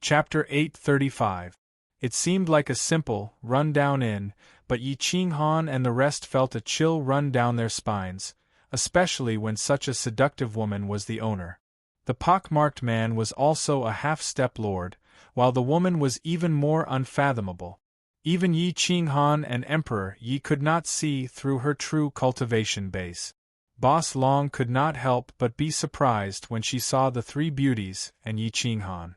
Chapter 835. It seemed like a simple, run-down inn, but Yi Qinghan and the rest felt a chill run down their spines, especially when such a seductive woman was the owner. The pock-marked man was also a half-step lord, while the woman was even more unfathomable. Even Yi Qinghan and Emperor Yi could not see through her true cultivation base. Boss Long could not help but be surprised when she saw the three beauties and Yi Qinghan.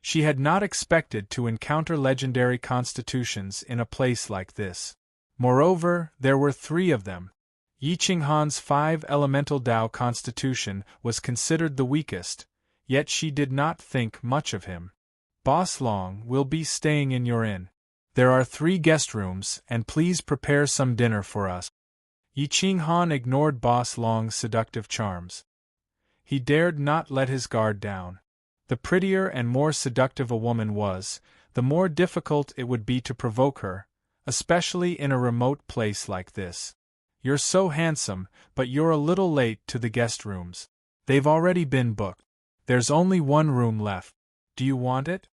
She had not expected to encounter legendary constitutions in a place like this. Moreover, there were three of them. Yi Qinghan's 5-elemental Dao constitution was considered the weakest, yet she did not think much of him. Boss Long will be staying in your inn. There are 3 guest rooms, and please prepare some dinner for us. Yi Qinghan ignored Boss Long's seductive charms. He dared not let his guard down. The prettier and more seductive a woman was, the more difficult it would be to provoke her, especially in a remote place like this. You're so handsome, but you're a little late to the guest rooms. They've already been booked. There's only 1 room left. Do you want it?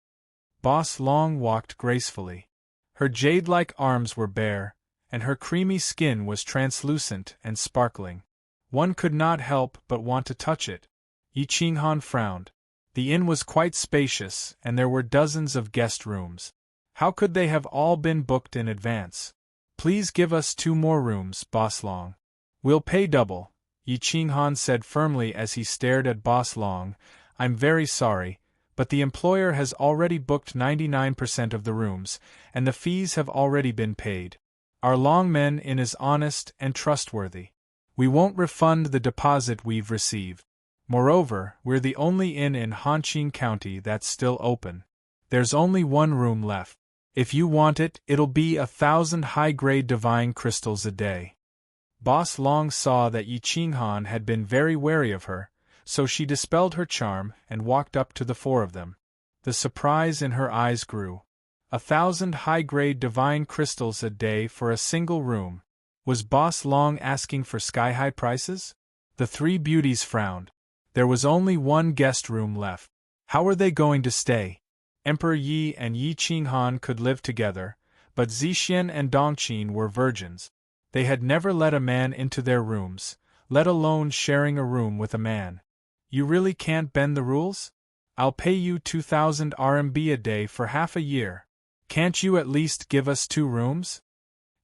Boss Long walked gracefully. Her jade-like arms were bare, and her creamy skin was translucent and sparkling. One could not help but want to touch it. Yi Qinghan frowned. The inn was quite spacious, and there were dozens of guest rooms. How could they have all been booked in advance? Please give us 2 more rooms, Boss Long. We'll pay double, Yi Qinghan said firmly as he stared at Boss Long. I'm very sorry, but the employer has already booked 99% of the rooms, and the fees have already been paid. Our Longmen Inn is honest and trustworthy. We won't refund the deposit we've received. Moreover, we're the only inn in Hanqing County that's still open. There's only 1 room left. If you want it, it'll be 1,000 high-grade divine crystals a day. Boss Long saw that Yi Qinghan had been very wary of her, so she dispelled her charm and walked up to the 4 of them. The surprise in her eyes grew. 1,000 high-grade divine crystals a day for a single room. Was Boss Long asking for sky-high prices? The 3 beauties frowned. There was only 1 guest room left. How were they going to stay? Emperor Yi and Yi Qinghan could live together, but Zixian and Dongqin were virgins. They had never let a man into their rooms, let alone sharing a room with a man. You really can't bend the rules? I'll pay you 2,000 RMB a day for half a year. Can't you at least give us 2 rooms?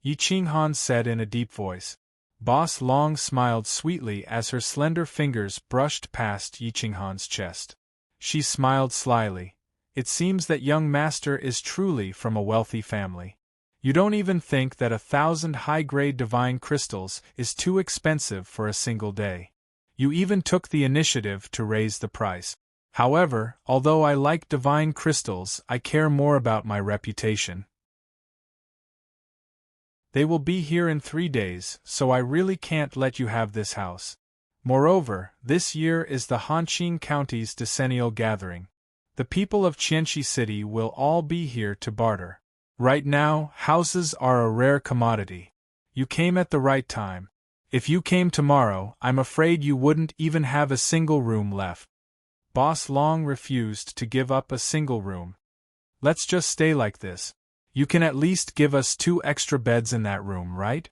Yi Qinghan said in a deep voice. Boss Long smiled sweetly as her slender fingers brushed past Yi Qinghan's chest. She smiled slyly. It seems that young master is truly from a wealthy family. You don't even think that 1,000 high-grade divine crystals is too expensive for a single day. You even took the initiative to raise the price. However, although I like divine crystals, I care more about my reputation. They will be here in 3 days, so I really can't let you have this house. Moreover, this year is the Hanqing County's decennial gathering. The people of Qianxi City will all be here to barter. Right now, houses are a rare commodity. You came at the right time. If you came tomorrow, I'm afraid you wouldn't even have a single room left. Boss Long refused to give up a single room. Let's just stay like this. You can at least give us 2 extra beds in that room, right?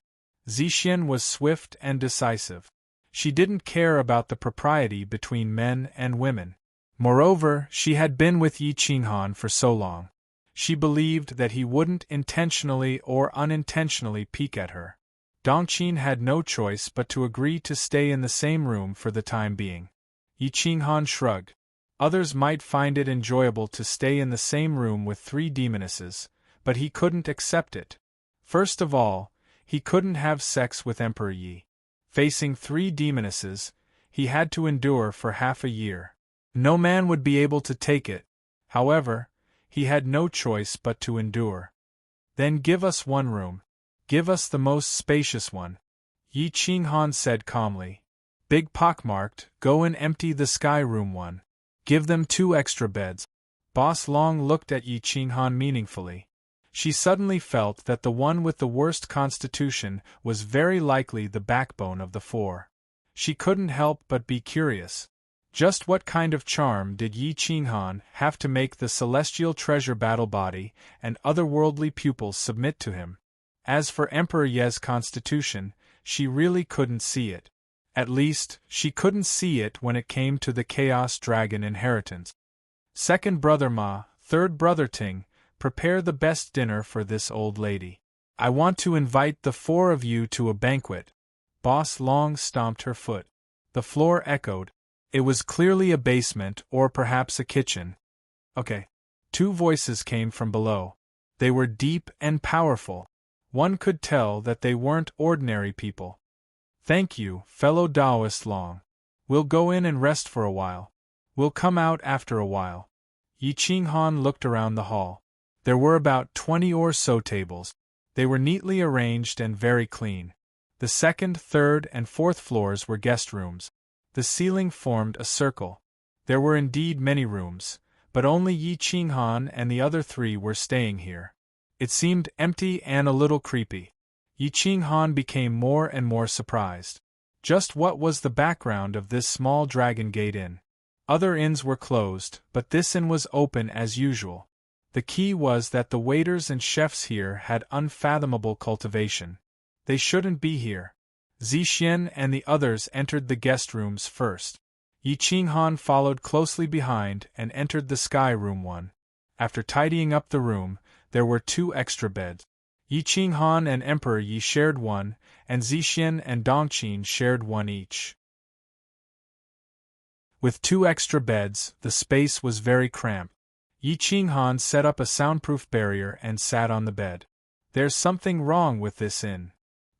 Zixian was swift and decisive. She didn't care about the propriety between men and women. Moreover, she had been with Yi Qinghan for so long. She believed that he wouldn't intentionally or unintentionally peek at her. Dongqin had no choice but to agree to stay in the same room for the time being. Yi Qinghan shrugged. Others might find it enjoyable to stay in the same room with 3 demonesses, but he couldn't accept it. First of all, he couldn't have sex with Emperor Yi. Facing 3 demonesses, he had to endure for half a year. No man would be able to take it. However, he had no choice but to endure. Then give us 1 room. Give us the most spacious one. Yi Qinghan said calmly. Big pockmarked, go and empty the sky room 1. Give them 2 extra beds. Boss Long looked at Yi Qinghan meaningfully. She suddenly felt that the one with the worst constitution was very likely the backbone of the 4. She couldn't help but be curious. Just what kind of charm did Yi Qinghan have to make the celestial treasure battle body and otherworldly pupils submit to him? As for Emperor Ye's constitution, she really couldn't see it. At least, she couldn't see it when it came to the Chaos Dragon inheritance. Second brother Ma, third brother Ting, prepare the best dinner for this old lady. I want to invite the four of you to a banquet. Boss Long stomped her foot. The floor echoed. It was clearly a basement or perhaps a kitchen. Okay. Two voices came from below. They were deep and powerful. One could tell that they weren't ordinary people. Thank you, fellow Taoist Long. We'll go in and rest for a while. We'll come out after a while. Yi Qinghan looked around the hall. There were about 20 or so tables. They were neatly arranged and very clean. The second, third, and fourth floors were guest rooms. The ceiling formed a circle. There were indeed many rooms, but only Yi Qinghan and the other three were staying here. It seemed empty and a little creepy. Yi Qinghan became more and more surprised. Just what was the background of this small Dragon Gate Inn? Other inns were closed, but this inn was open as usual. The key was that the waiters and chefs here had unfathomable cultivation. They shouldn't be here. Zixin and the others entered the guest rooms first. Yi Qinghan followed closely behind and entered the Sky Room 1. After tidying up the room, there were 2 extra beds. Yi Qinghan and Emperor Yi shared one, and Zixin and Dongqin shared one each. With 2 extra beds, the space was very cramped. Yi Qinghan set up a soundproof barrier and sat on the bed. There's something wrong with this inn,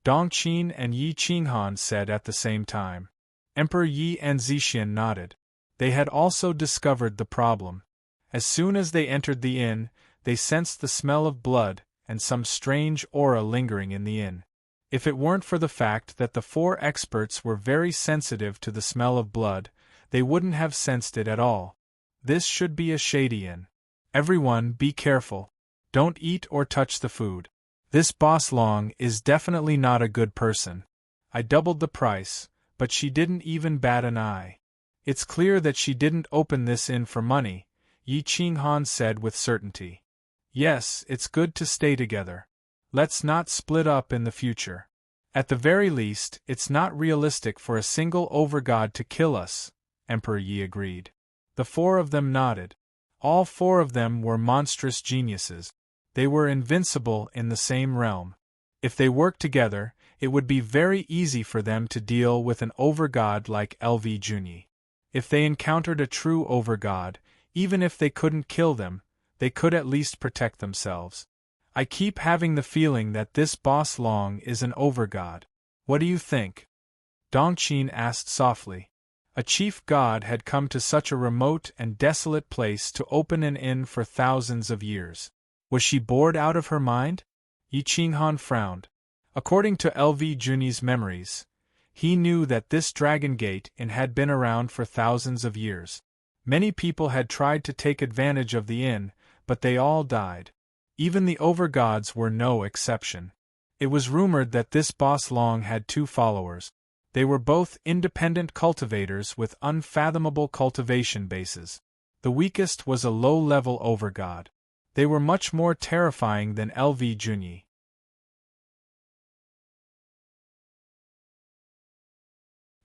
Dongqin and Yi Qinghan said at the same time. Emperor Yi and Zixin nodded. They had also discovered the problem. As soon as they entered the inn, they sensed the smell of blood and some strange aura lingering in the inn. If it weren't for the fact that the 4 experts were very sensitive to the smell of blood, they wouldn't have sensed it at all. This should be a shady inn. Everyone, be careful. Don't eat or touch the food. This Boss Long is definitely not a good person. I doubled the price, but she didn't even bat an eye. It's clear that she didn't open this inn for money, Yi Qinghan said with certainty. Yes, it's good to stay together. Let's not split up in the future. At the very least, it's not realistic for a single overgod to kill us, Emperor Yi agreed. The 4 of them nodded. All 4 of them were monstrous geniuses. They were invincible in the same realm. If they worked together, it would be very easy for them to deal with an overgod like LV Junyi. If they encountered a true overgod, even if they couldn't kill them, they could at least protect themselves. I keep having the feeling that this Boss Long is an overgod. What do you think? Dongqin asked softly. A chief god had come to such a remote and desolate place to open an inn for thousands of years. Was she bored out of her mind? Yi Qinghan frowned. According to LV Junyi's memories, he knew that this Dragon Gate Inn had been around for thousands of years. Many people had tried to take advantage of the inn, but they all died. Even the overgods were no exception. It was rumored that this Boss Long had 2 followers. They were both independent cultivators with unfathomable cultivation bases. The weakest was a low-level overgod. They were much more terrifying than LV Junyi.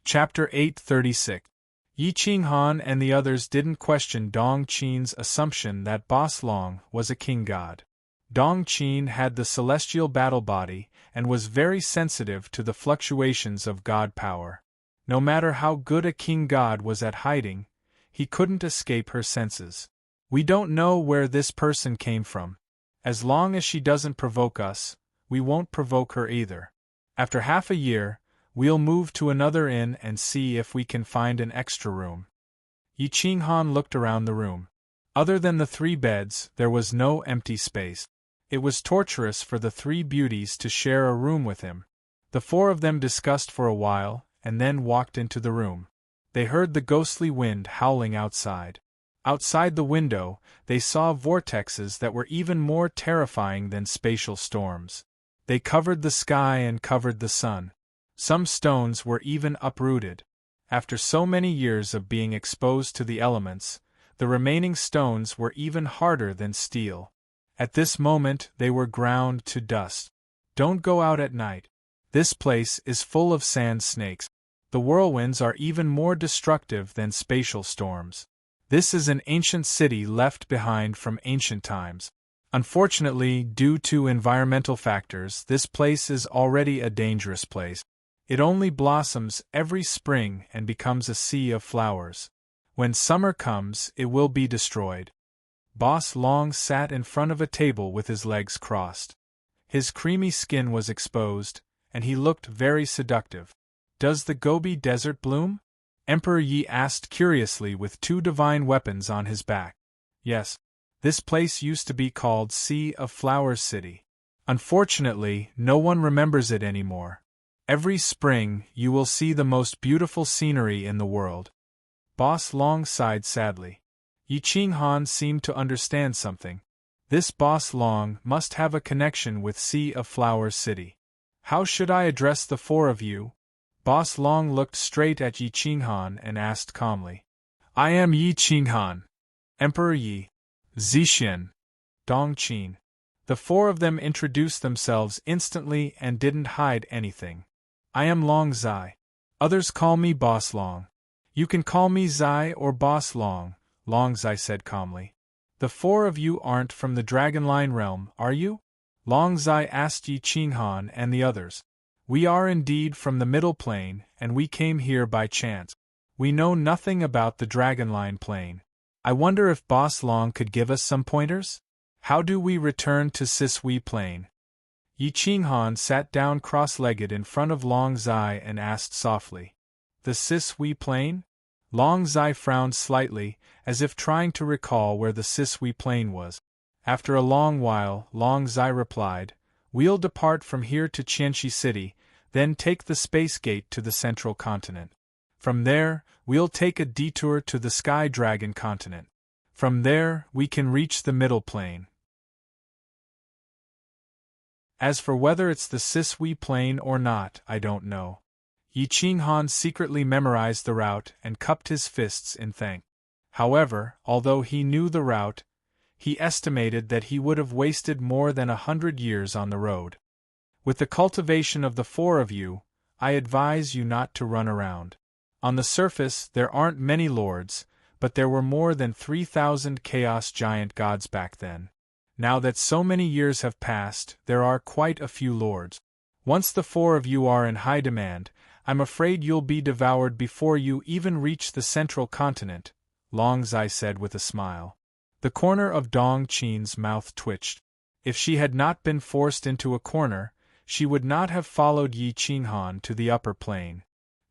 Chapter 836. Yi Qinghan and the others didn't question Dongqin's assumption that Boss Long was a king god. Dongqin had the celestial battle body and was very sensitive to the fluctuations of god power. No matter how good a king god was at hiding, he couldn't escape her senses. We don't know where this person came from. As long as she doesn't provoke us, we won't provoke her either. After half a year, we'll move to another inn and see if we can find an extra room. Yi Qinghan looked around the room. Other than the 3 beds, there was no empty space. It was torturous for the 3 beauties to share a room with him. The 4 of them discussed for a while, and then walked into the room. They heard the ghostly wind howling outside. Outside the window, they saw vortexes that were even more terrifying than spatial storms. They covered the sky and covered the sun. Some stones were even uprooted. After so many years of being exposed to the elements, the remaining stones were even harder than steel. At this moment they were ground to dust. Don't go out at night. This place is full of sand snakes. The whirlwinds are even more destructive than spatial storms. This is an ancient city left behind from ancient times. Unfortunately, due to environmental factors, this place is already a dangerous place. It only blossoms every spring and becomes a sea of flowers. When summer comes, it will be destroyed. Boss Long sat in front of a table with his legs crossed. His creamy skin was exposed, and he looked very seductive. Does the Gobi Desert bloom? Emperor Yi asked curiously with two divine weapons on his back. Yes. This place used to be called Sea of Flowers City. Unfortunately, no one remembers it anymore. Every spring, you will see the most beautiful scenery in the world. Boss Long sighed sadly. Yi Qinghan seemed to understand something. This Boss Long must have a connection with Sea of Flowers City. How should I address the four of you? Boss Long looked straight at Yi Qinghan and asked calmly. I am Yi Qinghan. Emperor Yi. Zixin. Dong Qin. The four of them introduced themselves instantly and didn't hide anything. I am Long Zai. Others call me Boss Long. You can call me Zai or Boss Long, Long Zai said calmly. The four of you aren't from the Dragonline realm, are you? Long Zai asked Yi Qinghan and the others. We are indeed from the Middle Plain, and we came here by chance. We know nothing about the Dragonline Plain. I wonder if Boss Long could give us some pointers? How do we return to Sisui Plain? Yi Qinghan sat down cross-legged in front of Long Zai and asked softly. The Sisui Plain? Long Zai frowned slightly, as if trying to recall where the Sisui Plain was. After a long while, Long Zai replied, We'll depart from here to Qianxi City, then take the space gate to the central continent. From there, we'll take a detour to the Sky Dragon continent. From there, we can reach the Middle Plain. As for whether it's the Sisui Plain or not, I don't know. Yi Qinghan secretly memorized the route and cupped his fists in thanks. However, although he knew the route, he estimated that he would have wasted more than 100 years on the road. With the cultivation of the four of you, I advise you not to run around. On the surface, there aren't many lords, but there were more than 3,000 chaos giant gods back then. Now that so many years have passed, there are quite a few lords. Once the four of you are in high demand, I'm afraid you'll be devoured before you even reach the central continent, Long Zai said with a smile. The corner of Dong Qin's mouth twitched. If she had not been forced into a corner, she would not have followed Yi Qinghan to the upper plain.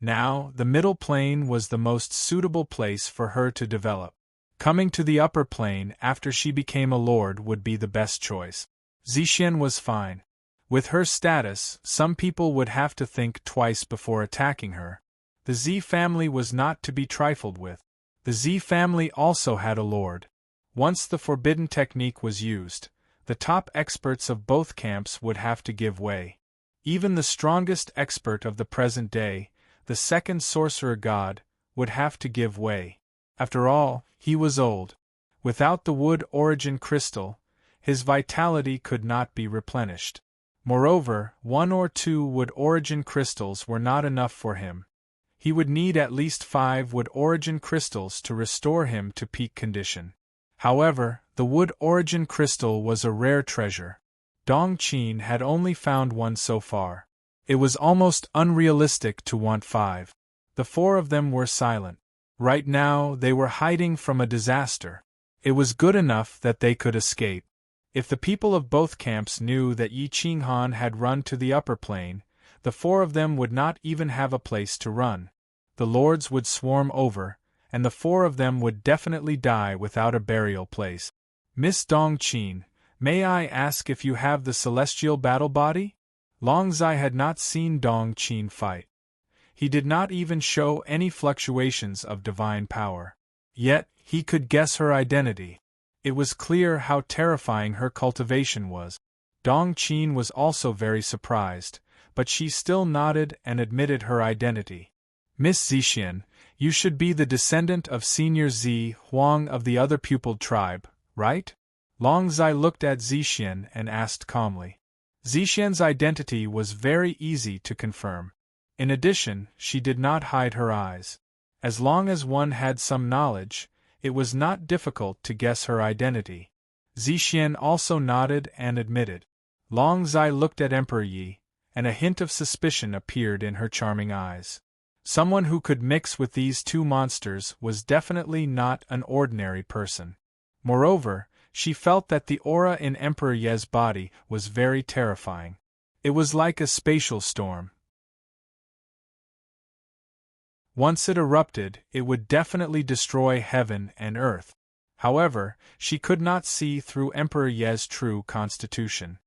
Now, the middle plain was the most suitable place for her to develop. Coming to the upper plain after she became a lord would be the best choice. Zixin was fine. With her status, some people would have to think twice before attacking her. The Z family was not to be trifled with. The Z family also had a lord. Once the forbidden technique was used, the top experts of both camps would have to give way. Even the strongest expert of the present day, the second sorcerer god, would have to give way. After all, he was old. Without the wood origin crystal, his vitality could not be replenished. Moreover, 1 or 2 wood origin crystals were not enough for him. He would need at least 5 wood origin crystals to restore him to peak condition. However, the wood origin crystal was a rare treasure. Dong Qin had only found one so far. It was almost unrealistic to want 5. The four of them were silent. Right now, they were hiding from a disaster. It was good enough that they could escape. If the people of both camps knew that Yi Qinghan had run to the upper plain, the four of them would not even have a place to run. The lords would swarm over, and the four of them would definitely die without a burial place. Miss Dong Qin, may I ask if you have the celestial battle body? Long Zai had not seen Dong Qin fight. He did not even show any fluctuations of divine power. Yet, he could guess her identity. It was clear how terrifying her cultivation was. Dong Qin was also very surprised, but she still nodded and admitted her identity. Miss Zixian, you should be the descendant of Senior Zi Huang of the other pupiled tribe, right? Long Zai looked at Zixian and asked calmly. Zixian's identity was very easy to confirm. In addition, she did not hide her eyes. As long as one had some knowledge, it was not difficult to guess her identity. Zixian also nodded and admitted. Long Zai looked at Emperor Yi, and a hint of suspicion appeared in her charming eyes. Someone who could mix with these two monsters was definitely not an ordinary person. Moreover, she felt that the aura in Emperor Ye's body was very terrifying. It was like a spatial storm. Once it erupted, it would definitely destroy heaven and earth. However, she could not see through Emperor Ye's true constitution.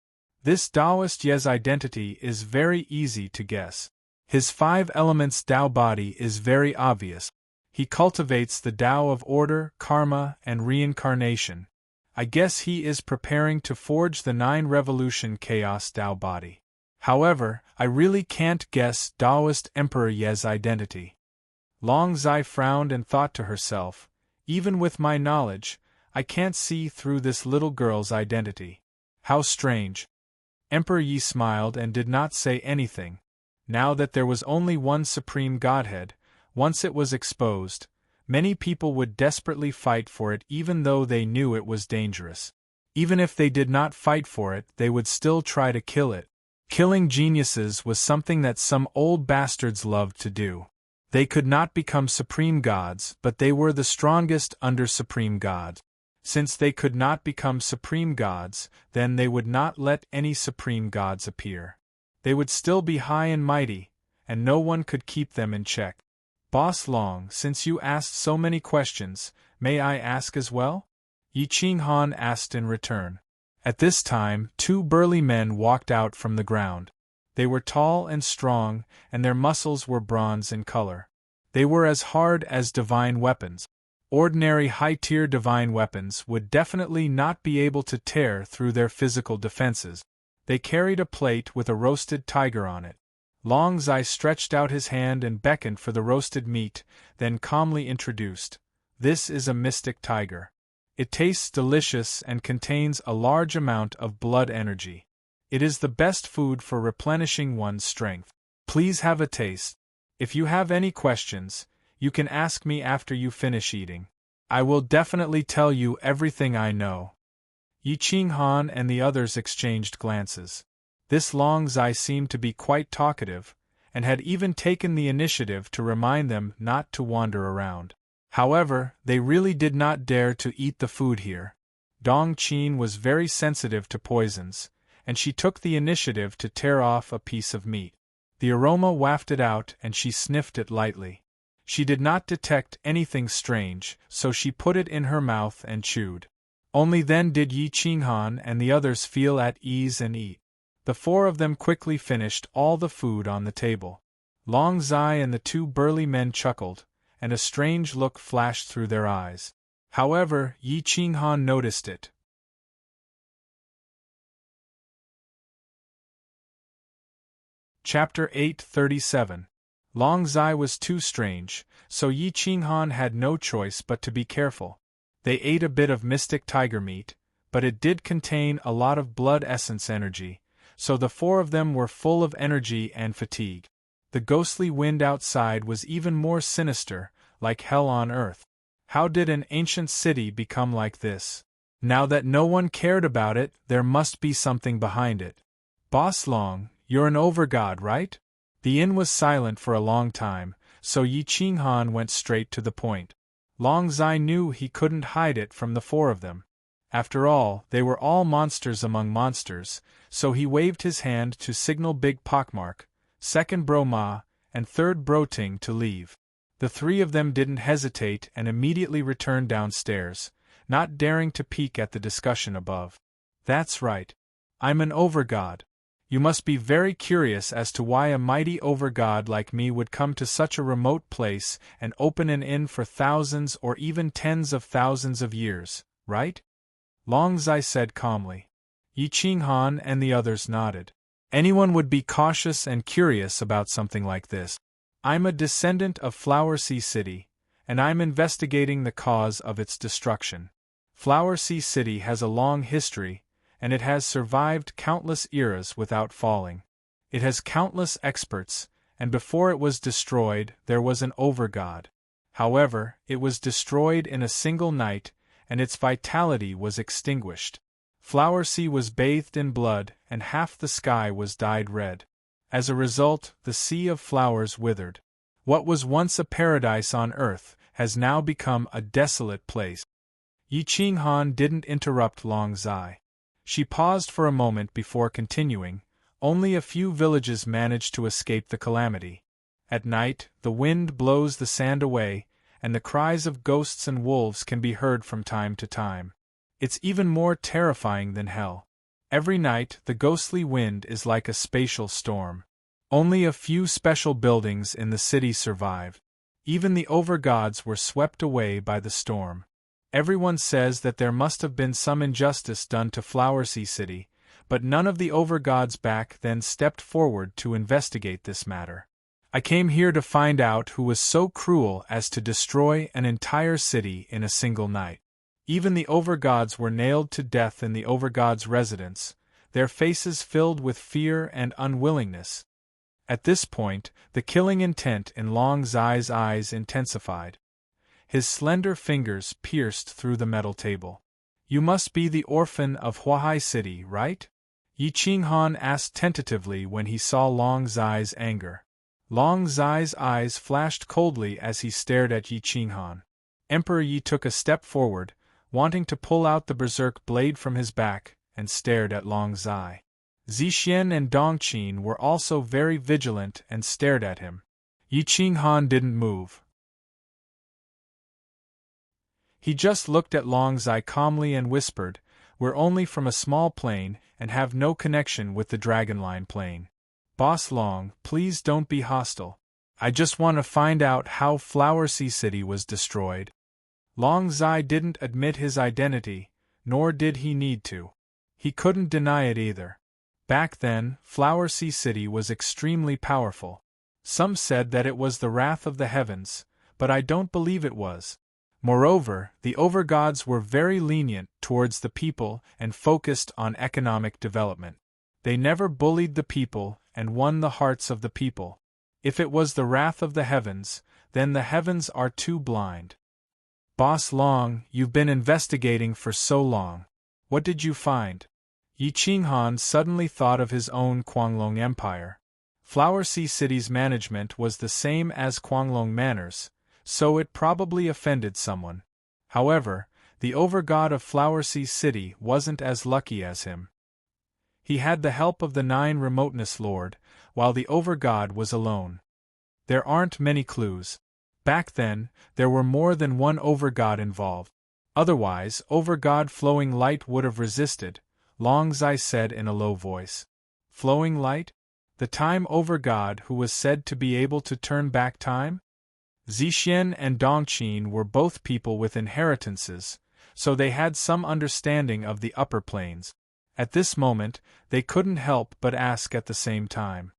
This Taoist Ye's identity is very easy to guess. His 5 elements Tao body is very obvious. He cultivates the Tao of order, karma, and reincarnation. I guess he is preparing to forge the 9 revolution chaos Tao body. However, I really can't guess Taoist Emperor Ye's identity. Long Zai frowned and thought to herself, even with my knowledge, I can't see through this little girl's identity. How strange. Emperor Yi smiled and did not say anything. Now that there was only one supreme godhead, once it was exposed, many people would desperately fight for it even though they knew it was dangerous. Even if they did not fight for it, they would still try to kill it. Killing geniuses was something that some old bastards loved to do. They could not become supreme gods, but they were the strongest under supreme gods. Since they could not become supreme gods, then they would not let any supreme gods appear. They would still be high and mighty, and no one could keep them in check. Boss Long, since you asked so many questions, may I ask as well? Yi Qinghan asked in return. At this time, 2 burly men walked out from the ground. They were tall and strong, and their muscles were bronze in color. They were as hard as divine weapons. Ordinary high-tier divine weapons would definitely not be able to tear through their physical defenses. They carried a plate with a roasted tiger on it. Long Zai stretched out his hand and beckoned for the roasted meat, then calmly introduced, "This is a mystic tiger. It tastes delicious and contains a large amount of blood energy. It is the best food for replenishing one's strength. Please have a taste. If you have any questions, you can ask me after you finish eating. I will definitely tell you everything I know." Yi Qinghan and the others exchanged glances. This Long Zai seemed to be quite talkative, and had even taken the initiative to remind them not to wander around. However, they really did not dare to eat the food here. Dong Qin was very sensitive to poisons, and she took the initiative to tear off a piece of meat. The aroma wafted out and she sniffed it lightly. She did not detect anything strange, so she put it in her mouth and chewed. Only then did Yi Qinghan and the others feel at ease and eat. The 4 of them quickly finished all the food on the table. Long Zai and the 2 burly men chuckled, and a strange look flashed through their eyes. However, Yi Qinghan noticed it. Chapter 837. Long Zai was too strange, so Yi Qinghan had no choice but to be careful. They ate a bit of mystic tiger meat, but it did contain a lot of blood essence energy, so the 4 of them were full of energy and fatigue. The ghostly wind outside was even more sinister, like hell on earth. How did an ancient city become like this? Now that no one cared about it, there must be something behind it. Boss Long, you're an overgod, right? The inn was silent for a long time, so Yi Qinghan went straight to the point. Long Zai knew he couldn't hide it from the 4 of them. After all, they were all monsters among monsters, so he waved his hand to signal Big Pockmark, 2nd Bro Ma, and 3rd Bro Ting to leave. The 3 of them didn't hesitate and immediately returned downstairs, not daring to peek at the discussion above. That's right. I'm an overgod. You must be very curious as to why a mighty overgod like me would come to such a remote place and open an inn for thousands or even tens of thousands of years, right? Long Zai said calmly. Yi Qinghan and the others nodded. Anyone would be cautious and curious about something like this. I'm a descendant of Flower Sea City, and I'm investigating the cause of its destruction. Flower Sea City has a long history, and it has survived countless eras without falling. It has countless experts, and before it was destroyed there was an overgod. However, it was destroyed in a single night, and its vitality was extinguished. Flower Sea was bathed in blood, and half the sky was dyed red. As a result, the sea of flowers withered. What was once a paradise on earth has now become a desolate place. Yi Qinghan didn't interrupt Long Zai. She paused for a moment before continuing. Only a few villages managed to escape the calamity. At night, the wind blows the sand away, and the cries of ghosts and wolves can be heard from time to time. It's even more terrifying than hell. Every night, the ghostly wind is like a spatial storm. Only a few special buildings in the city survived. Even the overgods were swept away by the storm. Everyone says that there must have been some injustice done to Flower Sea City, but none of the overgods back then stepped forward to investigate this matter. I came here to find out who was so cruel as to destroy an entire city in a single night. Even the overgods were nailed to death in the overgods' residence, their faces filled with fear and unwillingness. At this point, the killing intent in Long Zai's eyes intensified. His slender fingers pierced through the metal table. You must be the orphan of Huahai City, right? Yi Qinghan asked tentatively when he saw Long Zai's anger. Long Zai's eyes flashed coldly as he stared at Yi Qinghan. Emperor Yi took a step forward, wanting to pull out the berserk blade from his back, and stared at Long Zai. Zixian and Dongqin were also very vigilant and stared at him. Yi Qinghan didn't move. He just looked at Long Zai calmly and whispered, "We're only from a small plane and have no connection with the Dragonline plane. Boss Long, please don't be hostile. I just want to find out how Flower Sea City was destroyed." Long Zai didn't admit his identity, nor did he need to. He couldn't deny it either. Back then, Flower Sea City was extremely powerful. Some said that it was the wrath of the heavens, but I don't believe it was. Moreover, the overgods were very lenient towards the people and focused on economic development. They never bullied the people and won the hearts of the people. If it was the wrath of the heavens, then the heavens are too blind. Boss Long, you've been investigating for so long. What did you find? Yi Qinghan suddenly thought of his own Quanglong Empire. Flower Sea City's management was the same as Quanglong Manor's, so it probably offended someone. However, the overgod of Flower Sea City wasn't as lucky as him. He had the help of the 9 Remoteness Lord, while the overgod was alone. There aren't many clues. Back then, there were more than one overgod involved. Otherwise, overgod Flowing Light would have resisted, Long Zai said in a low voice. Flowing Light? The time overgod who was said to be able to turn back time? Zixian and Dongqin were both people with inheritances, so they had some understanding of the upper planes. At this moment, they couldn't help but ask at the same time.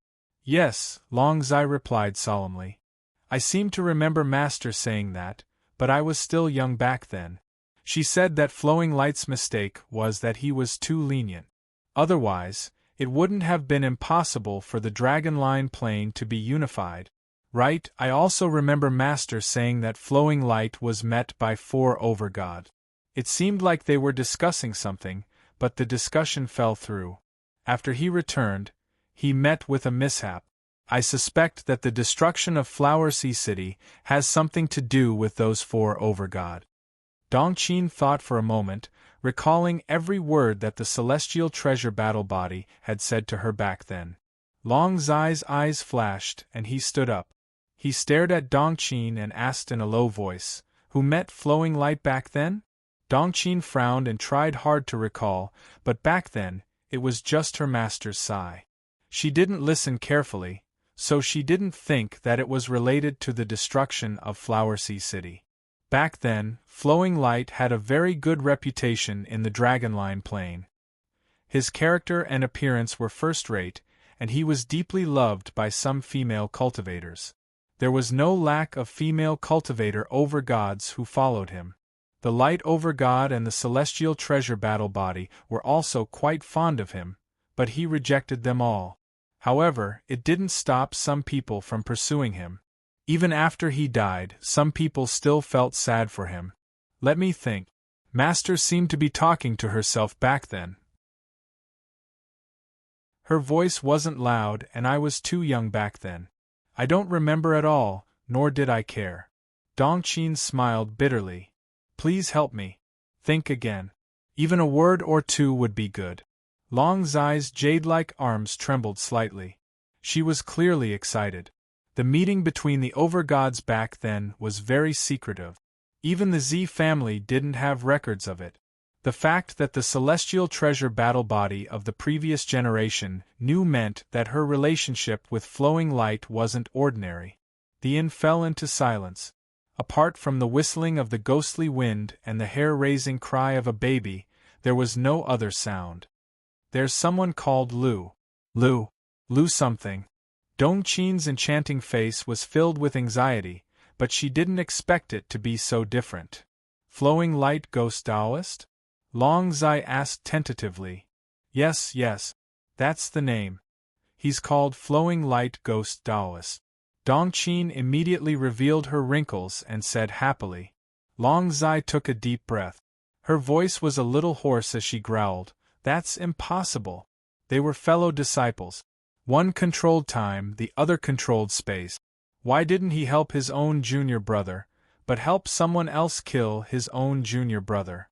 Yes, Long Zai replied solemnly. I seem to remember Master saying that, but I was still young back then. She said that Flowing Light's mistake was that he was too lenient. Otherwise, it wouldn't have been impossible for the Dragonline plane to be unified. Right, I also remember Master saying that Flowing Light was met by 4 overgods. It seemed like they were discussing something, but the discussion fell through. After he returned, he met with a mishap. I suspect that the destruction of Flower Sea City has something to do with those 4 overgods. Dongqin thought for a moment, recalling every word that the Celestial Treasure Battle Body had said to her back then. Long Zai's eyes flashed, and he stood up. He stared at Dongqin and asked in a low voice, "Who met Flowing Light back then?" Dongqin frowned and tried hard to recall, but back then, it was just her master's sigh. She didn't listen carefully, so she didn't think that it was related to the destruction of Flower Sea City. Back then, Flowing Light had a very good reputation in the Dragonline plane. His character and appearance were first-rate, and he was deeply loved by some female cultivators. There was no lack of female cultivator over-gods who followed him. The light over-god and the celestial treasure battle body were also quite fond of him, but he rejected them all. However, it didn't stop some people from pursuing him. Even after he died, some people still felt sad for him. Let me think. Master seemed to be talking to herself back then. Her voice wasn't loud and I was too young back then. I don't remember at all, nor did I care. Dongqin smiled bitterly. Please help me. Think again. Even a word or two would be good. Long Zai's jade-like arms trembled slightly. She was clearly excited. The meeting between the overgods back then was very secretive. Even the Z family didn't have records of it. The fact that the celestial treasure battle body of the previous generation knew meant that her relationship with flowing light wasn't ordinary. The inn fell into silence. Apart from the whistling of the ghostly wind and the hair-raising cry of a baby, there was no other sound. There's someone called Lu. Lu something. Dongqin's enchanting face was filled with anxiety, but she didn't expect it to be so different. Flowing light ghost Taoist? Long Zai asked tentatively. Yes, that's the name. He's called Flowing Light Ghost Taoist. Dongqin immediately revealed her wrinkles and said happily. Long Zai took a deep breath. Her voice was a little hoarse as she growled, That's impossible. They were fellow disciples. One controlled time, the other controlled space. Why didn't he help his own junior brother, but help someone else kill his own junior brother?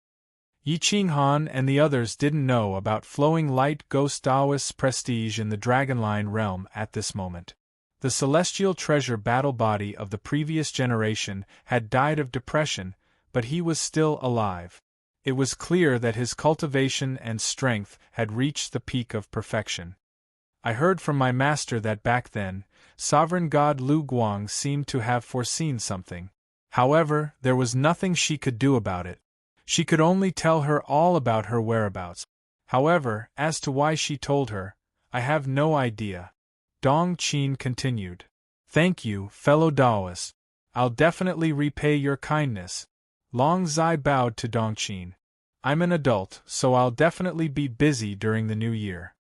Yi Qinghan and the others didn't know about Flowing Light Ghost Taoist's prestige in the Dragonline realm at this moment. The celestial treasure battle body of the previous generation had died of depression, but he was still alive. It was clear that his cultivation and strength had reached the peak of perfection. I heard from my master that back then, sovereign god Lu Guang seemed to have foreseen something. However, there was nothing she could do about it. She could only tell her all about her whereabouts. However, as to why she told her, I have no idea. Dongqin continued. Thank you, fellow Taoist. I'll definitely repay your kindness. Long Zai bowed to Dongqin. I'm an adult, so I'll definitely be busy during the new year.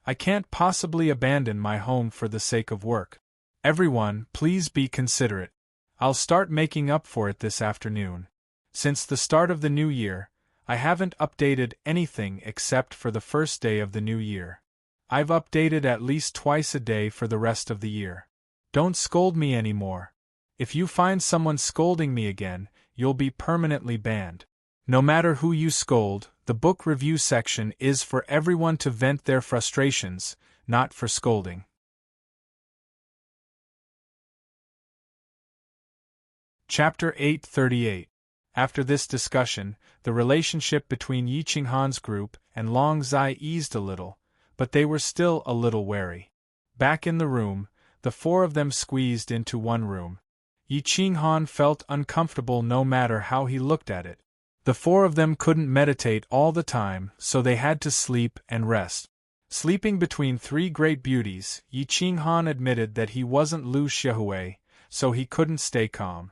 I can't possibly abandon my home for the sake of work. Everyone, please be considerate. I'll start making up for it this afternoon. Since the start of the new year, I haven't updated anything except for the first day of the new year. I've updated at least twice a day for the rest of the year. Don't scold me anymore. If you find someone scolding me again, you'll be permanently banned. No matter who you scold, the book review section is for everyone to vent their frustrations, not for scolding. Chapter 838. After this discussion, the relationship between Yi Qinghan's group and Long Zai eased a little, but they were still a little wary. Back in the room, the four of them squeezed into one room. Yi Qinghan felt uncomfortable no matter how he looked at it. The four of them couldn't meditate all the time, so they had to sleep and rest. Sleeping between three great beauties, Yi Qinghan admitted that he wasn't Lu Xiaohui, so he couldn't stay calm.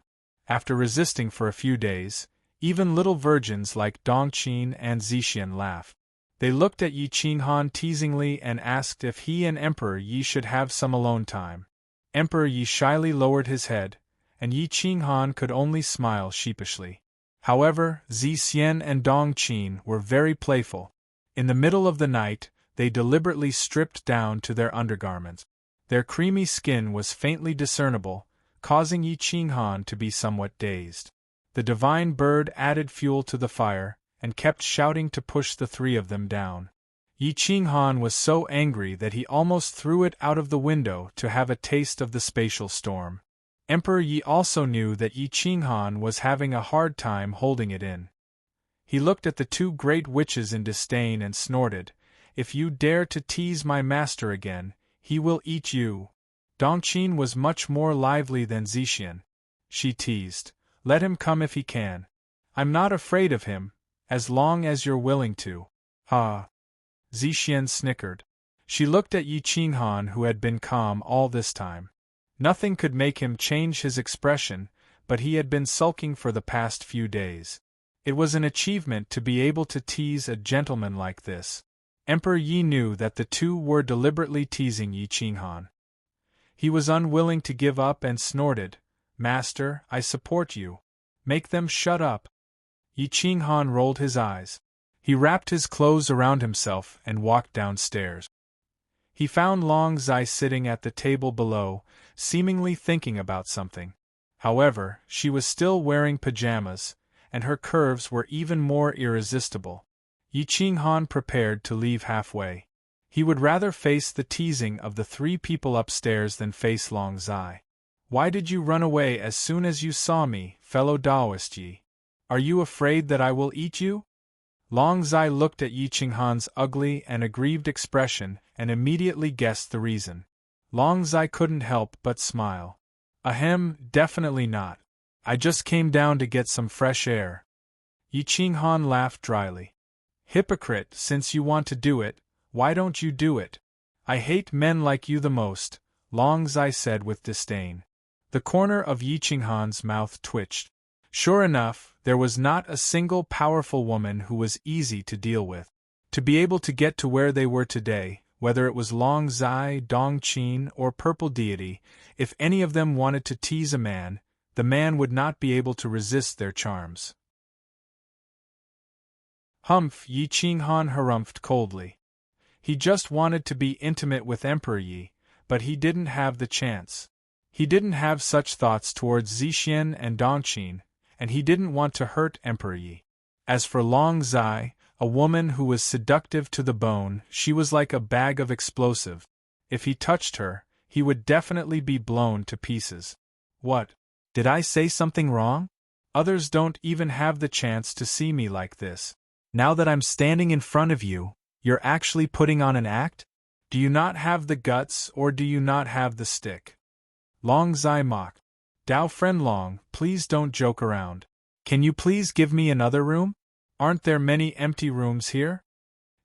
After resisting for a few days, even little virgins like Dongqin and Zixian laughed. They looked at Yi Qinghan teasingly and asked if he and Emperor Yi should have some alone time. Emperor Yi shyly lowered his head, and Yi Qinghan could only smile sheepishly. However, Zixian and Dongqin were very playful. In the middle of the night, they deliberately stripped down to their undergarments. Their creamy skin was faintly discernible, causing Yi Qinghan to be somewhat dazed. The divine bird added fuel to the fire, and kept shouting to push the three of them down. Yi Qinghan was so angry that he almost threw it out of the window to have a taste of the spatial storm. Emperor Yi also knew that Yi Qinghan was having a hard time holding it in. He looked at the two great witches in disdain and snorted, "If you dare to tease my master again, he will eat you." Dongqin was much more lively than Zixian. She teased, "Let him come if he can. I'm not afraid of him, as long as you're willing to." "Ha!" Zixian snickered. She looked at Yi Qinghan, who had been calm all this time. Nothing could make him change his expression, but he had been sulking for the past few days. It was an achievement to be able to tease a gentleman like this. Emperor Yi knew that the two were deliberately teasing Yi Qinghan. He was unwilling to give up and snorted, "Master, I support you. Make them shut up." Yi Qinghan rolled his eyes. He wrapped his clothes around himself and walked downstairs. He found Long Zai sitting at the table below, seemingly thinking about something. However, she was still wearing pajamas, and her curves were even more irresistible. Yi Qinghan prepared to leave halfway. He would rather face the teasing of the three people upstairs than face Long Zai. "Why did you run away as soon as you saw me, fellow Taoist Yi? Are you afraid that I will eat you?" Long Zai looked at Yi Qinghan's ugly and aggrieved expression and immediately guessed the reason. Long Zai couldn't help but smile. "Ahem, definitely not. I just came down to get some fresh air." Yi Qinghan laughed dryly. "Hypocrite, since you want to do it, why don't you do it? I hate men like you the most," Long Zai said with disdain. The corner of Yi Qinghan's mouth twitched. Sure enough, there was not a single powerful woman who was easy to deal with. To be able to get to where they were today, whether it was Long Zai, Dongqin, or Purple Deity, if any of them wanted to tease a man, the man would not be able to resist their charms. "Humph," Yi Qinghan harumphed coldly. He just wanted to be intimate with Emperor Yi, but he didn't have the chance. He didn't have such thoughts towards Zixian and Dongqin, and he didn't want to hurt Emperor Yi. As for Long Zai, a woman who was seductive to the bone, she was like a bag of explosive. If he touched her, he would definitely be blown to pieces. "What? Did I say something wrong? Others don't even have the chance to see me like this. Now that I'm standing in front of you, you're actually putting on an act? Do you not have the guts or do you not have the stick?" Long Zai mocked. "Dao friend Long, please don't joke around. Can you please give me another room? Aren't there many empty rooms here?"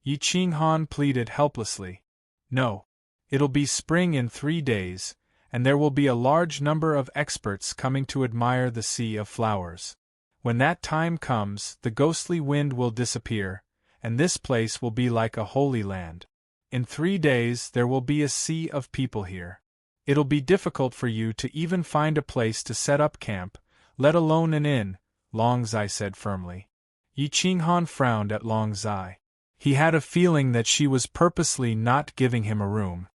Yi Qinghan pleaded helplessly. "No. It'll be spring in 3 days, and there will be a large number of experts coming to admire the sea of flowers. When that time comes, the ghostly wind will disappear, and this place will be like a holy land. In 3 days there will be a sea of people here. It'll be difficult for you to even find a place to set up camp, let alone an inn," Long Zai said firmly. Yi Qinghan frowned at Long Zai. He had a feeling that she was purposely not giving him a room.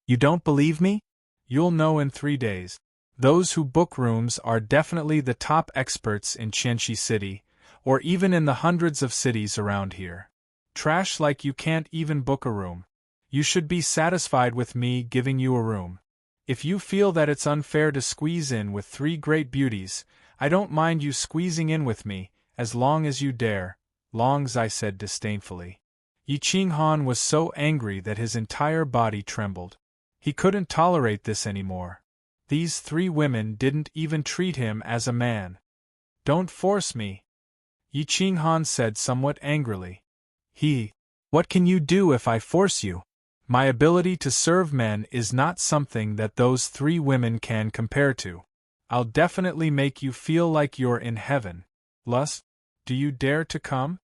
"You don't believe me? You'll know in 3 days. Those who book rooms are definitely the top experts in Qianxi City, or even in the hundreds of cities around here. Trash like you can't even book a room. You should be satisfied with me giving you a room. If you feel that it's unfair to squeeze in with 3 great beauties, I don't mind you squeezing in with me, as long as you dare," Long Zai said disdainfully. Yi Qinghan was so angry that his entire body trembled. He couldn't tolerate this anymore. These 3 women didn't even treat him as a man. "Don't force me," Yi Qinghan said somewhat angrily. "What can you do if I force you? My ability to serve men is not something that those 3 women can compare to. I'll definitely make you feel like you're in heaven. Lust, do you dare to come?"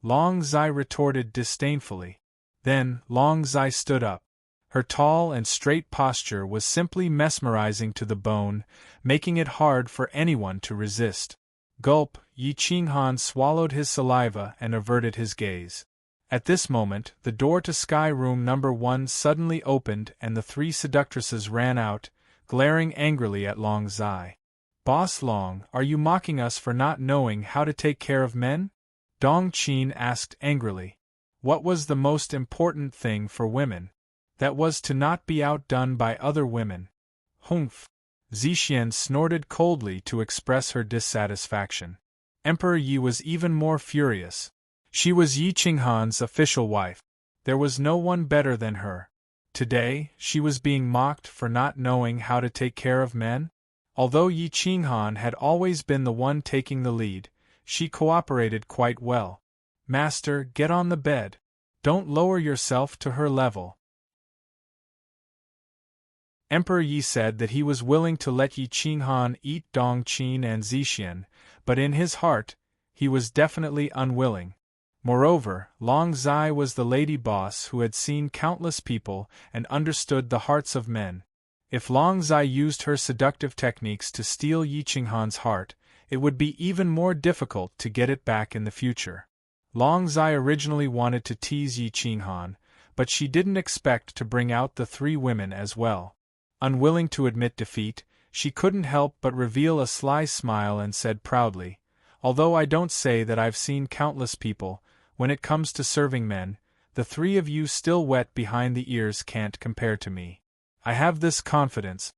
Long Zai retorted disdainfully. Then, Long Zai stood up. Her tall and straight posture was simply mesmerizing to the bone, making it hard for anyone to resist. Gulp, Yi Qinghan swallowed his saliva and averted his gaze. At this moment, the door to Sky Room number 1 suddenly opened and the 3 seductresses ran out, glaring angrily at Long Zai. "Boss Long, are you mocking us for not knowing how to take care of men?" Dongqin asked angrily. What was the most important thing for women? That was to not be outdone by other women. "Humph!" Zixian snorted coldly to express her dissatisfaction. Emperor Yi was even more furious. She was Yi Qinghan's official wife. There was no one better than her. Today, she was being mocked for not knowing how to take care of men? Although Yi Qinghan had always been the one taking the lead, she cooperated quite well. "Master, get on the bed. Don't lower yourself to her level." Emperor Yi said that he was willing to let Yi Qinghan eat Dong Qin and Zixian, but in his heart, he was definitely unwilling. Moreover, Long Zai was the lady boss who had seen countless people and understood the hearts of men. If Long Zai used her seductive techniques to steal Yi Qinghan's heart, it would be even more difficult to get it back in the future. Long Zai originally wanted to tease Yi Qinghan, but she didn't expect to bring out the three women as well. Unwilling to admit defeat, she couldn't help but reveal a sly smile and said proudly, "Although I don't say that I've seen countless people, when it comes to serving men, the three of you still wet behind the ears can't compare to me. I have this confidence."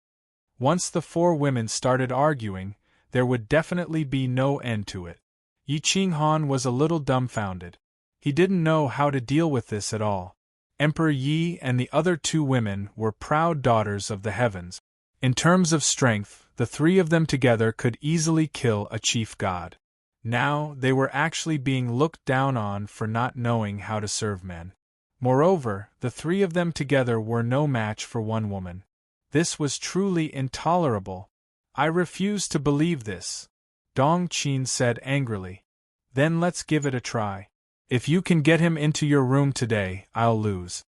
Once the four women started arguing, there would definitely be no end to it. Yi Qinghan was a little dumbfounded. He didn't know how to deal with this at all. Emperor Yi and the other two women were proud daughters of the heavens. In terms of strength, the three of them together could easily kill a chief god. Now, they were actually being looked down on for not knowing how to serve men. Moreover, the three of them together were no match for one woman. This was truly intolerable. "I refuse to believe this," Dong Qin said angrily. "Then let's give it a try. If you can get him into your room today, I'll lose."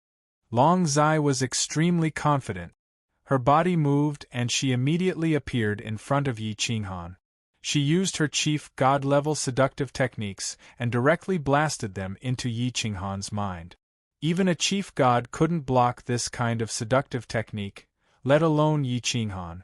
Long Zai was extremely confident. Her body moved and she immediately appeared in front of Yi Qinghan. She used her chief god-level seductive techniques and directly blasted them into Yi Qinghan's mind. Even a chief god couldn't block this kind of seductive technique, let alone Yi Qinghan.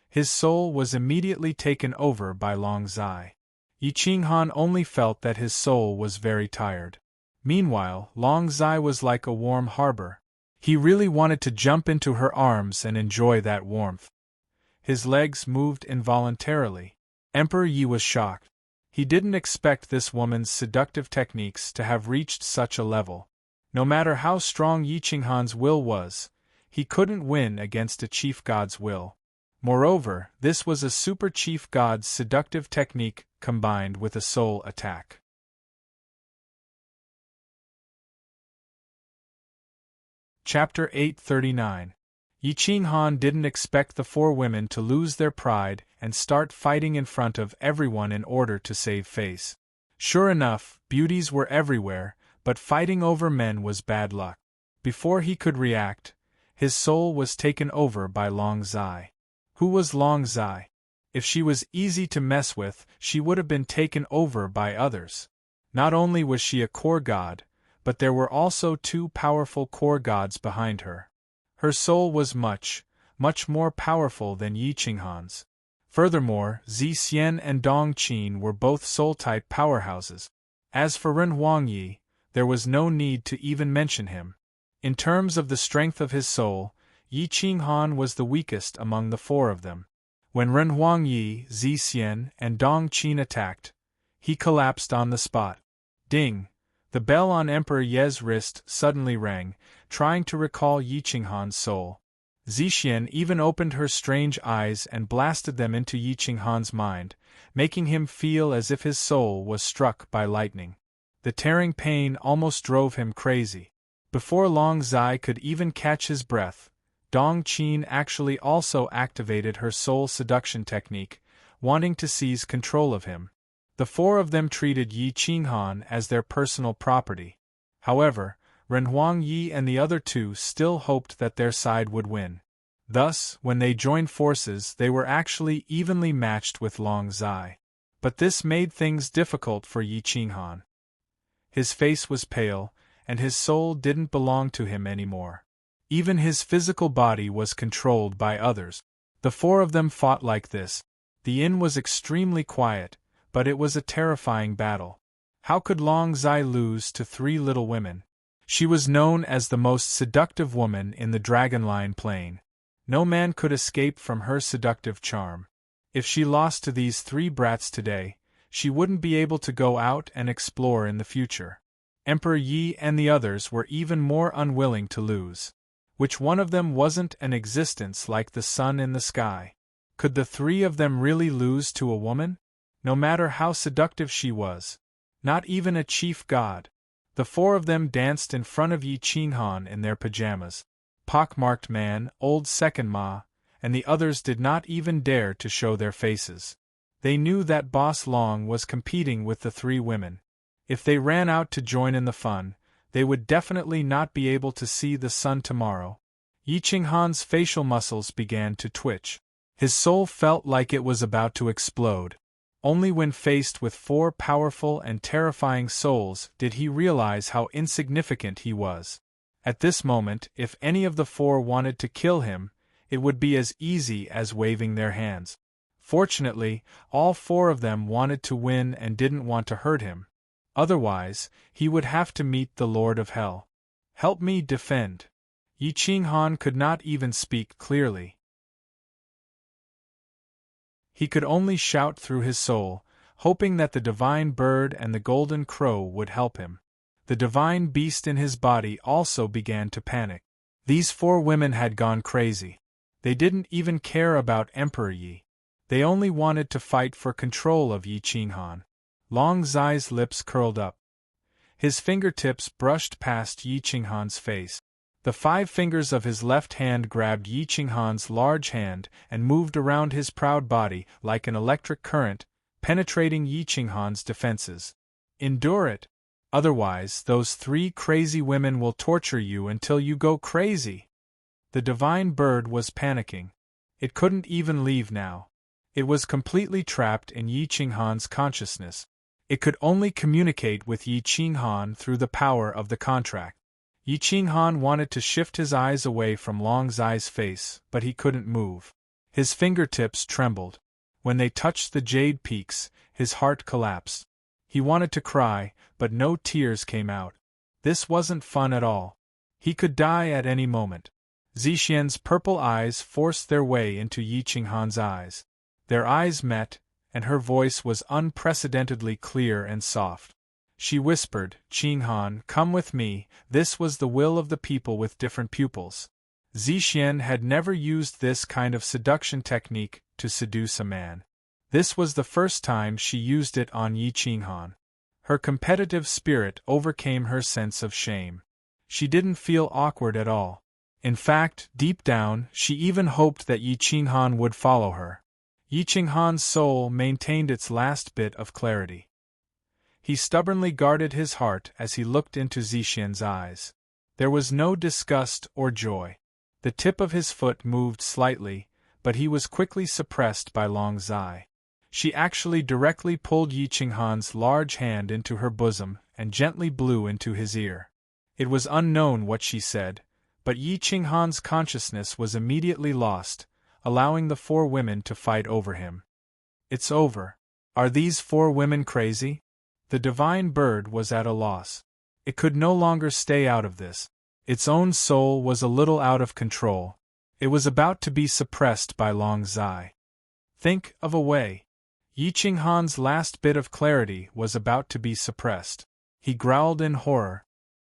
His soul was immediately taken over by Long Zai. Yi Qinghan only felt that his soul was very tired. Meanwhile, Long Zai was like a warm harbor. He really wanted to jump into her arms and enjoy that warmth. His legs moved involuntarily. Emperor Yi was shocked. He didn't expect this woman's seductive techniques to have reached such a level. No matter how strong Yi Qinghan's will was, he couldn't win against a chief god's will. Moreover, this was a super chief god's seductive technique combined with a soul attack. Chapter 839. Yi Qinghan didn't expect the four women to lose their pride and start fighting in front of everyone in order to save face. Sure enough, beauties were everywhere, but fighting over men was bad luck. Before he could react, his soul was taken over by Long Zai. Who was Long Zai? If she was easy to mess with, she would have been taken over by others. Not only was she a core god, but there were also two powerful core gods behind her. Her soul was much more powerful than Yi Qinghan's. Furthermore, Zixian and Dong Qin were both soul-type powerhouses. As for Ren Huangyi, there was no need to even mention him. In terms of the strength of his soul, Yi Qinghan was the weakest among the four of them. When Ren Huangyi, Zixian, and Dong Qin attacked, he collapsed on the spot. Ding! The bell on Emperor Ye's wrist suddenly rang, trying to recall Yi Qinghan's soul. Zixian even opened her strange eyes and blasted them into Yi Qinghan's mind, making him feel as if his soul was struck by lightning. The tearing pain almost drove him crazy. Before Long Zai could even catch his breath, Dong Qin actually also activated her soul seduction technique, wanting to seize control of him. The four of them treated Yi Qinghan as their personal property. However, Ren Huangyi and the other two still hoped that their side would win. Thus, when they joined forces, they were actually evenly matched with Long Zai. But this made things difficult for Yi Qinghan. His face was pale, and his soul didn't belong to him anymore. Even his physical body was controlled by others. The four of them fought like this. The inn was extremely quiet, but it was a terrifying battle. How could Long Zai lose to three little women? She was known as the most seductive woman in the Dragonline Plain. No man could escape from her seductive charm. If she lost to these three brats today, she wouldn't be able to go out and explore in the future. Emperor Yi and the others were even more unwilling to lose. Which one of them wasn't an existence like the sun in the sky? Could the three of them really lose to a woman? No matter how seductive she was. Not even a chief god. The four of them danced in front of Yi Qinghan in their pajamas. pockmarked man, old second ma, and the others did not even dare to show their faces. They knew that Boss Long was competing with the three women. If they ran out to join in the fun, they would definitely not be able to see the sun tomorrow. Yi Qinghan's facial muscles began to twitch. His soul felt like it was about to explode. Only when faced with four powerful and terrifying souls did he realize how insignificant he was. At this moment, if any of the four wanted to kill him, it would be as easy as waving their hands. Fortunately, all four of them wanted to win and didn't want to hurt him. Otherwise, he would have to meet the Lord of Hell. Help me defend. Yi Qinghan could not even speak clearly. He could only shout through his soul, hoping that the divine bird and the golden crow would help him. The divine beast in his body also began to panic. These four women had gone crazy. They didn't even care about Emperor Yi. They only wanted to fight for control of Yi Qinghan. Long Zai's lips curled up. His fingertips brushed past Yi Qinghan's face. The 5 fingers of his left hand grabbed Yi Qinghan's large hand and moved around his proud body like an electric current, penetrating Yi Qinghan's defenses. Endure it. Otherwise, those 3 crazy women will torture you until you go crazy. The divine bird was panicking. It couldn't even leave now. It was completely trapped in Yi Qinghan's consciousness. It could only communicate with Yi Qinghan through the power of the contract. Yi Qinghan wanted to shift his eyes away from Long Zai's face, but he couldn't move. His fingertips trembled. When they touched the jade peaks, his heart collapsed. He wanted to cry, but no tears came out. This wasn't fun at all. He could die at any moment. Zixian's purple eyes forced their way into Yi Qinghan's eyes. Their eyes met, and her voice was unprecedentedly clear and soft. She whispered, "Qinghan, come with me." This was the will of the people with different pupils. Zixian had never used this kind of seduction technique to seduce a man. This was the first time she used it on Yi Qinghan. Her competitive spirit overcame her sense of shame. She didn't feel awkward at all. In fact, deep down, she even hoped that Yi Qinghan would follow her. Yi Qinghan's soul maintained its last bit of clarity. He stubbornly guarded his heart as he looked into Zixian's eyes. There was no disgust or joy. The tip of his foot moved slightly, but he was quickly suppressed by Long Zai. She actually directly pulled Yi Qinghan's large hand into her bosom and gently blew into his ear. It was unknown what she said, but Yi Qinghan's consciousness was immediately lost, allowing the 4 women to fight over him. It's over. Are these 4 women crazy? The divine bird was at a loss. It could no longer stay out of this. Its own soul was a little out of control. It was about to be suppressed by Long Zai. Think of a way. Yi Qinghan's last bit of clarity was about to be suppressed. He growled in horror.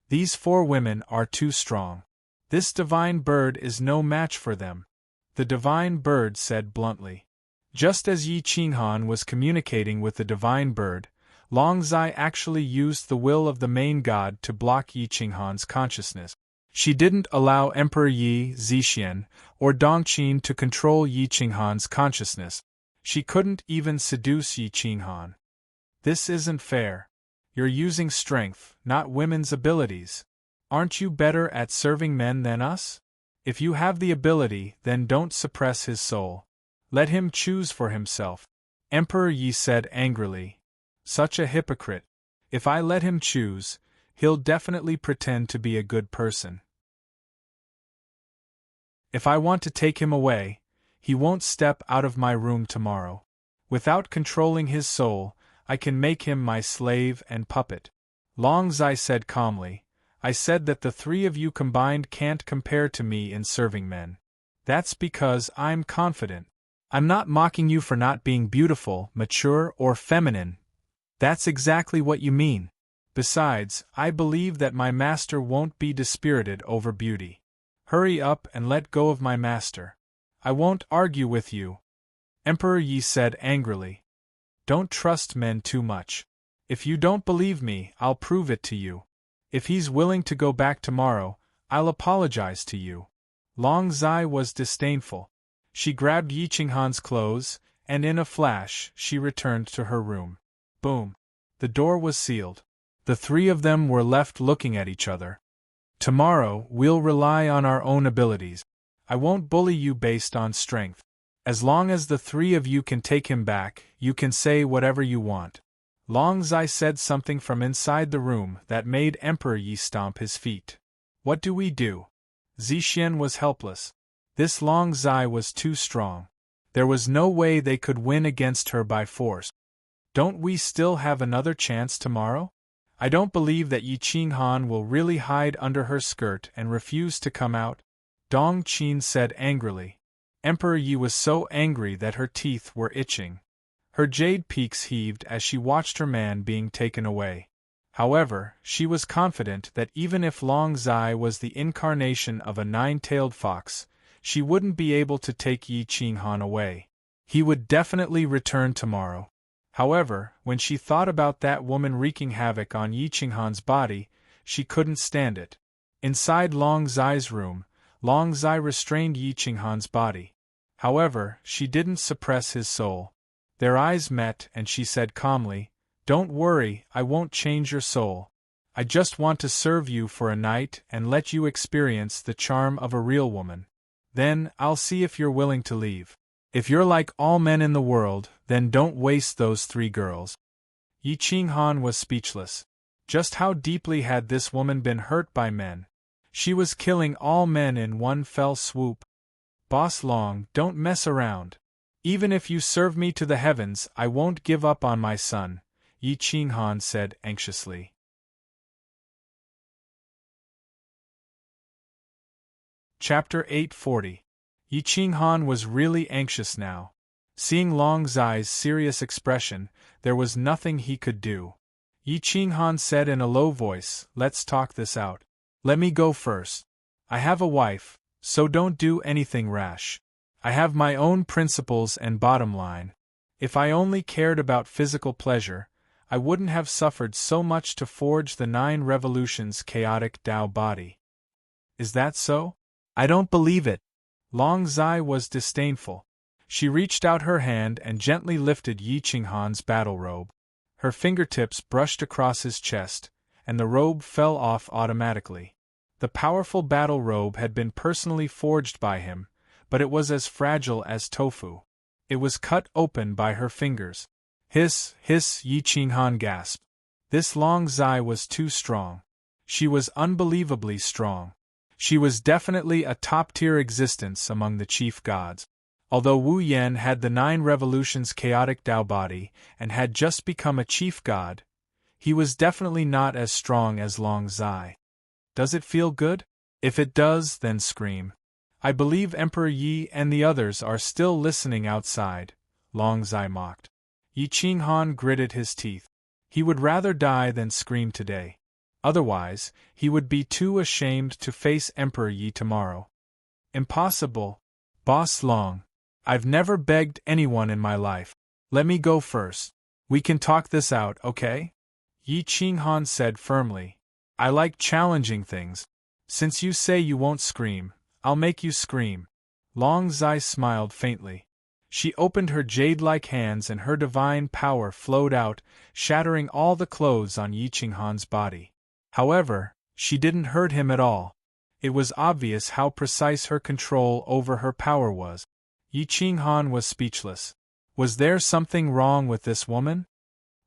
These 4 women are too strong. This divine bird is no match for them. The divine bird said bluntly. Just as Yi Qinghan was communicating with the divine bird, Long Zai actually used the will of the main god to block Yi Qinghan's consciousness. She didn't allow Emperor Yi, Zixian, or Dongqin to control Yi Qinghan's consciousness. She couldn't even seduce Yi Qinghan. This isn't fair. You're using strength, not women's abilities. Aren't you better at serving men than us? If you have the ability, then don't suppress his soul. Let him choose for himself. Emperor Yi said angrily. Such a hypocrite. If I let him choose, he'll definitely pretend to be a good person. If I want to take him away, he won't step out of my room tomorrow. Without controlling his soul, I can make him my slave and puppet. Long Zai said calmly, I said that the 3 of you combined can't compare to me in serving men. That's because I'm confident. I'm not mocking you for not being beautiful, mature, or feminine. That's exactly what you mean. Besides, I believe that my master won't be dispirited over beauty. Hurry up and let go of my master. I won't argue with you. Emperor Yi said angrily. Don't trust men too much. If you don't believe me, I'll prove it to you. If he's willing to go back tomorrow, I'll apologize to you. Long Zai was disdainful. She grabbed Yi Qinghan's clothes, and in a flash, she returned to her room. Boom! The door was sealed. The three of them were left looking at each other. Tomorrow, we'll rely on our own abilities. I won't bully you based on strength. As long as the three of you can take him back, you can say whatever you want. Long Zai said something from inside the room that made Emperor Yi stomp his feet. What do we do? Zixian was helpless. This Long Zai was too strong. There was no way they could win against her by force. Don't we still have another chance tomorrow? I don't believe that Yi Qinghan will really hide under her skirt and refuse to come out, Dong Qin said angrily. Emperor Yi was so angry that her teeth were itching. Her jade peaks heaved as she watched her man being taken away. However, she was confident that even if Long Zai was the incarnation of a nine-tailed fox, she wouldn't be able to take Yi Qinghan away. He would definitely return tomorrow. However, when she thought about that woman wreaking havoc on Yi Qinghan's body, she couldn't stand it. Inside Long Zai's room, Long Zai restrained Yi Qinghan's body. However, she didn't suppress his soul. Their eyes met and she said calmly, "Don't worry, I won't change your soul. I just want to serve you for a night and let you experience the charm of a real woman. Then, I'll see if you're willing to leave. If you're like all men in the world, then don't waste those three girls." Yi Qinghan was speechless. Just how deeply had this woman been hurt by men? She was killing all men in one fell swoop. "Boss Long, don't mess around. Even if you serve me to the heavens, I won't give up on my son," Yi Qinghan said anxiously. Chapter 840. Yi Qinghan was really anxious now. Seeing Long Zai's serious expression, there was nothing he could do. Yi Qinghan said in a low voice, "Let's talk this out. Let me go first. I have a wife, so don't do anything rash. I have my own principles and bottom line. If I only cared about physical pleasure, I wouldn't have suffered so much to forge the 9 revolutions chaotic Tao body." "Is that so? I don't believe it." Long Zai was disdainful. She reached out her hand and gently lifted Yi Qinghan's battle robe. Her fingertips brushed across his chest, and the robe fell off automatically. The powerful battle robe had been personally forged by him, but it was as fragile as tofu. It was cut open by her fingers. "Hiss, hiss," Yi Qinghan gasped. This Long Zai was too strong. She was unbelievably strong. She was definitely a top-tier existence among the chief gods. Although Wu Yan had the 9 revolutions chaotic Tao body and had just become a chief god, he was definitely not as strong as Long Zai. "Does it feel good? If it does, then scream. I believe Emperor Yi and the others are still listening outside," Long Zai mocked. Yi Qinghan gritted his teeth. He would rather die than scream today. Otherwise, he would be too ashamed to face Emperor Yi tomorrow. "Impossible. Boss Long. I've never begged anyone in my life. Let me go first. We can talk this out, okay?" Yi Qinghan said firmly. "I like challenging things. Since you say you won't scream, I'll make you scream." Long Zai smiled faintly. She opened her jade-like hands and her divine power flowed out, shattering all the clothes on Yi Qinghan's body. However, she didn't hurt him at all. It was obvious how precise her control over her power was. Yi Qinghan was speechless. Was there something wrong with this woman?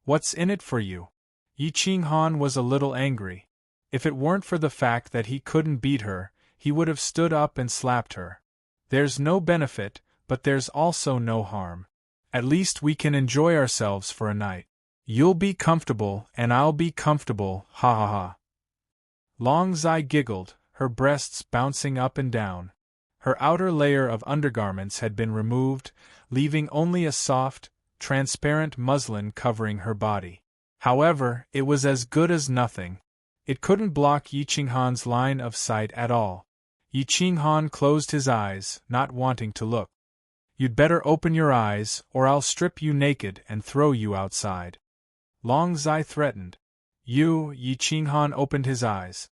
"What's in it for you?" Yi Qinghan was a little angry. If it weren't for the fact that he couldn't beat her, he would have stood up and slapped her. There's no benefit, but there's also no harm. At least we can enjoy ourselves for a night. You'll be comfortable and I'll be comfortable, ha ha ha. Long Zai giggled, her breasts bouncing up and down. Her outer layer of undergarments had been removed, leaving only a soft, transparent muslin covering her body. However, it was as good as nothing. It couldn't block Yi Qinghan's line of sight at all. Yi Qinghan closed his eyes, not wanting to look. "You'd better open your eyes, or I'll strip you naked and throw you outside," Long Zai threatened. Yi Qinghan opened his eyes.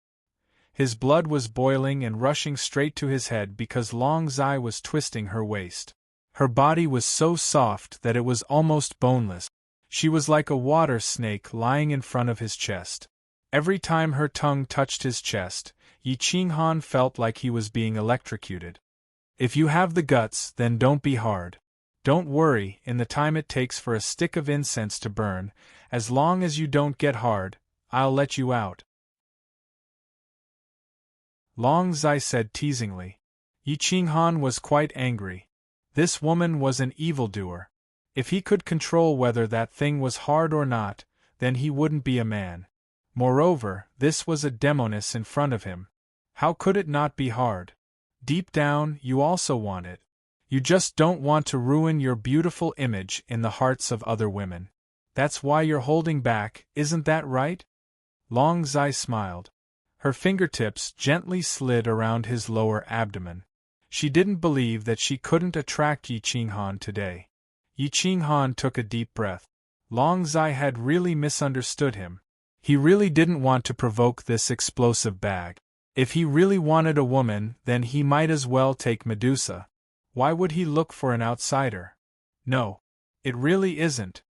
His blood was boiling and rushing straight to his head because Long Zai was twisting her waist. Her body was so soft that it was almost boneless. She was like a water snake lying in front of his chest. Every time her tongue touched his chest, Yi Qinghan felt like he was being electrocuted. If you have the guts, then don't be hard. Don't worry, in the time it takes for a stick of incense to burn, as long as you don't get hard, I'll let you out. Long Zai said teasingly. Yi Qinghan was quite angry. This woman was an evildoer. If he could control whether that thing was hard or not, then he wouldn't be a man. Moreover, this was a demoness in front of him. How could it not be hard? Deep down, you also want it. You just don't want to ruin your beautiful image in the hearts of other women. That's why you're holding back, isn't that right? Long Zai smiled. Her fingertips gently slid around his lower abdomen. She didn't believe that she couldn't attract Yi Qinghan today. Yi Qinghan took a deep breath. Long Zai had really misunderstood him. He really didn't want to provoke this explosive bag. If he really wanted a woman, then he might as well take Medusa. Why would he look for an outsider? No. It really isn't.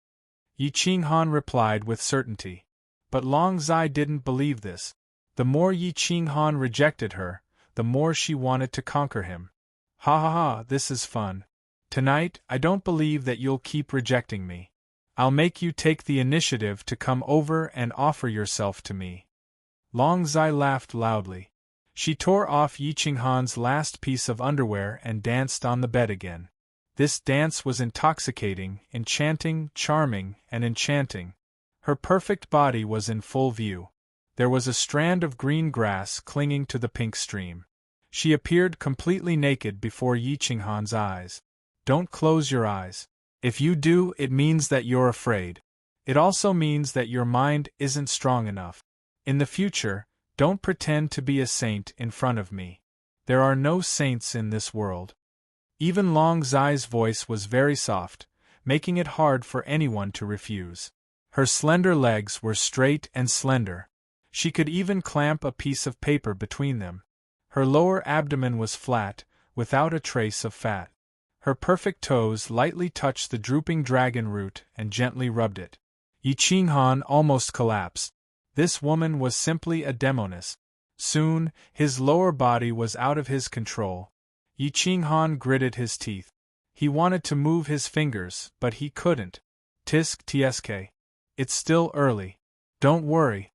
Yi Qinghan replied with certainty. But Long Zai didn't believe this. The more Yi Qinghan rejected her, the more she wanted to conquer him. Ha ha ha, this is fun. Tonight, I don't believe that you'll keep rejecting me. I'll make you take the initiative to come over and offer yourself to me. Long Zai laughed loudly. She tore off Yi Qinghan's last piece of underwear and danced on the bed again. This dance was intoxicating, enchanting, charming, and enchanting. Her perfect body was in full view. There was a strand of green grass clinging to the pink stream. She appeared completely naked before Yi Qinghan's eyes. Don't close your eyes. If you do, it means that you're afraid. It also means that your mind isn't strong enough. In the future, don't pretend to be a saint in front of me. There are no saints in this world. Even Long Zai's voice was very soft, making it hard for anyone to refuse. Her slender legs were straight and slender. She could even clamp a piece of paper between them. Her lower abdomen was flat, without a trace of fat. Her perfect toes lightly touched the drooping dragon root and gently rubbed it. Yi Qinghan almost collapsed. This woman was simply a demoness. Soon, his lower body was out of his control. Yi Qinghan gritted his teeth. He wanted to move his fingers, but he couldn't. Tisk tsk. It's still early. Don't worry.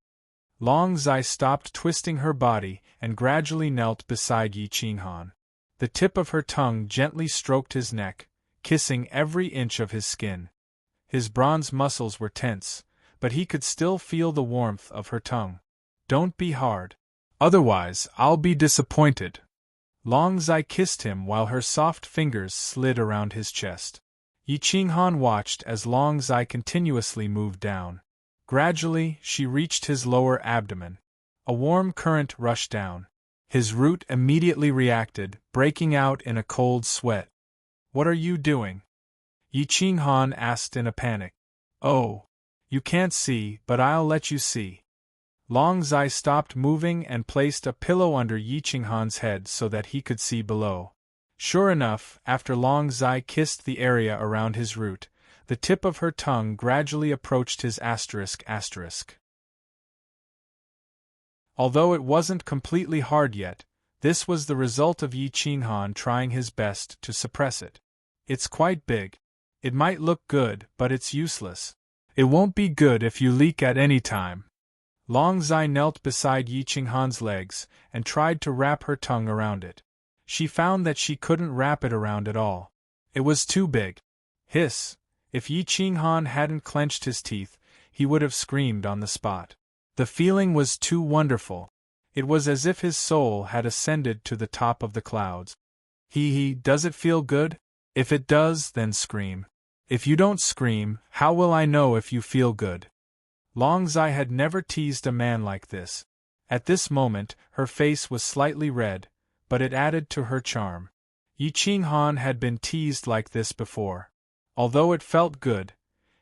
Long Zai stopped twisting her body and gradually knelt beside Yi Qinghan. The tip of her tongue gently stroked his neck, kissing every inch of his skin. His bronze muscles were tense, but he could still feel the warmth of her tongue. Don't be hard. Otherwise, I'll be disappointed. Long Zai kissed him while her soft fingers slid around his chest. Yi Qinghan watched as Long Zai continuously moved down. Gradually, she reached his lower abdomen. A warm current rushed down. His root immediately reacted, breaking out in a cold sweat. What are you doing? Yi Qinghan asked in a panic. Oh. You can't see, but I'll let you see. Long Zai stopped moving and placed a pillow under Yi Qinghan's head so that he could see below. Sure enough, after Long Zai kissed the area around his root, the tip of her tongue gradually approached his asterisk. Although it wasn't completely hard yet, this was the result of Yi Qinghan trying his best to suppress it. It's quite big. It might look good, but it's useless. It won't be good if you leak at any time. Long Zai knelt beside Yi Qinghan's legs and tried to wrap her tongue around it. She found that she couldn't wrap it around at all. It was too big. Hiss! If Yi Qinghan hadn't clenched his teeth, he would have screamed on the spot. The feeling was too wonderful. It was as if his soul had ascended to the top of the clouds. Does it feel good? If it does, then scream. If you don't scream, how will I know if you feel good? Long Zai had never teased a man like this. At this moment, her face was slightly red, but it added to her charm. Yi Qinghan had been teased like this before. Although it felt good,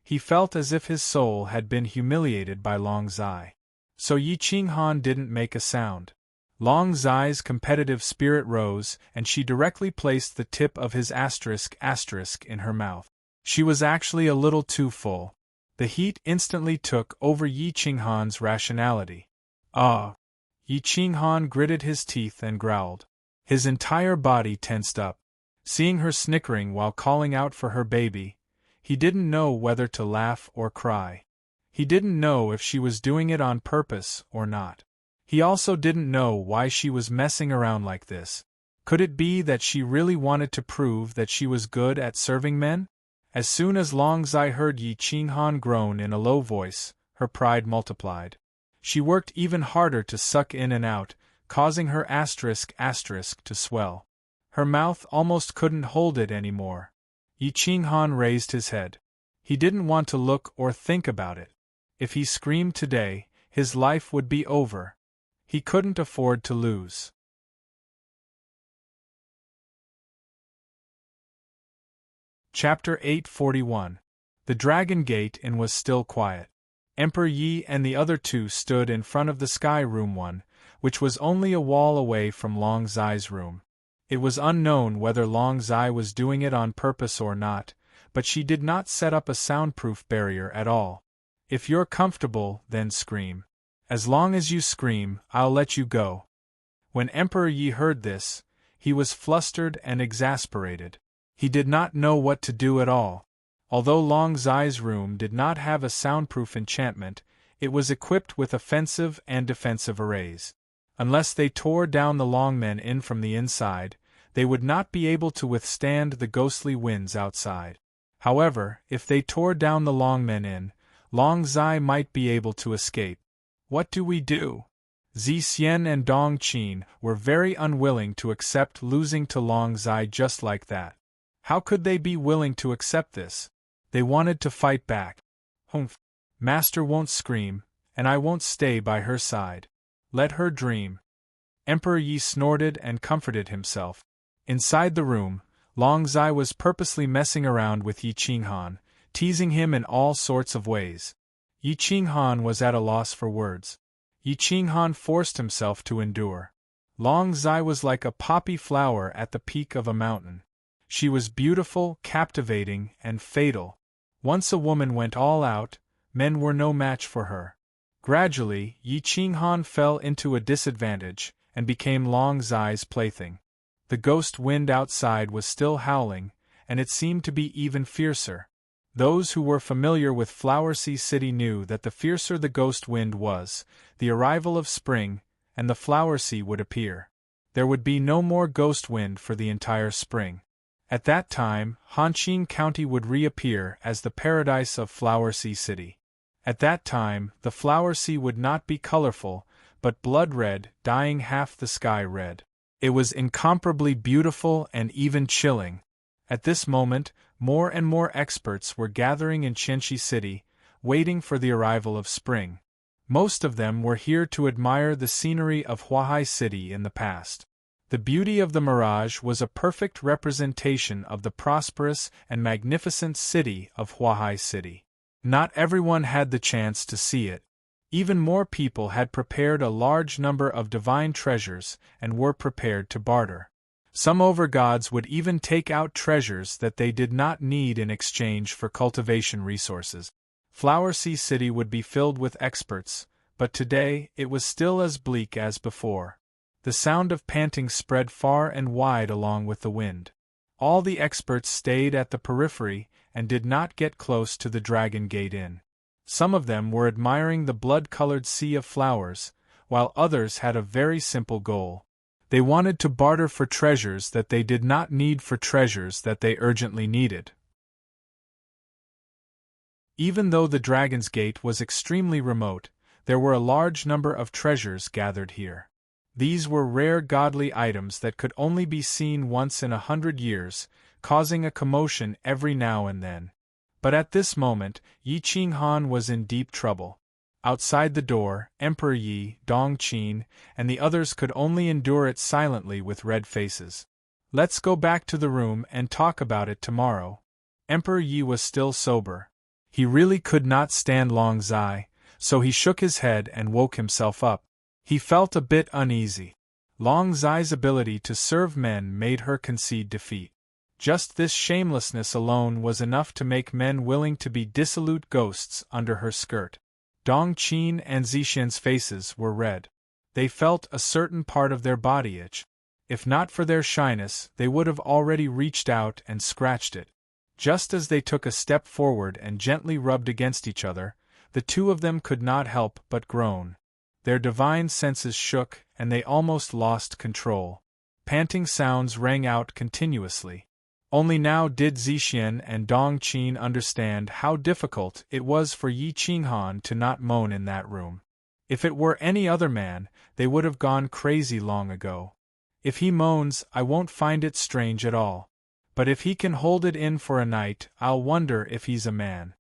he felt as if his soul had been humiliated by Long Zai. So Yi Qinghan didn't make a sound. Long Zai's competitive spirit rose, and she directly placed the tip of his asterisk in her mouth. She was actually a little too full. The heat instantly took over Yi Qinghan's rationality. Ah! Yi Qinghan gritted his teeth and growled. His entire body tensed up. Seeing her snickering while calling out for her baby, he didn't know whether to laugh or cry. He didn't know if she was doing it on purpose or not. He also didn't know why she was messing around like this. Could it be that she really wanted to prove that she was good at serving men? As soon as Long Zai heard Yi Qinghan groan in a low voice, her pride multiplied. She worked even harder to suck in and out, causing her asterisk to swell. Her mouth almost couldn't hold it anymore. Yi Qinghan raised his head. He didn't want to look or think about it. If he screamed today, his life would be over. He couldn't afford to lose. Chapter 841. The Dragon Gate Inn was still quiet. Emperor Yi and the other two stood in front of the Sky Room 1, which was only a wall away from Long Zai's room. It was unknown whether Long Zai was doing it on purpose or not, but she did not set up a soundproof barrier at all. If you're comfortable, then scream. As long as you scream, I'll let you go. When Emperor Yi heard this, he was flustered and exasperated. He did not know what to do at all. Although Long Zai's room did not have a soundproof enchantment, it was equipped with offensive and defensive arrays. Unless they tore down the Longmen in from the inside, they would not be able to withstand the ghostly winds outside. However, if they tore down the Longmen in, Long Zai might be able to escape. What do we do? Zixian and Dong Qin were very unwilling to accept losing to Long Zai just like that. How could they be willing to accept this? They wanted to fight back. Humph! Master won't scream, and I won't stay by her side. Let her dream. Emperor Yi snorted and comforted himself. Inside the room, Long Zai was purposely messing around with Yi Qinghan, teasing him in all sorts of ways. Yi Qinghan was at a loss for words. Yi Qinghan forced himself to endure. Long Zai was like a poppy flower at the peak of a mountain. She was beautiful, captivating, and fatal. Once a woman went all out, men were no match for her. Gradually, Yi Qinghan fell into a disadvantage, and became Long Zai's plaything. The ghost wind outside was still howling, and it seemed to be even fiercer. Those who were familiar with Flowersea City knew that the fiercer the ghost wind was, the arrival of spring, and the Flowersea would appear. There would be no more ghost wind for the entire spring. At that time, Hanqing County would reappear as the paradise of Flowersea City. At that time, the Flowersea would not be colorful, but blood-red, dyeing half the sky red. It was incomparably beautiful and even chilling. At this moment, more and more experts were gathering in Qianxi City, waiting for the arrival of spring. Most of them were here to admire the scenery of Huahai City in the past. The beauty of the mirage was a perfect representation of the prosperous and magnificent city of Huahai City. Not everyone had the chance to see it. Even more people had prepared a large number of divine treasures and were prepared to barter. Some overgods would even take out treasures that they did not need in exchange for cultivation resources. Flowersea City would be filled with experts, but today it was still as bleak as before. The sound of panting spread far and wide along with the wind. All the experts stayed at the periphery and did not get close to the Dragon Gate Inn. Some of them were admiring the blood-colored sea of flowers, while others had a very simple goal. They wanted to barter for treasures that they did not need for treasures that they urgently needed. Even though the Dragon's Gate was extremely remote, there were a large number of treasures gathered here. These were rare godly items that could only be seen once in 100 years, causing a commotion every now and then. But at this moment, Yi Qinghan was in deep trouble. Outside the door, Emperor Yi, Dong Qin, and the others could only endure it silently with red faces. Let's go back to the room and talk about it tomorrow. Emperor Yi was still sober. He really could not stand Long Zai, so he shook his head and woke himself up. He felt a bit uneasy. Long Zai's ability to serve men made her concede defeat. Just this shamelessness alone was enough to make men willing to be dissolute ghosts under her skirt. Dong Qin and Zixian's faces were red. They felt a certain part of their body itch. If not for their shyness, they would have already reached out and scratched it. Just as they took a step forward and gently rubbed against each other, the two of them could not help but groan. Their divine senses shook, and they almost lost control. Panting sounds rang out continuously. Only now did Zixian and Dong Qin understand how difficult it was for Yi Qinghan to not moan in that room. If it were any other man, they would have gone crazy long ago. If he moans, I won't find it strange at all. But if he can hold it in for a night, I'll wonder if he's a man.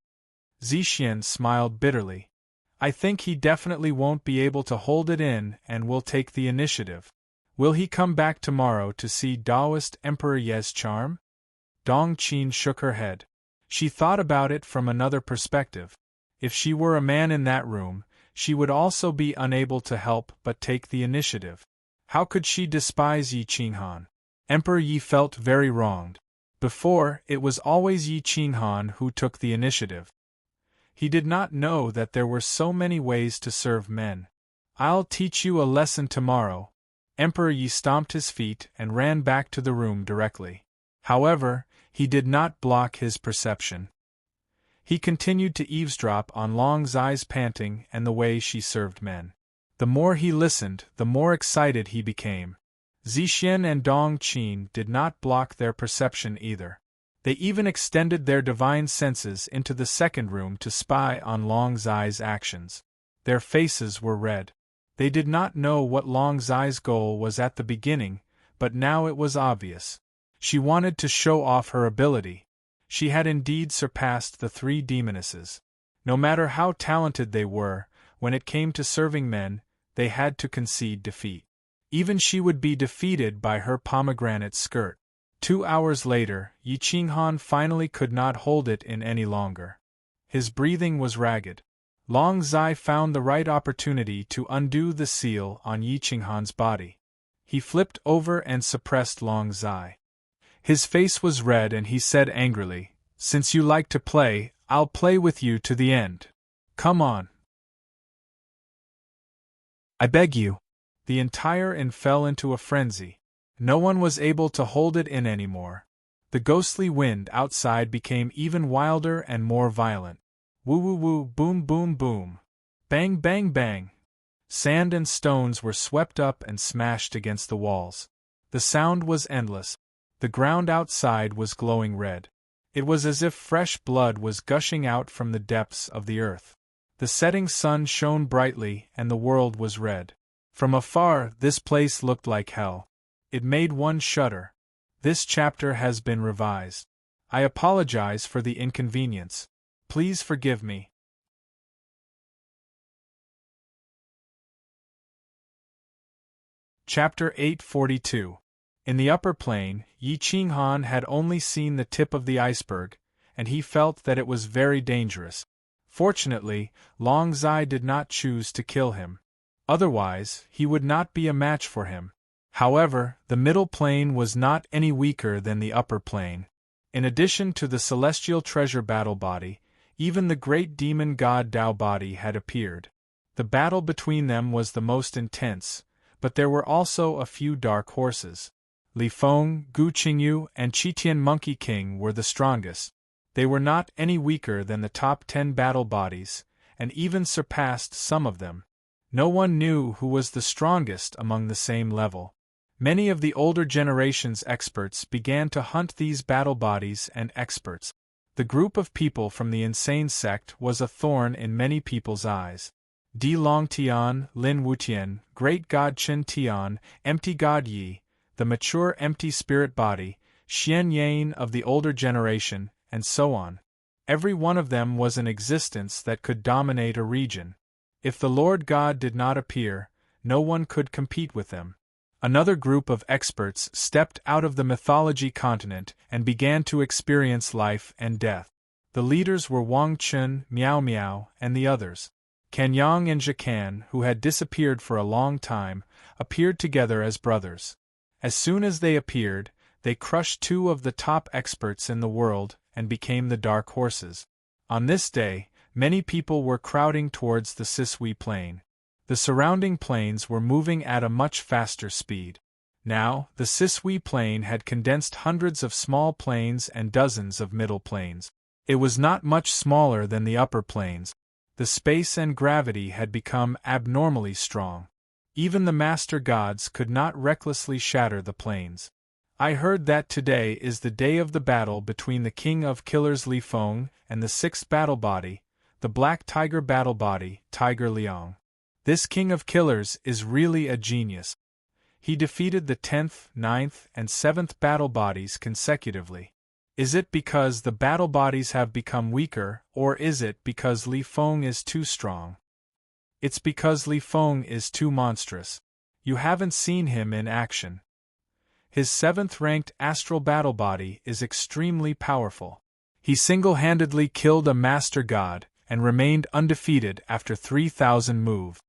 Zixian smiled bitterly. I think he definitely won't be able to hold it in and will take the initiative. Will he come back tomorrow to see Taoist Emperor Ye's charm? Dong Qin shook her head. She thought about it from another perspective. If she were a man in that room, she would also be unable to help but take the initiative. How could she despise Yi Qinghan? Emperor Yi felt very wronged. Before, it was always Yi Qinghan who took the initiative. He did not know that there were so many ways to serve men. I'll teach you a lesson tomorrow. Emperor Yi stomped his feet and ran back to the room directly. However, he did not block his perception. He continued to eavesdrop on Long Zai's panting and the way she served men. The more he listened, the more excited he became. Zixian and Dong Qin did not block their perception either. They even extended their divine senses into the second room to spy on Long Zai's actions. Their faces were red. They did not know what Long Zai's goal was at the beginning, but now it was obvious. She wanted to show off her ability. She had indeed surpassed the three demonesses. No matter how talented they were, when it came to serving men, they had to concede defeat. Even she would be defeated by her pomegranate skirt. 2 hours later, Yi Qinghan finally could not hold it in any longer. His breathing was ragged. Long Zai found the right opportunity to undo the seal on Yi Qinghan's body. He flipped over and suppressed Long Zai. His face was red and he said angrily, "Since you like to play, I'll play with you to the end. Come on. I beg you." The entire inn fell into a frenzy. No one was able to hold it in anymore. The ghostly wind outside became even wilder and more violent. Woo woo woo, boom boom boom. Bang bang bang. Sand and stones were swept up and smashed against the walls. The sound was endless. The ground outside was glowing red. It was as if fresh blood was gushing out from the depths of the earth. The setting sun shone brightly and the world was red. From afar, this place looked like hell. It made one shudder. This chapter has been revised. I apologize for the inconvenience. Please forgive me. Chapter 842. In the upper plane, Yi Qinghan had only seen the tip of the iceberg, and he felt that it was very dangerous. Fortunately, Long Zai did not choose to kill him. Otherwise, he would not be a match for him. However, the middle plane was not any weaker than the upper plane. In addition to the celestial treasure battle body, even the great demon god Dao body had appeared. The battle between them was the most intense, but there were also a few dark horses. Li Feng, Gu Qingyu, and Qitian Monkey King were the strongest. They were not any weaker than the top 10 battle bodies, and even surpassed some of them. No one knew who was the strongest among the same level. Many of the older generation's experts began to hunt these battle bodies and experts. The group of people from the insane sect was a thorn in many people's eyes. Di Long Tian, Lin Wutian, Great God Chen Tian, Empty God Yi, the mature empty spirit body, Xian Yan of the older generation, and so on. Every one of them was an existence that could dominate a region. If the Lord God did not appear, no one could compete with them. Another group of experts stepped out of the mythology continent and began to experience life and death. The leaders were Wang Chun, Miao Miao, and the others. Kanyang and Jacan, who had disappeared for a long time, appeared together as brothers. As soon as they appeared, they crushed two of the top experts in the world and became the Dark Horses. On this day, many people were crowding towards the Sisui Plain. The surrounding plains were moving at a much faster speed. Now, the Sisui Plain had condensed hundreds of small plains and dozens of middle plains. It was not much smaller than the upper plains. The space and gravity had become abnormally strong. Even the master gods could not recklessly shatter the plains. I heard that today is the day of the battle between the King of Killers Li Feng and the sixth battle body, the Black Tiger battle body, Tiger Liang. This King of Killers is really a genius. He defeated the 10th, 9th, and 7th battle bodies consecutively. Is it because the battle bodies have become weaker, or is it because Li Feng is too strong? It's because Li Feng is too monstrous. You haven't seen him in action. His 7th-ranked astral battle body is extremely powerful. He single-handedly killed a master god, and remained undefeated after 3,000 moves.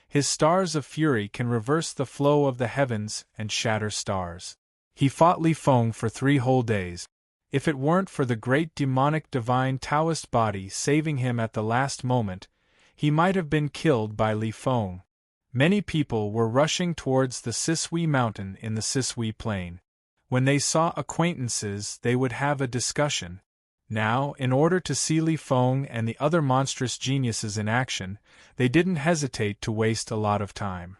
His stars of fury can reverse the flow of the heavens and shatter stars. He fought Li Feng for 3 whole days. If it weren't for the great demonic divine Taoist body saving him at the last moment, he might have been killed by Li Feng. Many people were rushing towards the Sisui mountain in the Sisui Plain. When they saw acquaintances, they would have a discussion. Now, in order to see Li Feng and the other monstrous geniuses in action, they didn't hesitate to waste a lot of time.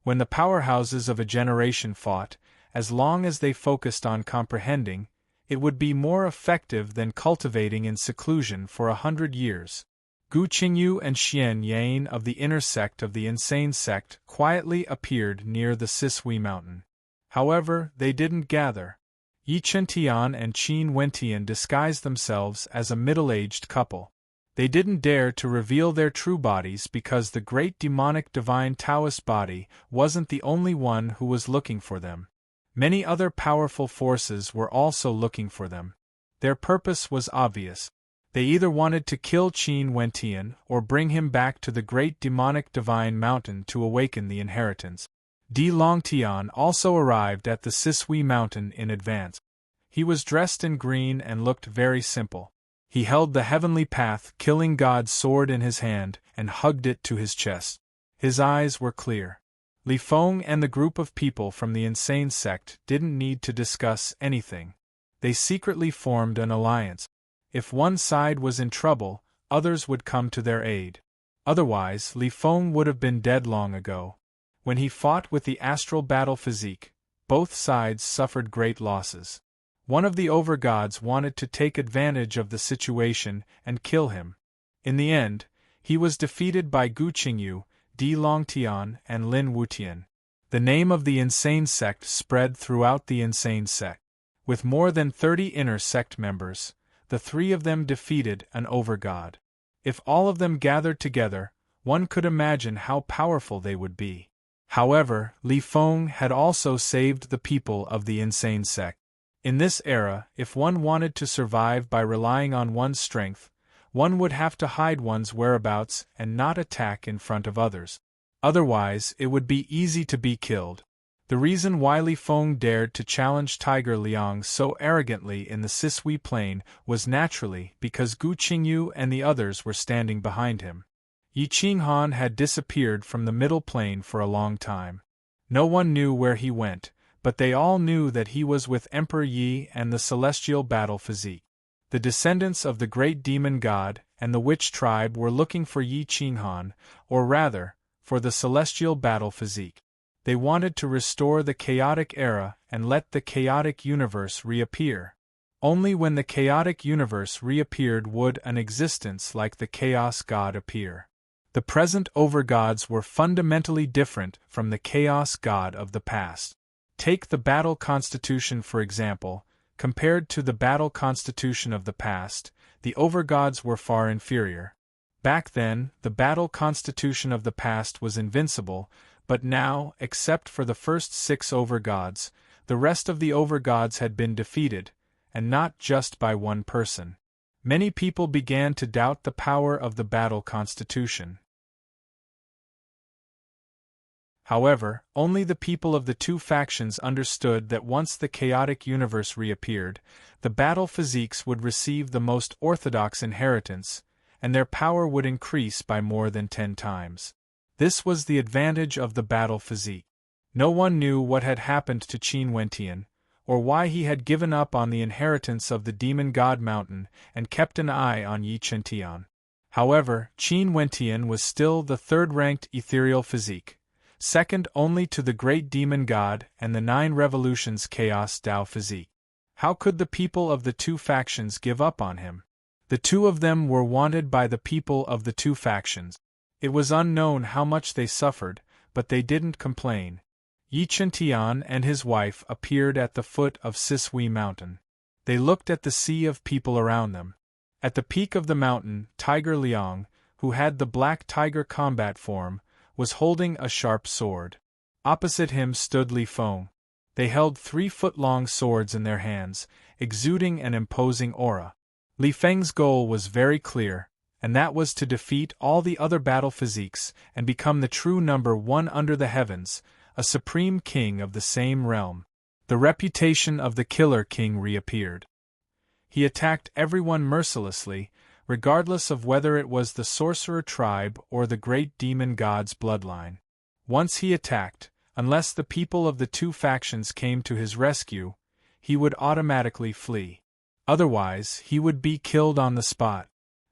When the powerhouses of a generation fought, as long as they focused on comprehending, it would be more effective than cultivating in seclusion for 100 years. Gu Qingyu and Xian Yan of the inner sect of the insane sect quietly appeared near the Sisui mountain. However, they didn't gather. Yi Chentian and Qin Wentian disguised themselves as a middle-aged couple. They didn't dare to reveal their true bodies because the great demonic divine Taoist body wasn't the only one who was looking for them. Many other powerful forces were also looking for them. Their purpose was obvious. They either wanted to kill Qin Wentian or bring him back to the great demonic divine mountain to awaken the inheritance. Di Longtian also arrived at the Sisui mountain in advance. He was dressed in green and looked very simple. He held the heavenly path killing god's sword in his hand and hugged it to his chest. His eyes were clear. Li Feng and the group of people from the insane sect didn't need to discuss anything. They secretly formed an alliance. If one side was in trouble, others would come to their aid. Otherwise, Li Feng would have been dead long ago. When he fought with the astral battle physique, both sides suffered great losses. One of the overgods wanted to take advantage of the situation and kill him. In the end, he was defeated by Gu Qingyu, Di Longtian, and Lin Wutian. The name of the insane sect spread throughout the insane sect. With more than 30 inner sect members, the 3 of them defeated an overgod. If all of them gathered together, one could imagine how powerful they would be. However, Li Feng had also saved the people of the insane sect. In this era, if one wanted to survive by relying on one's strength, one would have to hide one's whereabouts and not attack in front of others. Otherwise, it would be easy to be killed. The reason why Li Feng dared to challenge Tiger Liang so arrogantly in the Sisui Plain was naturally because Gu Qingyu and the others were standing behind him. Yi Qinghan had disappeared from the middle plain for a long time. No one knew where he went, but they all knew that he was with Emperor Yi and the celestial battle physique. The descendants of the great demon god and the witch tribe were looking for Yi Qinghan, or rather, for the celestial battle physique. They wanted to restore the chaotic era and let the chaotic universe reappear. Only when the chaotic universe reappeared would an existence like the chaos god appear. The present overgods were fundamentally different from the chaos god of the past. Take the battle constitution for example. Compared to the battle constitution of the past, the overgods were far inferior. Back then, the battle constitution of the past was invincible, but now, except for the first 6 overgods, the rest of the overgods had been defeated, and not just by one person. Many people began to doubt the power of the battle constitution. However, only the people of the two factions understood that once the chaotic universe reappeared, the battle physiques would receive the most orthodox inheritance, and their power would increase by more than 10 times. This was the advantage of the battle physique. No one knew what had happened to Qin Wentian, or why he had given up on the inheritance of the demon god mountain and kept an eye on Yi Chentian. However, Qin Wentian was still the third-ranked ethereal physique, second only to the great demon god and the 9 revolutions chaos Tao physique. How could the people of the two factions give up on him? The two of them were wanted by the people of the two factions. It was unknown how much they suffered, but they didn't complain. Yi Chentian and his wife appeared at the foot of Sisui Mountain. They looked at the sea of people around them. At the peak of the mountain, Tiger Liang, who had the black tiger combat form, was holding a sharp sword. Opposite him stood Li Feng. They held 3-foot-long swords in their hands, exuding an imposing aura. Li Feng's goal was very clear, and that was to defeat all the other battle physiques and become the true number 1 under the heavens, a supreme king of the same realm. The reputation of the Killer King reappeared. He attacked everyone mercilessly, regardless of whether it was the sorcerer tribe or the great demon god's bloodline. Once he attacked, unless the people of the two factions came to his rescue, he would automatically flee. Otherwise, he would be killed on the spot.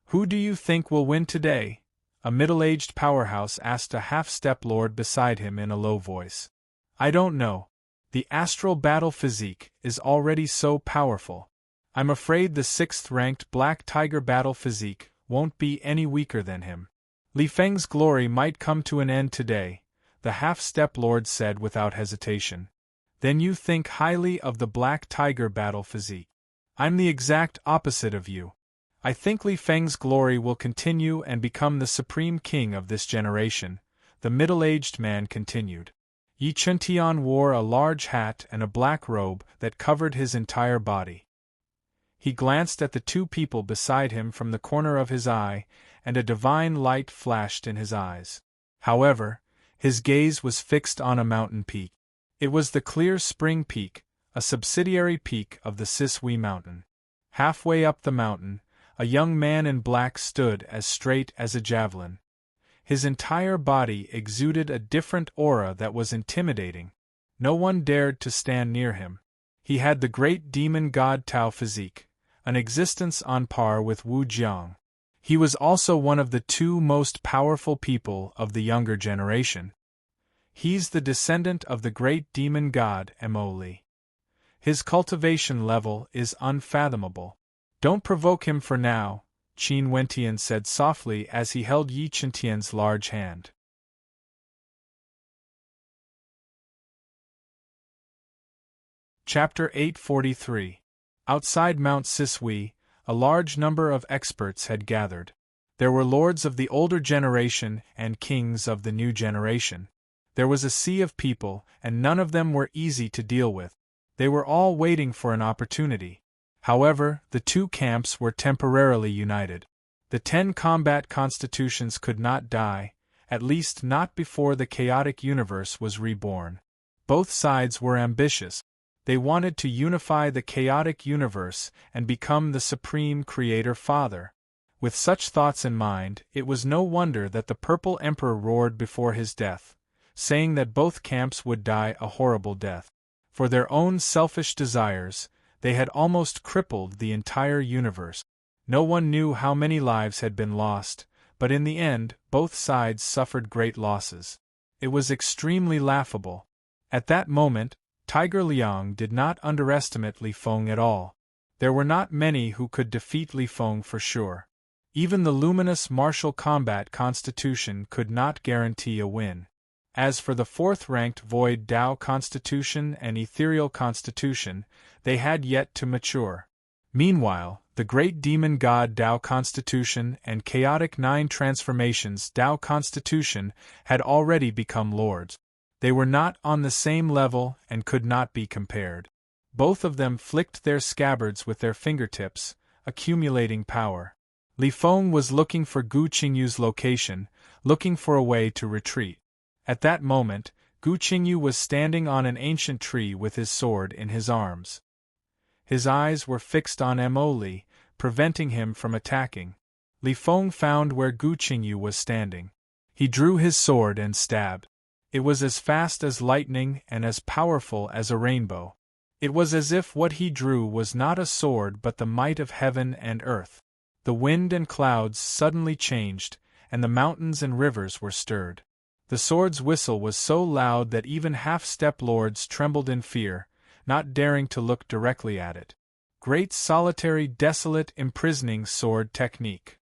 "Who do you think will win today?" a middle-aged powerhouse asked a half-step lord beside him in a low voice. "I don't know. The astral battle physique is already so powerful. I'm afraid the 6th-ranked Black Tiger battle physique won't be any weaker than him. Li Feng's glory might come to an end today," the half-step lord said without hesitation. "Then you think highly of the Black Tiger battle physique. I'm the exact opposite of you. I think Li Feng's glory will continue and become the supreme king of this generation," the middle-aged man continued. Yi Chentian wore a large hat and a black robe that covered his entire body. He glanced at the two people beside him from the corner of his eye, and a divine light flashed in his eyes. However, his gaze was fixed on a mountain peak. It was the Clear Spring Peak, a subsidiary peak of the Sisui Mountain. Halfway up the mountain, a young man in black stood as straight as a javelin. His entire body exuded a different aura that was intimidating. No one dared to stand near him. He had the great demon god Tao physique, an existence on par with Wu Jiang. He was also one of the 2 most powerful people of the younger generation. He's the descendant of the great demon god Mo Li. His cultivation level is unfathomable. "Don't provoke him for now," Qin Wentian said softly as he held Yi Chentian's large hand. Chapter 843. Outside Mount Sisui, a large number of experts had gathered. There were lords of the older generation and kings of the new generation. There was a sea of people, and none of them were easy to deal with. They were all waiting for an opportunity. However, the two camps were temporarily united. The 10 combat constitutions could not die, at least not before the chaotic universe was reborn. Both sides were ambitious. They wanted to unify the chaotic universe and become the supreme creator father. With such thoughts in mind, it was no wonder that the Purple Emperor roared before his death, saying that both camps would die a horrible death. For their own selfish desires, they had almost crippled the entire universe. No one knew how many lives had been lost, but in the end, both sides suffered great losses. It was extremely laughable. At that moment, Tiger Liang did not underestimate Li Feng at all. There were not many who could defeat Li Feng for sure. Even the luminous martial combat constitution could not guarantee a win. As for the 4th-ranked Void Dao constitution and ethereal constitution, they had yet to mature. Meanwhile, the great demon god Dao constitution and chaotic 9 transformations Dao constitution had already become lords. They were not on the same level and could not be compared. Both of them flicked their scabbards with their fingertips, accumulating power. Li Feng was looking for Gu Qingyu's location, looking for a way to retreat. At that moment, Gu Qingyu was standing on an ancient tree with his sword in his arms. His eyes were fixed on Mo Li, preventing him from attacking. Li Feng found where Gu Qingyu was standing. He drew his sword and stabbed. It was as fast as lightning and as powerful as a rainbow. It was as if what he drew was not a sword but the might of heaven and earth. The wind and clouds suddenly changed, and the mountains and rivers were stirred. The sword's whistle was so loud that even half-step lords trembled in fear, not daring to look directly at it. Great solitary desolate imprisoning sword technique.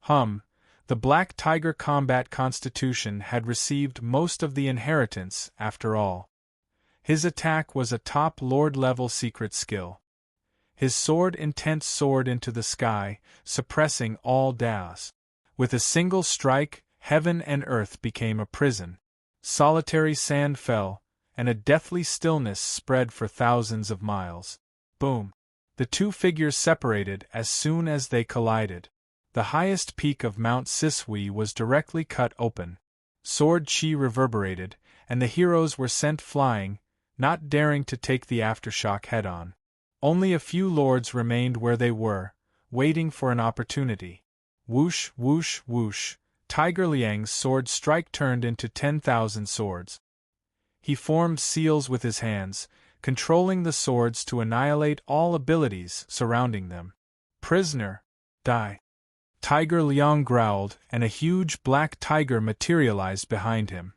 The Black Tiger combat constitution had received most of the inheritance, after all. His attack was a top lord-level secret skill. His sword intent soared into the sky, suppressing all doubts. With a single strike, heaven and earth became a prison. Solitary sand fell, and a deathly stillness spread for thousands of miles. Boom! The two figures separated as soon as they collided. The highest peak of Mount Sisui was directly cut open. Sword chi reverberated, and the heroes were sent flying, not daring to take the aftershock head-on. Only a few lords remained where they were, waiting for an opportunity. Whoosh, whoosh, whoosh, Tiger Liang's sword strike turned into 10,000 swords. He formed seals with his hands, controlling the swords to annihilate all abilities surrounding them. Prisoner, die. Tiger Liang growled, and a huge black tiger materialized behind him.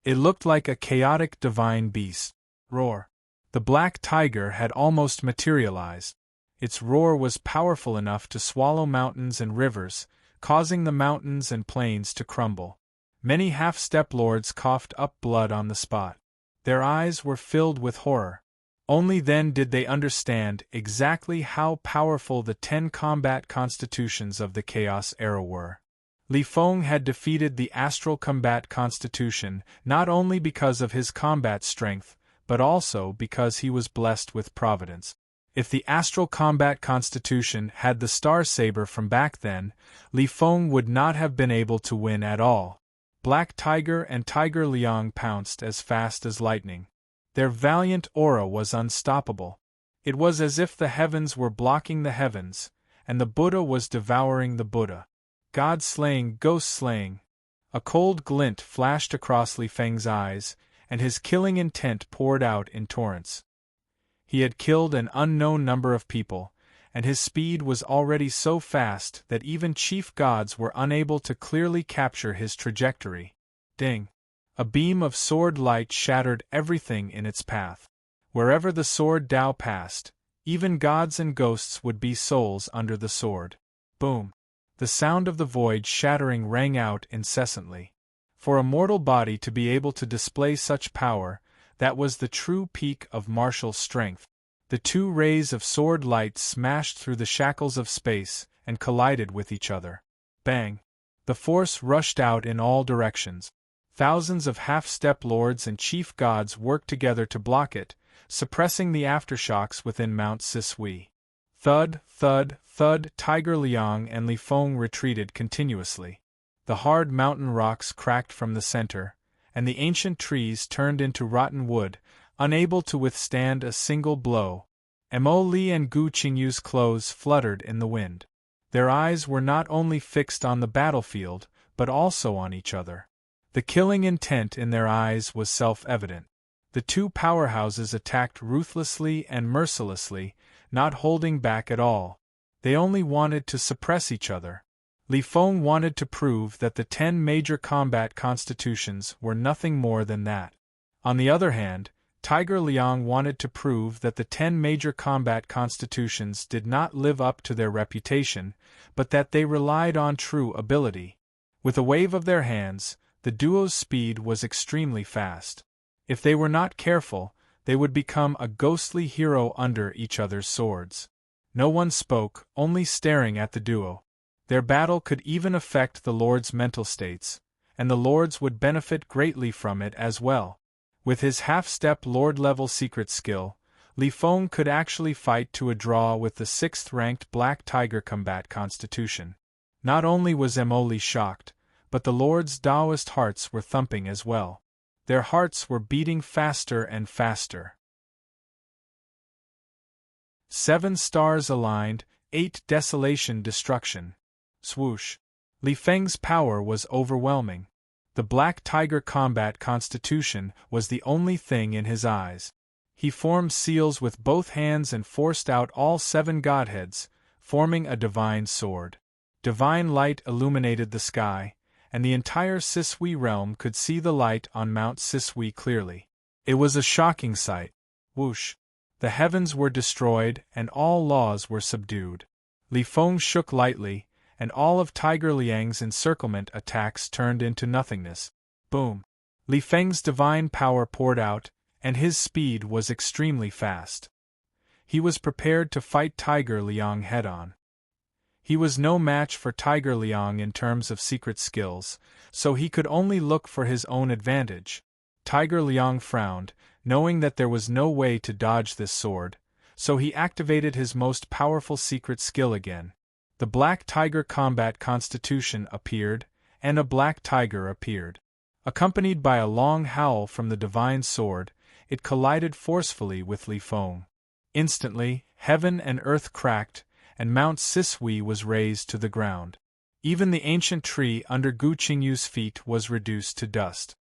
It looked like a chaotic divine beast. Roar. The black tiger had almost materialized. Its roar was powerful enough to swallow mountains and rivers, causing the mountains and plains to crumble. Many half-step lords coughed up blood on the spot. Their eyes were filled with horror. Only then did they understand exactly how powerful the 10 combat constitutions of the Chaos Era were. Li Feng had defeated the Astral Combat Constitution not only because of his combat strength, but also because he was blessed with providence. If the Astral Combat Constitution had the Star Saber from back then, Li Feng would not have been able to win at all. Black Tiger and Tiger Liang pounced as fast as lightning. Their valiant aura was unstoppable. It was as if the heavens were blocking the heavens, and the Buddha was devouring the Buddha. God-slaying, ghost-slaying. A cold glint flashed across Li Feng's eyes, and his killing intent poured out in torrents. He had killed an unknown number of people, and his speed was already so fast that even chief gods were unable to clearly capture his trajectory. Ding! A beam of sword light shattered everything in its path. Wherever the sword Tao passed, even gods and ghosts would be souls under the sword. Boom! The sound of the void shattering rang out incessantly. For a mortal body to be able to display such power, that was the true peak of martial strength. The two rays of sword light smashed through the shackles of space and collided with each other. Bang! The force rushed out in all directions. Thousands of half-step lords and chief gods worked together to block it, suppressing the aftershocks within Mount Sisui. Thud, thud, thud, Tiger Liang and Li Feng retreated continuously. The hard mountain rocks cracked from the center, and the ancient trees turned into rotten wood, unable to withstand a single blow. Mo Li and Gu Qingyu's clothes fluttered in the wind. Their eyes were not only fixed on the battlefield, but also on each other. The killing intent in their eyes was self-evident. The two powerhouses attacked ruthlessly and mercilessly, not holding back at all. They only wanted to suppress each other. Li Feng wanted to prove that the 10 major combat constitutions were nothing more than that. On the other hand, Tiger Liang wanted to prove that the 10 major combat constitutions did not live up to their reputation, but that they relied on true ability. With a wave of their hands, the duo's speed was extremely fast. If they were not careful, they would become a ghostly hero under each other's swords. No one spoke, only staring at the duo. Their battle could even affect the lords' mental states, and the lords would benefit greatly from it as well. With his half-step lord-level secret skill, Li Feng could actually fight to a draw with the 6th-ranked Black Tiger Combat Constitution. Not only was Emoli shocked, but the Lord's Taoist hearts were thumping as well. Their hearts were beating faster and faster. 7 stars aligned, 8 desolation destruction. Swoosh. Li Feng's power was overwhelming. The Black Tiger Combat Constitution was the only thing in his eyes. He formed seals with both hands and forced out all 7 godheads, forming a divine sword. Divine light illuminated the sky, and the entire Sisui realm could see the light on Mount Sisui clearly. It was a shocking sight. Whoosh! The heavens were destroyed and all laws were subdued. Li Feng shook lightly, and all of Tiger Liang's encirclement attacks turned into nothingness. Boom! Li Feng's divine power poured out, and his speed was extremely fast. He was prepared to fight Tiger Liang head-on. He was no match for Tiger Liang in terms of secret skills, so he could only look for his own advantage. Tiger Liang frowned, knowing that there was no way to dodge this sword, so he activated his most powerful secret skill again. The Black Tiger Combat Constitution appeared, and a black tiger appeared. Accompanied by a long howl from the divine sword, it collided forcefully with Li Feng. Instantly, heaven and earth cracked, and Mount Sisui was razed to the ground. Even the ancient tree under Gu Qingyu's feet was reduced to dust.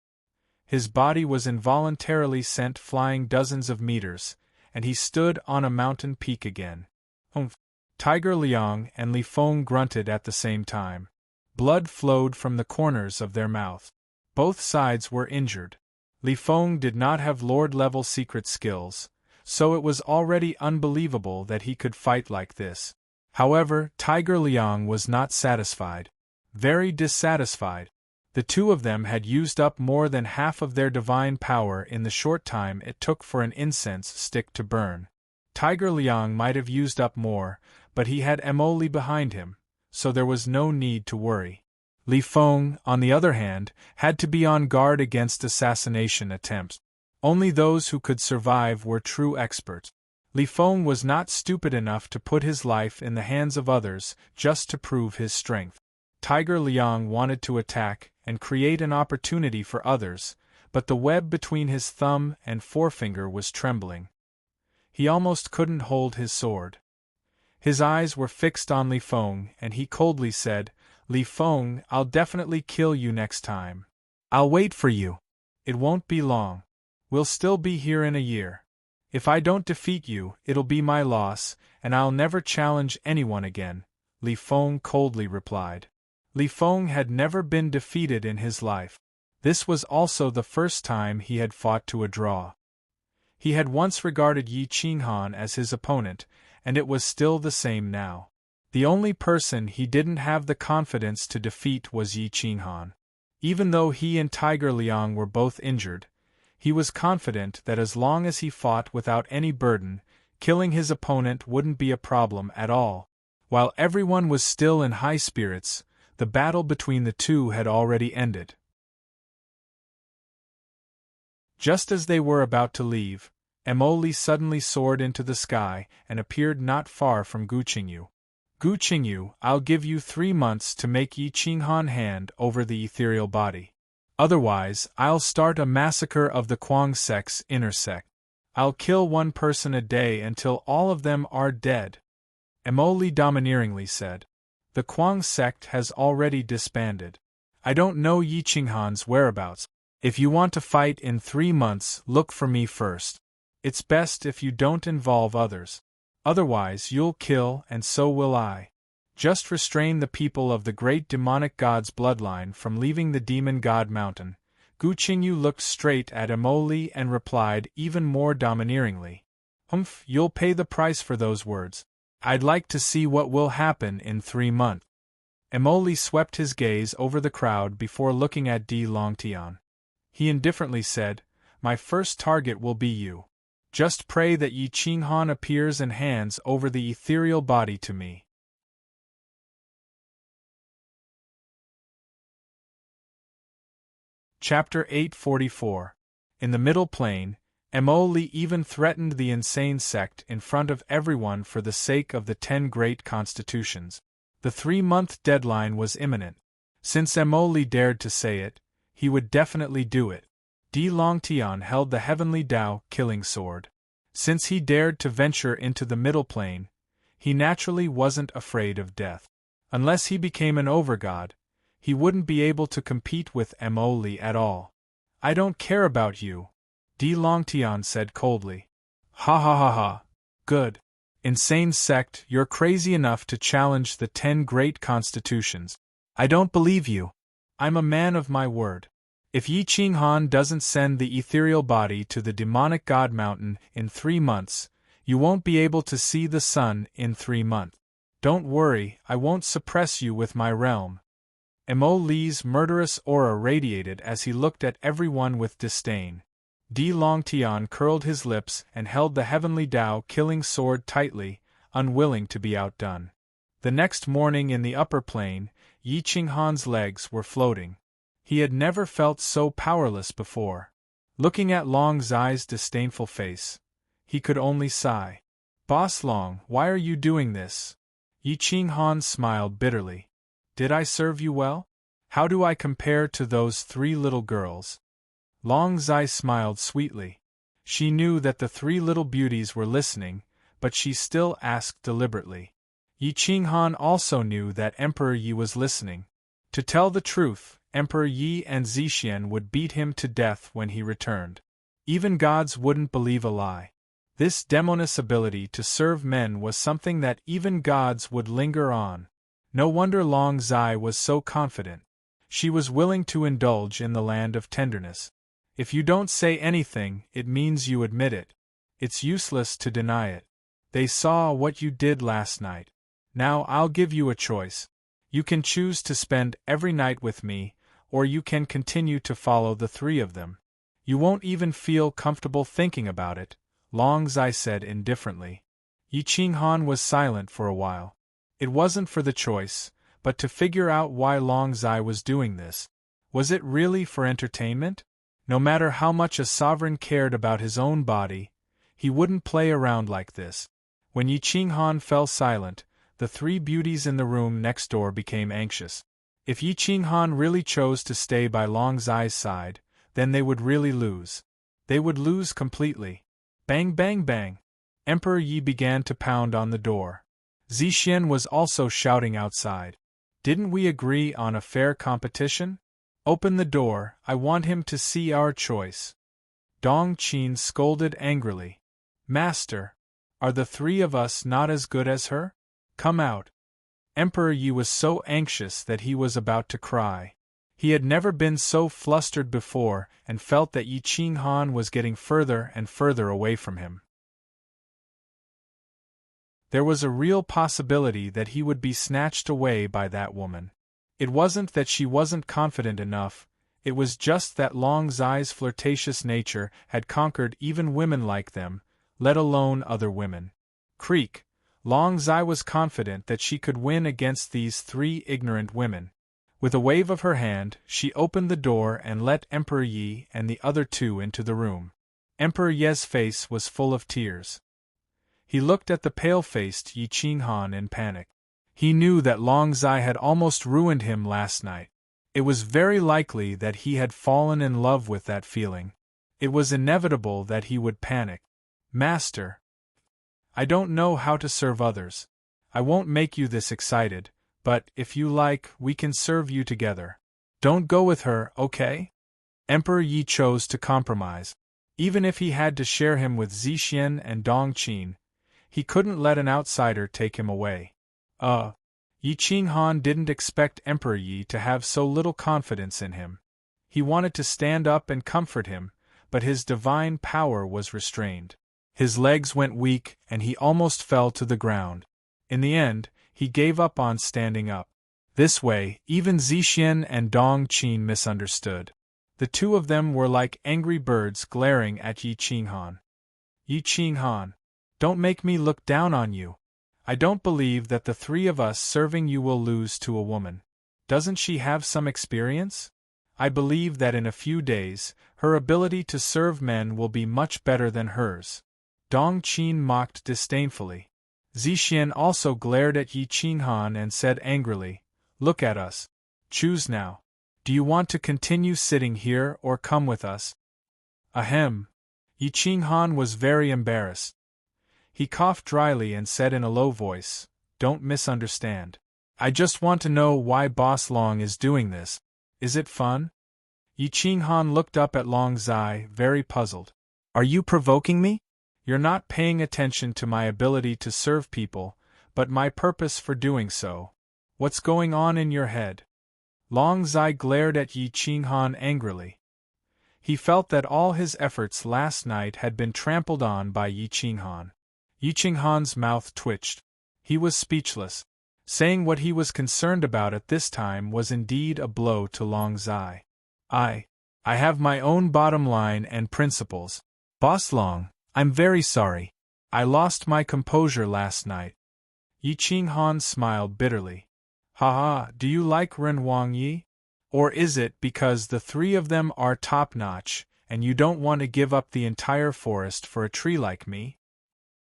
His body was involuntarily sent flying dozens of meters, and he stood on a mountain peak again. Humph! Tiger Liang and Li Feng grunted at the same time. Blood flowed from the corners of their mouth. Both sides were injured. Li Feng did not have Lord-level secret skills, so it was already unbelievable that he could fight like this. However, Tiger Liang was not satisfied. Very dissatisfied. The two of them had used up more than half of their divine power in the short time it took for an incense stick to burn. Tiger Liang might have used up more, but he had Emoli behind him, so there was no need to worry. Li Feng, on the other hand, had to be on guard against assassination attempts. Only those who could survive were true experts. Li Feng was not stupid enough to put his life in the hands of others just to prove his strength. Tiger Liang wanted to attack and create an opportunity for others, but the web between his thumb and forefinger was trembling. He almost couldn't hold his sword. His eyes were fixed on Li Feng, and he coldly said, "Li Feng, I'll definitely kill you next time. I'll wait for you. It won't be long. We'll still be here in a year. If I don't defeat you, it'll be my loss, and I'll never challenge anyone again," Li Feng coldly replied. Li Feng had never been defeated in his life. This was also the first time he had fought to a draw. He had once regarded Yi Qinghan as his opponent, and it was still the same now. The only person he didn't have the confidence to defeat was Yi Qinghan. Even though he and Tiger Liang were both injured, he was confident that as long as he fought without any burden, killing his opponent wouldn't be a problem at all. While everyone was still in high spirits, the battle between the two had already ended. Just as they were about to leave, Emoli suddenly soared into the sky and appeared not far from Gu Qingyu. "Gu Qingyu, I'll give you 3 months to make Yi Qinghan hand over the ethereal body. Otherwise, I'll start a massacre of the Kuang sect's inner sect. I'll kill 1 person a day until all of them are dead," Emoli domineeringly said. "The Kuang sect has already disbanded. I don't know Yi Qinghan's whereabouts. If you want to fight in 3 months, look for me first. It's best if you don't involve others. Otherwise you'll kill and so will I. Just restrain the people of the great demonic god's bloodline from leaving the demon god mountain." Gu Qingyu looked straight at Emoli and replied even more domineeringly, "Humph, you'll pay the price for those words. I'd like to see what will happen in 3 months." Emoli swept his gaze over the crowd before looking at Di Longtian. He indifferently said, "My first target will be you. Just pray that Yi Qinghan appears and hands over the ethereal body to me." Chapter 844. In the middle plain, Mo Li even threatened the insane sect in front of everyone for the sake of the 10 great constitutions. The 3-month deadline was imminent. Since Mo Li dared to say it, he would definitely do it. Di Longtian held the heavenly Tao killing sword. Since he dared to venture into the middle plane, he naturally wasn't afraid of death. Unless he became an overgod, he wouldn't be able to compete with Mo Li at all. I don't care about you, Di Longtian said coldly. Ha ha ha ha. Good. Insane sect, you're crazy enough to challenge the 10 great constitutions. I don't believe you. I'm a man of my word. If Yi Qinghan doesn't send the ethereal body to the demonic god mountain in 3 months, you won't be able to see the sun in 3 months. Don't worry, I won't suppress you with my realm. Mo Li's murderous aura radiated as he looked at everyone with disdain. Di Longtian curled his lips and held the heavenly Tao killing sword tightly, unwilling to be outdone. The next morning in the upper plane, Yi Qinghan's legs were floating. He had never felt so powerless before. Looking at Long Zai's disdainful face, he could only sigh. Boss Long, why are you doing this? Yi Qinghan smiled bitterly. Did I serve you well? How do I compare to those 3 little girls? Long Zai smiled sweetly. She knew that the 3 little beauties were listening, but she still asked deliberately. Yi Qinghan also knew that Emperor Yi was listening. To tell the truth, Emperor Yi and Zixian would beat him to death when he returned. Even gods wouldn't believe a lie. This demoness ability to serve men was something that even gods would linger on. No wonder Long Zai was so confident. She was willing to indulge in the land of tenderness. If you don't say anything, it means you admit it. It's useless to deny it. They saw what you did last night. Now I'll give you a choice. You can choose to spend every night with me, or you can continue to follow the 3 of them. You won't even feel comfortable thinking about it, Long Zai said indifferently. Yi Qinghan was silent for a while. It wasn't for the choice, but to figure out why Long Zai was doing this. Was it really for entertainment? No matter how much a sovereign cared about his own body, he wouldn't play around like this. When Yi Qinghan fell silent, the 3 beauties in the room next door became anxious. If Yi Qinghan really chose to stay by Long Zai's side, then they would really lose. They would lose completely. Bang bang bang! Emperor Yi began to pound on the door. Zixian was also shouting outside. Didn't we agree on a fair competition? Open the door, I want him to see our choice. Dong Qin scolded angrily. Master, are the 3 of us not as good as her? Come out. Emperor Yi was so anxious that he was about to cry. He had never been so flustered before and felt that Yi Qinghan was getting further and further away from him. There was a real possibility that he would be snatched away by that woman. It wasn't that she wasn't confident enough, it was just that Long Zai's flirtatious nature had conquered even women like them, let alone other women. Creak! Long Zai was confident that she could win against these 3 ignorant women. With a wave of her hand, she opened the door and let Emperor Yi and the other 2 into the room. Emperor Ye's face was full of tears. He looked at the pale-faced Yi Qinghan in panic. He knew that Long Zai had almost ruined him last night. It was very likely that he had fallen in love with that feeling. It was inevitable that he would panic. Master, I don't know how to serve others. I won't make you this excited, but if you like, we can serve you together. Don't go with her, okay? Emperor Yi chose to compromise. Even if he had to share him with Zixian and Dong Qin, he couldn't let an outsider take him away. Yi Qinghan didn't expect Emperor Yi to have so little confidence in him. He wanted to stand up and comfort him, but his divine power was restrained. His legs went weak and he almost fell to the ground. In the end, he gave up on standing up. This way, even Zixian and Dong Qin misunderstood. The 2 of them were like angry birds glaring at Yi Qinghan. Yi Qinghan, don't make me look down on you. I don't believe that the 3 of us serving you will lose to a woman. Doesn't she have some experience? I believe that in a few days, her ability to serve men will be much better than hers. Dong Qin mocked disdainfully. Zixian also glared at Yi Qinghan and said angrily, "Look at us. Choose now. Do you want to continue sitting here or come with us?" Ahem. Yi Qinghan was very embarrassed. He coughed dryly and said in a low voice, "Don't misunderstand. I just want to know why Boss Long is doing this. Is it fun?" Yi Qinghan looked up at Long Zai, very puzzled. "Are you provoking me? You're not paying attention to my ability to serve people, but my purpose for doing so. What's going on in your head?" Long Zai glared at Yi Qinghan angrily. He felt that all his efforts last night had been trampled on by Yi Qinghan. Yi Qinghan's mouth twitched. He was speechless. Saying what he was concerned about at this time was indeed a blow to Long Zai. I have my own bottom line and principles. Boss Long, I'm very sorry. I lost my composure last night." Yi Qinghan smiled bitterly. "Haha, do you like Ren Wang Yi? Or is it because the three of them are top-notch, and you don't want to give up the entire forest for a tree like me?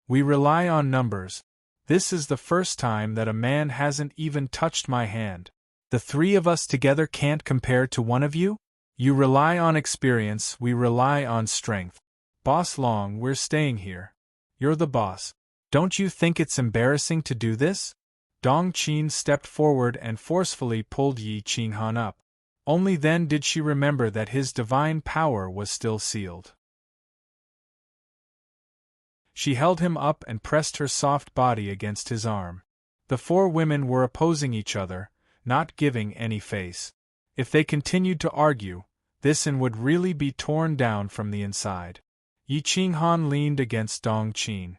We rely on numbers. This is the first time that a man hasn't even touched my hand. The three of us together can't compare to one of you? You rely on experience, we rely on strength. Boss Long, we're staying here. You're the boss. Don't you think it's embarrassing to do this?" Dong Qin stepped forward and forcefully pulled Yi Qinghan up. Only then did she remember that his divine power was still sealed. She held him up and pressed her soft body against his arm. The four women were opposing each other, not giving any face. If they continued to argue, this inn would really be torn down from the inside. Yi Qinghan leaned against Dong Qin.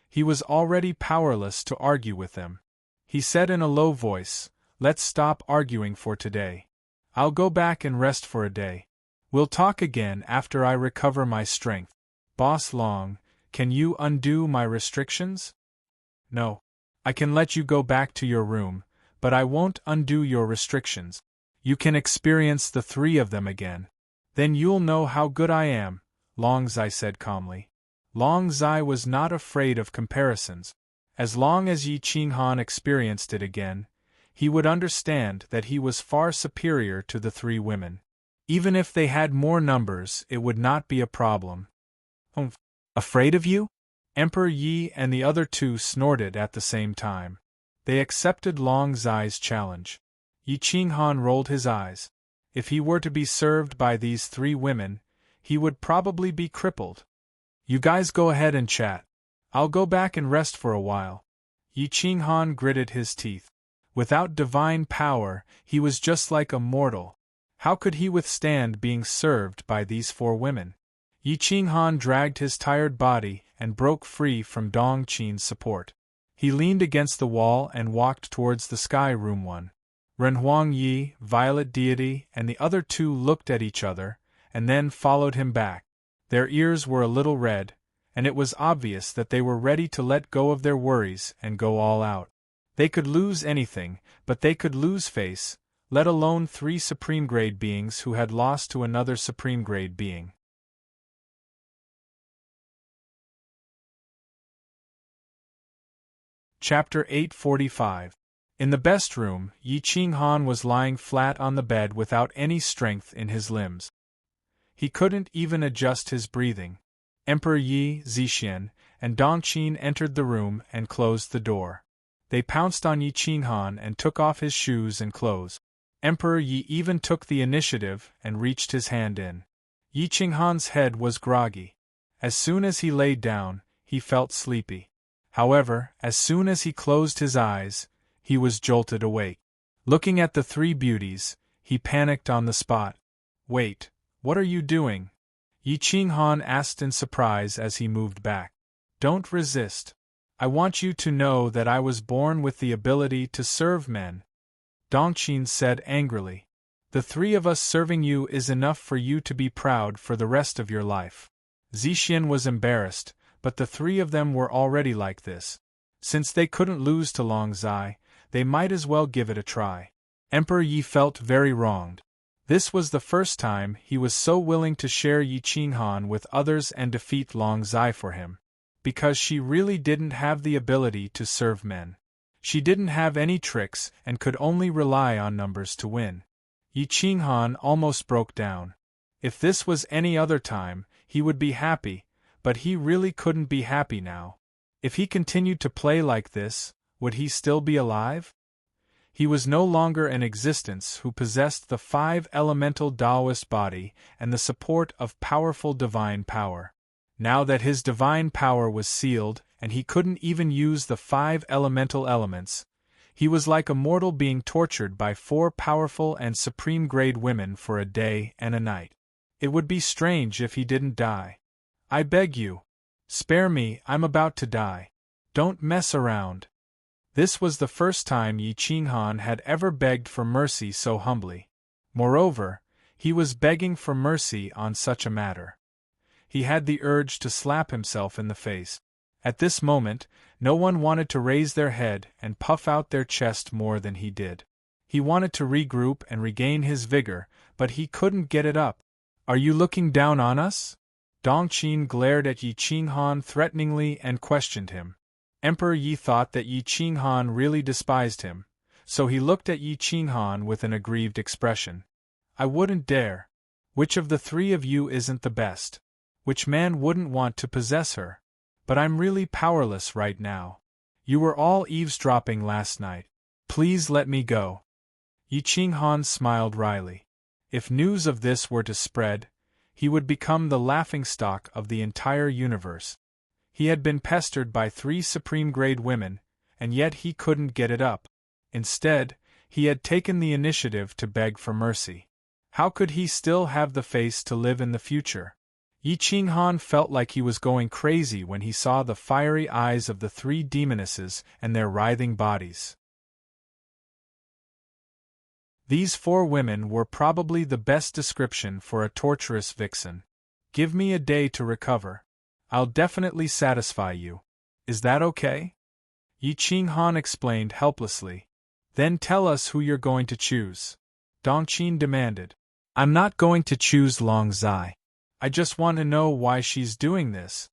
He was already powerless to argue with them. He said in a low voice, "Let's stop arguing for today. I'll go back and rest for a day. We'll talk again after I recover my strength. Boss Long, can you undo my restrictions?" "No. I can let you go back to your room, but I won't undo your restrictions. You can experience the three of them again. Then you'll know how good I am," Long Zai said calmly. Long Zai was not afraid of comparisons. As long as Yi Qinghan experienced it again, he would understand that he was far superior to the three women. Even if they had more numbers, it would not be a problem. "Humph. Afraid of you?" Emperor Yi and the other two snorted at the same time. They accepted Long Zai's challenge. Yi Qinghan rolled his eyes. If he were to be served by these three women, he would probably be crippled. "You guys go ahead and chat. I'll go back and rest for a while." Yi Qinghan gritted his teeth. Without divine power, he was just like a mortal. How could he withstand being served by these four women? Yi Qinghan dragged his tired body and broke free from Dong Qin's support. He leaned against the wall and walked towards the sky room 1. Ren Huang Yi, Violet Deity, and the other two looked at each other, and then followed him back. Their ears were a little red, and it was obvious that they were ready to let go of their worries and go all out. They could lose anything, but they could lose face, let alone 3 supreme-grade beings who had lost to another supreme-grade being. Chapter 845. In the best room, Yi Qinghan was lying flat on the bed without any strength in his limbs. He couldn't even adjust his breathing. Emperor Yi, Zixian, and Dong Qin entered the room and closed the door. They pounced on Yi Qinghan and took off his shoes and clothes. Emperor Yi even took the initiative and reached his hand in. Yi Qinghan's head was groggy. As soon as he laid down, he felt sleepy. However, as soon as he closed his eyes, he was jolted awake. Looking at the 3 beauties, he panicked on the spot. "Wait, what are you doing?" Yi Qinghan asked in surprise as he moved back. "Don't resist. I want you to know that I was born with the ability to serve men," Dong Qin said angrily. "The 3 of us serving you is enough for you to be proud for the rest of your life." Zixian was embarrassed, but the 3 of them were already like this. Since they couldn't lose to Long Zai, they might as well give it a try. Emperor Yi felt very wronged. This was the first time he was so willing to share Yi Qinghan with others and defeat Long Zai for him. Because she really didn't have the ability to serve men. She didn't have any tricks and could only rely on numbers to win. Yi Qinghan almost broke down. If this was any other time, he would be happy, but he really couldn't be happy now. If he continued to play like this, would he still be alive? He was no longer an existence who possessed the 5 elemental Taoist body and the support of powerful divine power. Now that his divine power was sealed and he couldn't even use the 5 elemental elements, he was like a mortal being tortured by 4 powerful and supreme-grade women for a day and a night. It would be strange if he didn't die. I beg you. Spare me, I'm about to die. Don't mess around. This was the first time Yi Qinghan had ever begged for mercy so humbly. Moreover, he was begging for mercy on such a matter. He had the urge to slap himself in the face. At this moment, no one wanted to raise their head and puff out their chest more than he did. He wanted to regroup and regain his vigor, but he couldn't get it up. Are you looking down on us? Dongqin glared at Yi Qinghan threateningly and questioned him. Emperor Yi thought that Yi Qinghan really despised him, so he looked at Yi Qinghan with an aggrieved expression. I wouldn't dare. Which of the 3 of you isn't the best? Which man wouldn't want to possess her? But I'm really powerless right now. You were all eavesdropping last night. Please let me go. Yi Qinghan smiled wryly. If news of this were to spread, he would become the laughingstock of the entire universe. He had been pestered by 3 supreme-grade women, and yet he couldn't get it up. Instead, he had taken the initiative to beg for mercy. How could he still have the face to live in the future? Yi Qinghan felt like he was going crazy when he saw the fiery eyes of the 3 demonesses and their writhing bodies. These 4 women were probably the best description for a torturous vixen. Give me a day to recover. I'll definitely satisfy you. Is that okay? Yi Qinghan explained helplessly. Then tell us who you're going to choose. Dongqin demanded. I'm not going to choose Long Zai. I just want to know why she's doing this.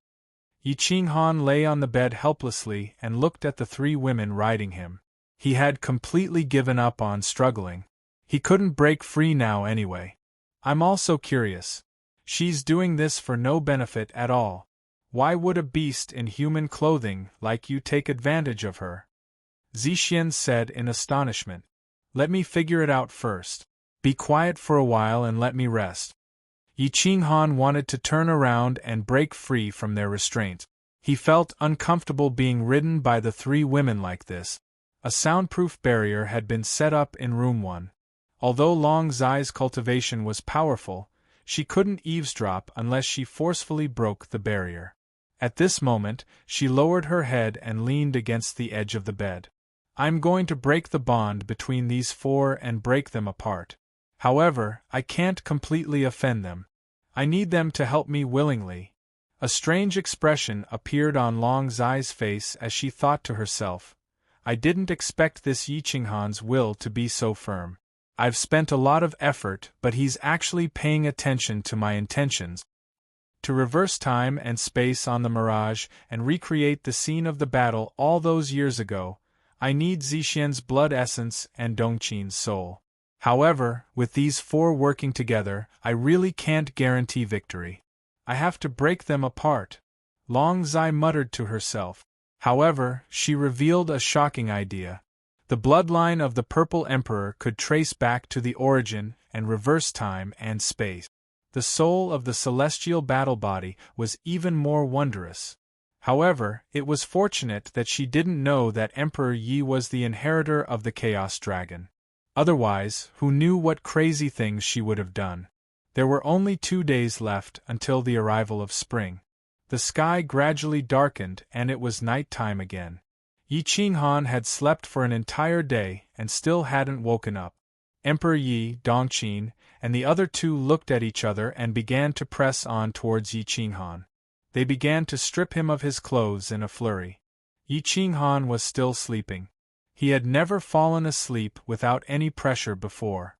Yi Qinghan lay on the bed helplessly and looked at the 3 women riding him. He had completely given up on struggling. He couldn't break free now anyway. I'm also curious. She's doing this for no benefit at all. Why would a beast in human clothing like you take advantage of her? Zixian said in astonishment. Let me figure it out first. Be quiet for a while and let me rest. Yi Qinghan wanted to turn around and break free from their restraint. He felt uncomfortable being ridden by the 3 women like this. A soundproof barrier had been set up in room 1. Although Long Zai's cultivation was powerful, she couldn't eavesdrop unless she forcefully broke the barrier. At this moment, she lowered her head and leaned against the edge of the bed. I'm going to break the bond between these 4 and break them apart. However, I can't completely offend them. I need them to help me willingly. A strange expression appeared on Long Zai's face as she thought to herself, I didn't expect this Yi Qinghan's will to be so firm. I've spent a lot of effort, but he's actually paying attention to my intentions. To reverse time and space on the mirage and recreate the scene of the battle all those years ago, I need Zixian's blood essence and Dongqin's soul. However, with these 4 working together, I really can't guarantee victory. I have to break them apart. Long Zai muttered to herself. However, she revealed a shocking idea. The bloodline of the Purple Emperor could trace back to the origin and reverse time and space. The soul of the celestial battle body was even more wondrous. However, it was fortunate that she didn't know that Emperor Yi was the inheritor of the Chaos Dragon. Otherwise, who knew what crazy things she would have done. There were only 2 days left until the arrival of spring. The sky gradually darkened and it was night time again. Yi Qinghan had slept for an entire day and still hadn't woken up. Emperor Yi, Dongqin, and the other 2 looked at each other and began to press on towards Yi Qinghan. They began to strip him of his clothes in a flurry. Yi Qinghan was still sleeping. He had never fallen asleep without any pressure before.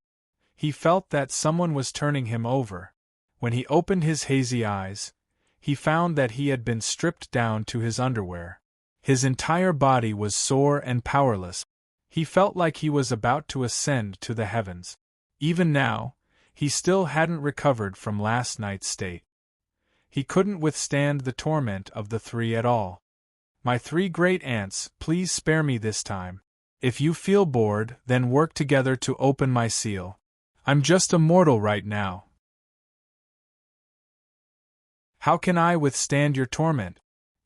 He felt that someone was turning him over. When he opened his hazy eyes, he found that he had been stripped down to his underwear. His entire body was sore and powerless. He felt like he was about to ascend to the heavens. Even now, he still hadn't recovered from last night's state. He couldn't withstand the torment of the three at all. "My three great aunts, please spare me this time. If you feel bored, then work together to open my seal. I'm just a mortal right now. How can I withstand your torment?"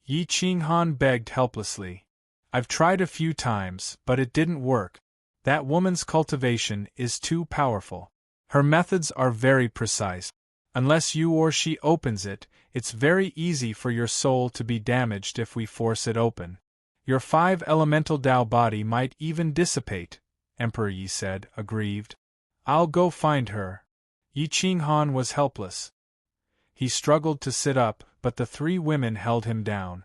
Yi Qinghan begged helplessly. "I've tried a few times, but it didn't work. That woman's cultivation is too powerful. Her methods are very precise. Unless you or she opens it, it's very easy for your soul to be damaged if we force it open. Your 5 elemental Tao body might even dissipate," Emperor Yi said, aggrieved. "I'll go find her." Yi Qinghan was helpless. He struggled to sit up, but the 3 women held him down.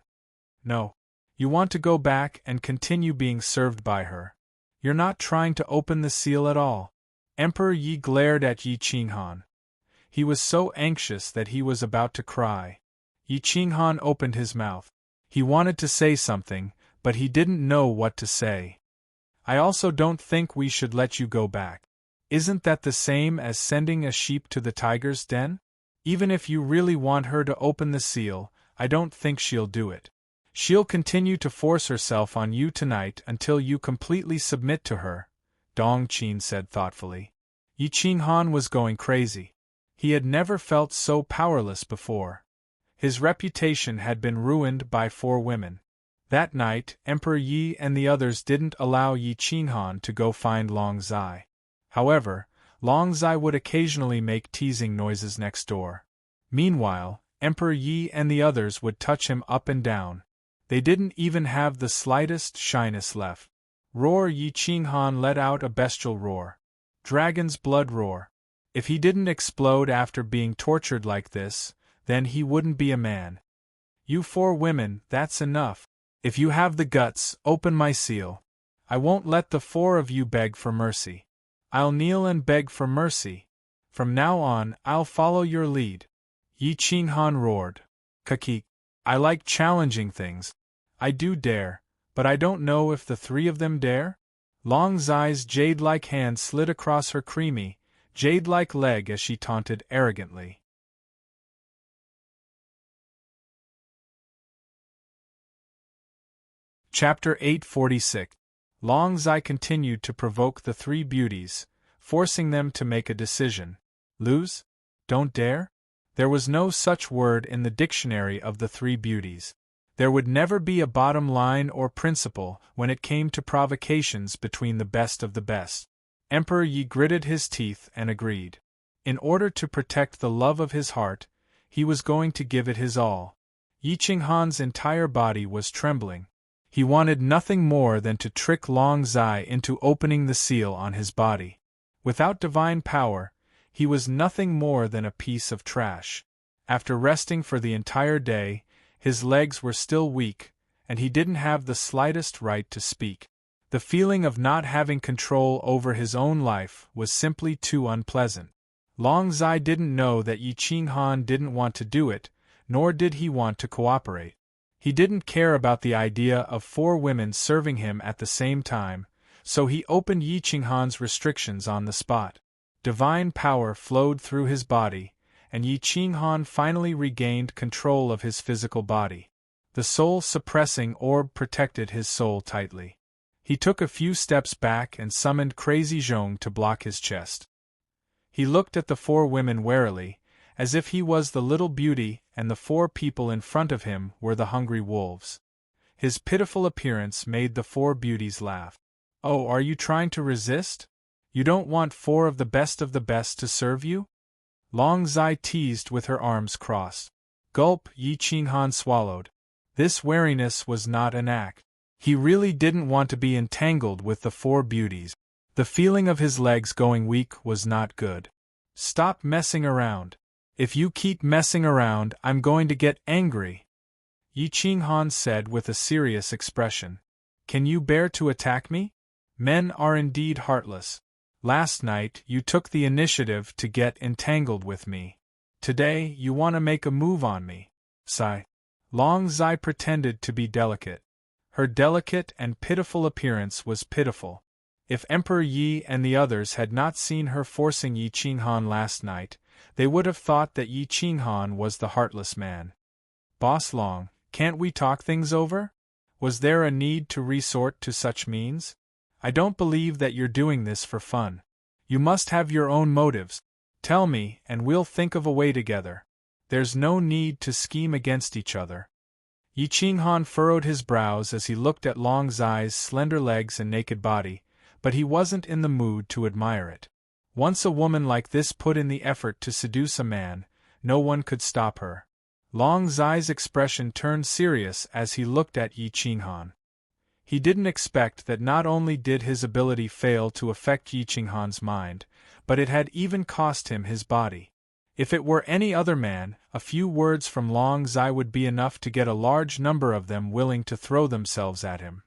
"No. You want to go back and continue being served by her. You're not trying to open the seal at all." Emperor Yi glared at Yi Qinghan. He was so anxious that he was about to cry. Yi Qinghan opened his mouth. He wanted to say something, but he didn't know what to say. "I also don't think we should let you go back. Isn't that the same as sending a sheep to the tiger's den? Even if you really want her to open the seal, I don't think she'll do it. She'll continue to force herself on you tonight until you completely submit to her," Dong Qin said thoughtfully. Yi Qinghan was going crazy. He had never felt so powerless before. His reputation had been ruined by 4 women. That night, Emperor Yi and the others didn't allow Yi Qinghan to go find Long Zai. However, Long Zai would occasionally make teasing noises next door. Meanwhile, Emperor Yi and the others would touch him up and down. They didn't even have the slightest shyness left. "Roar!" Yi Qinghan let out a bestial roar. Dragon's blood roar. If he didn't explode after being tortured like this, then he wouldn't be a man. "You 4 women, that's enough. If you have the guts, open my seal. I won't let the 4 of you beg for mercy. I'll kneel and beg for mercy. From now on, I'll follow your lead." Yi Qinghan roared. "Kakik. I like challenging things. I do dare, but I don't know if the 3 of them dare?" Long Zai's jade-like hand slid across her creamy, jade-like leg as she taunted arrogantly. Chapter 846. Long Zai continued to provoke the 3 beauties, forcing them to make a decision. Lose? Don't dare? There was no such word in the dictionary of the 3 beauties. There would never be a bottom line or principle when it came to provocations between the best of the best. Emperor Yi gritted his teeth and agreed. In order to protect the love of his heart, he was going to give it his all. Yi Qinghan's entire body was trembling. He wanted nothing more than to trick Long Zai into opening the seal on his body. Without divine power, he was nothing more than a piece of trash. After resting for the entire day, his legs were still weak, and he didn't have the slightest right to speak. The feeling of not having control over his own life was simply too unpleasant. Long Zai didn't know that Yi Qinghan didn't want to do it, nor did he want to cooperate. He didn't care about the idea of 4 women serving him at the same time, so he opened Yi Qinghan's restrictions on the spot. Divine power flowed through his body, and Yi Qinghan finally regained control of his physical body. The soul-suppressing orb protected his soul tightly. He took a few steps back and summoned Crazy Zhong to block his chest. He looked at the 4 women warily, as if he was the little beauty and the 4 people in front of him were the hungry wolves. His pitiful appearance made the 4 beauties laugh. "Oh, are you trying to resist? You don't want 4 of the best to serve you?" Long Zai teased with her arms crossed. Gulp, Yi Qinghan swallowed. This wariness was not an act. He really didn't want to be entangled with the 4 beauties. The feeling of his legs going weak was not good. "Stop messing around. If you keep messing around, I'm going to get angry," Yi Qinghan said with a serious expression. "Can you bear to attack me? Men are indeed heartless. Last night, you took the initiative to get entangled with me. Today, you want to make a move on me. Sigh. Long Zai pretended to be delicate. Her delicate and pitiful appearance was pitiful. If Emperor Yi and the others had not seen her forcing Yi Qinghan last night, they would have thought that Yi Qinghan was the heartless man. Boss Long, can't we talk things over? Was there a need to resort to such means? I don't believe that you're doing this for fun. You must have your own motives. Tell me, and we'll think of a way together. There's no need to scheme against each other. Yi Qinghan furrowed his brows as he looked at Long Zai's slender legs and naked body, but he wasn't in the mood to admire it. Once a woman like this put in the effort to seduce a man, no one could stop her. Long Zai's expression turned serious as he looked at Yi Qinghan. He didn't expect that not only did his ability fail to affect Yi Qinghan's mind, but it had even cost him his body. If it were any other man, a few words from Long Zai would be enough to get a large number of them willing to throw themselves at him.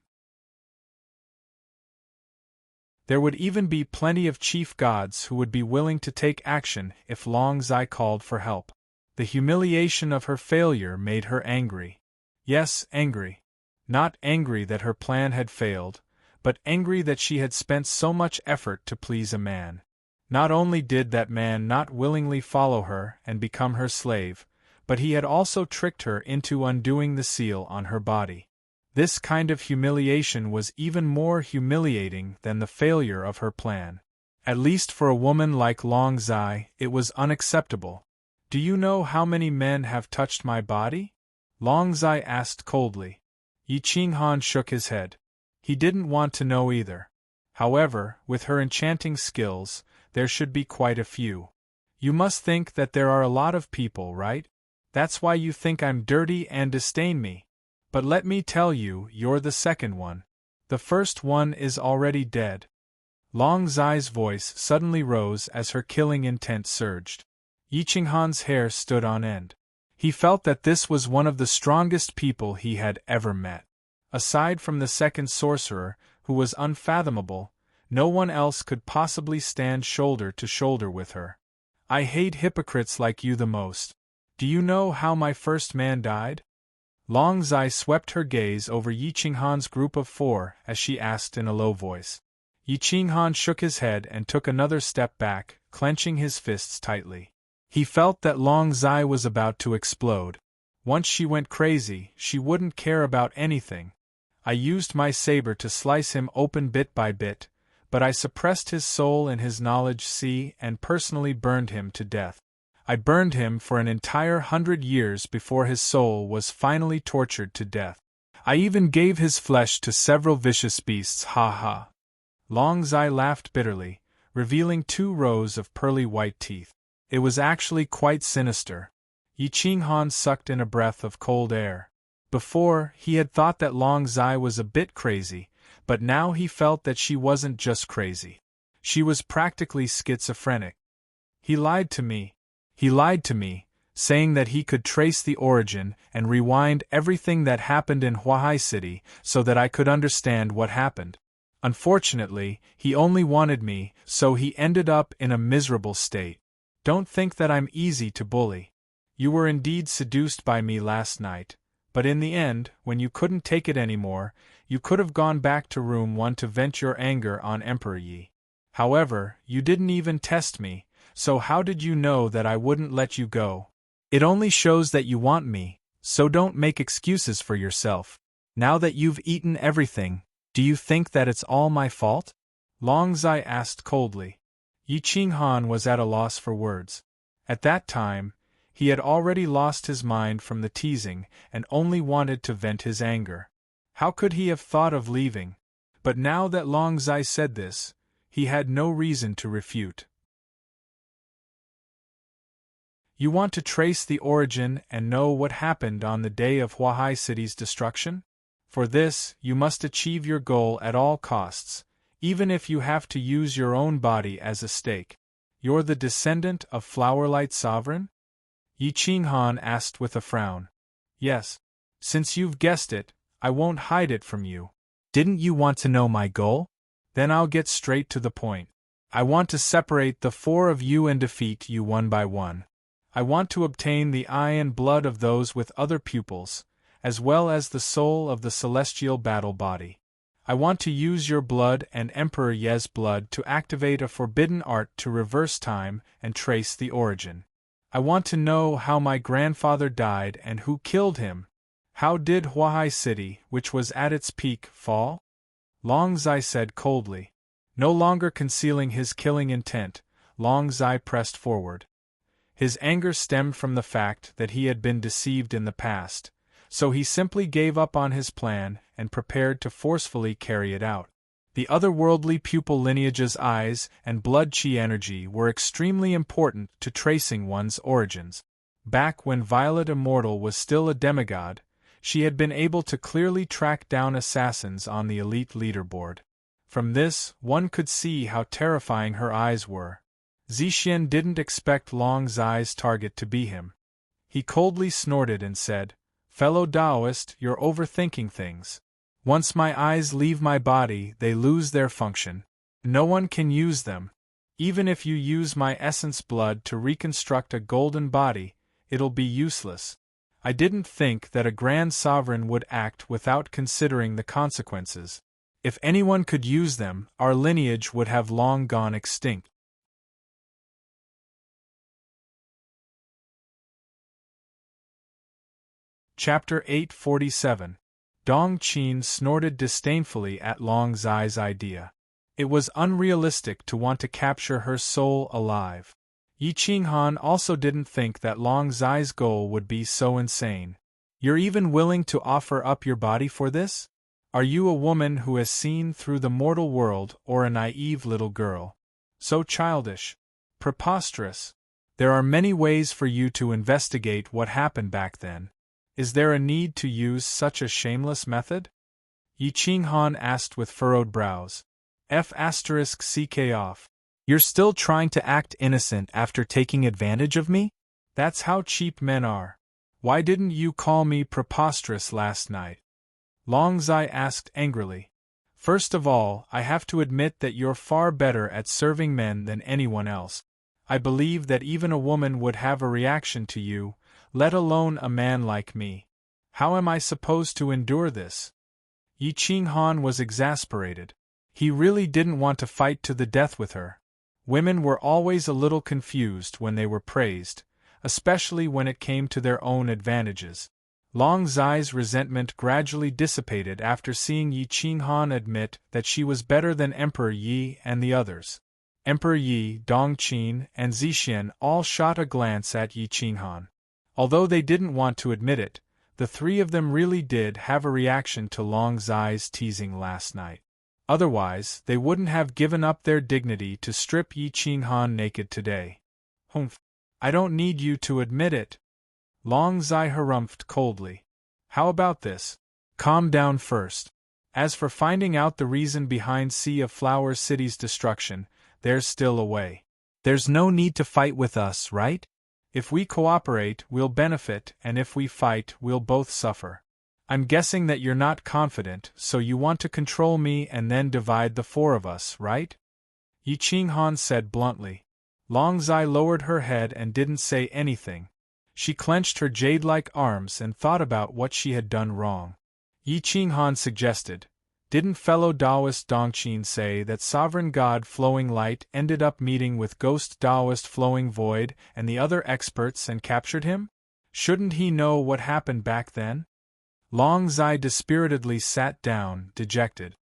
There would even be plenty of chief gods who would be willing to take action if Long Zai called for help. The humiliation of her failure made her angry. Yes, angry. Not angry that her plan had failed, but angry that she had spent so much effort to please a man. Not only did that man not willingly follow her and become her slave, but he had also tricked her into undoing the seal on her body. This kind of humiliation was even more humiliating than the failure of her plan. At least for a woman like Long Zai, it was unacceptable. Do you know how many men have touched my body? Long Zai asked coldly. Yi Qinghan shook his head. He didn't want to know either. However, with her enchanting skills, there should be quite a few. You must think that there are a lot of people, right? That's why you think I'm dirty and disdain me. But let me tell you, you're the second one. The first one is already dead. Long Zai's voice suddenly rose as her killing intent surged. Yi Qinghan's hair stood on end. He felt that this was one of the strongest people he had ever met. Aside from the second sorcerer, who was unfathomable, no one else could possibly stand shoulder to shoulder with her. I hate hypocrites like you the most. Do you know how my first man died? Long Zai swept her gaze over Yi Qinghan's group of 4 as she asked in a low voice. Yi Qinghan shook his head and took another step back, clenching his fists tightly. He felt that Long Zai was about to explode. Once she went crazy, she wouldn't care about anything. I used my saber to slice him open bit by bit, but I suppressed his soul in his knowledge sea and personally burned him to death. I burned him for an entire 100 years before his soul was finally tortured to death. I even gave his flesh to several vicious beasts, ha ha. Long Zai laughed bitterly, revealing 2 rows of pearly white teeth. It was actually quite sinister. Yi Qinghan sucked in a breath of cold air. Before, he had thought that Long Zai was a bit crazy, but now he felt that she wasn't just crazy. She was practically schizophrenic. He lied to me. He lied to me, saying that he could trace the origin and rewind everything that happened in Huahai City so that I could understand what happened. Unfortunately, he only wanted me, so he ended up in a miserable state. Don't think that I'm easy to bully. You were indeed seduced by me last night, but in the end, when you couldn't take it anymore, you could have gone back to room 1 to vent your anger on Emperor Yi. However, you didn't even test me, so how did you know that I wouldn't let you go? It only shows that you want me, so don't make excuses for yourself. Now that you've eaten everything, do you think that it's all my fault? Long Zai asked coldly. Yi Qinghan was at a loss for words. At that time, he had already lost his mind from the teasing and only wanted to vent his anger. How could he have thought of leaving? But now that Long Zai said this, he had no reason to refute. You want to trace the origin and know what happened on the day of Huahai City's destruction? For this, you must achieve your goal at all costs, even if you have to use your own body as a stake. You're the descendant of Flowerlight Sovereign? Yi Qinghan asked with a frown. Yes. Since you've guessed it, I won't hide it from you. Didn't you want to know my goal? Then I'll get straight to the point. I want to separate the four of you and defeat you one by one. I want to obtain the eye and blood of those with other pupils, as well as the soul of the celestial battle body. I want to use your blood and Emperor Ye's blood to activate a forbidden art to reverse time and trace the origin. I want to know how my grandfather died and who killed him. How did Huahai City, which was at its peak, fall? Long Zai said coldly. No longer concealing his killing intent, Long Zai pressed forward. His anger stemmed from the fact that he had been deceived in the past, so he simply gave up on his plan and prepared to forcefully carry it out. The otherworldly pupil lineage's eyes and blood chi energy were extremely important to tracing one's origins. Back when Violet Immortal was still a demigod, she had been able to clearly track down assassins on the elite leaderboard. From this, one could see how terrifying her eyes were. Zixien didn't expect Long Zai's target to be him. He coldly snorted and said, "Fellow Taoist, you're overthinking things. Once my eyes leave my body, they lose their function. No one can use them. Even if you use my essence blood to reconstruct a golden body, it'll be useless. I didn't think that a grand sovereign would act without considering the consequences. If anyone could use them, our lineage would have long gone extinct." Chapter 847. Dong Qin snorted disdainfully at Long Zai's idea. It was unrealistic to want to capture her soul alive. Yi Qinghan also didn't think that Long Zai's goal would be so insane. You're even willing to offer up your body for this? Are you a woman who has seen through the mortal world or a naive little girl? So childish. Preposterous. There are many ways for you to investigate what happened back then. Is there a need to use such a shameless method? Yi Qinghan asked with furrowed brows. F***ck off. You're still trying to act innocent after taking advantage of me? That's how cheap men are. Why didn't you call me preposterous last night? Long Zai asked angrily. First of all, I have to admit that you're far better at serving men than anyone else. I believe that even a woman would have a reaction to you, let alone a man like me. How am I supposed to endure this? Yi Qinghan was exasperated. He really didn't want to fight to the death with her. Women were always a little confused when they were praised, especially when it came to their own advantages. Long Zai's resentment gradually dissipated after seeing Yi Qinghan admit that she was better than Emperor Yi and the others. Emperor Yi, Dong Qin, and Zixien all shot a glance at Yi Qinghan. Although they didn't want to admit it, the three of them really did have a reaction to Long Zai's teasing last night. Otherwise, they wouldn't have given up their dignity to strip Yi Qinghan naked today. Humph. I don't need you to admit it. Long Zai harumphed coldly. How about this? Calm down first. As for finding out the reason behind Sea of Flowers City's destruction, there's still a way. There's no need to fight with us, right? If we cooperate, we'll benefit, and if we fight, we'll both suffer. I'm guessing that you're not confident, so you want to control me and then divide the four of us, right? Yi Qinghan said bluntly. Long Zai lowered her head and didn't say anything. She clenched her jade-like arms and thought about what she had done wrong. Yi Qinghan suggested, "Didn't fellow Taoist Dongqin say that Sovereign God Flowing Light ended up meeting with Ghost Taoist Flowing Void and the other experts and captured him? Shouldn't he know what happened back then?" Long Zai dispiritedly sat down, dejected.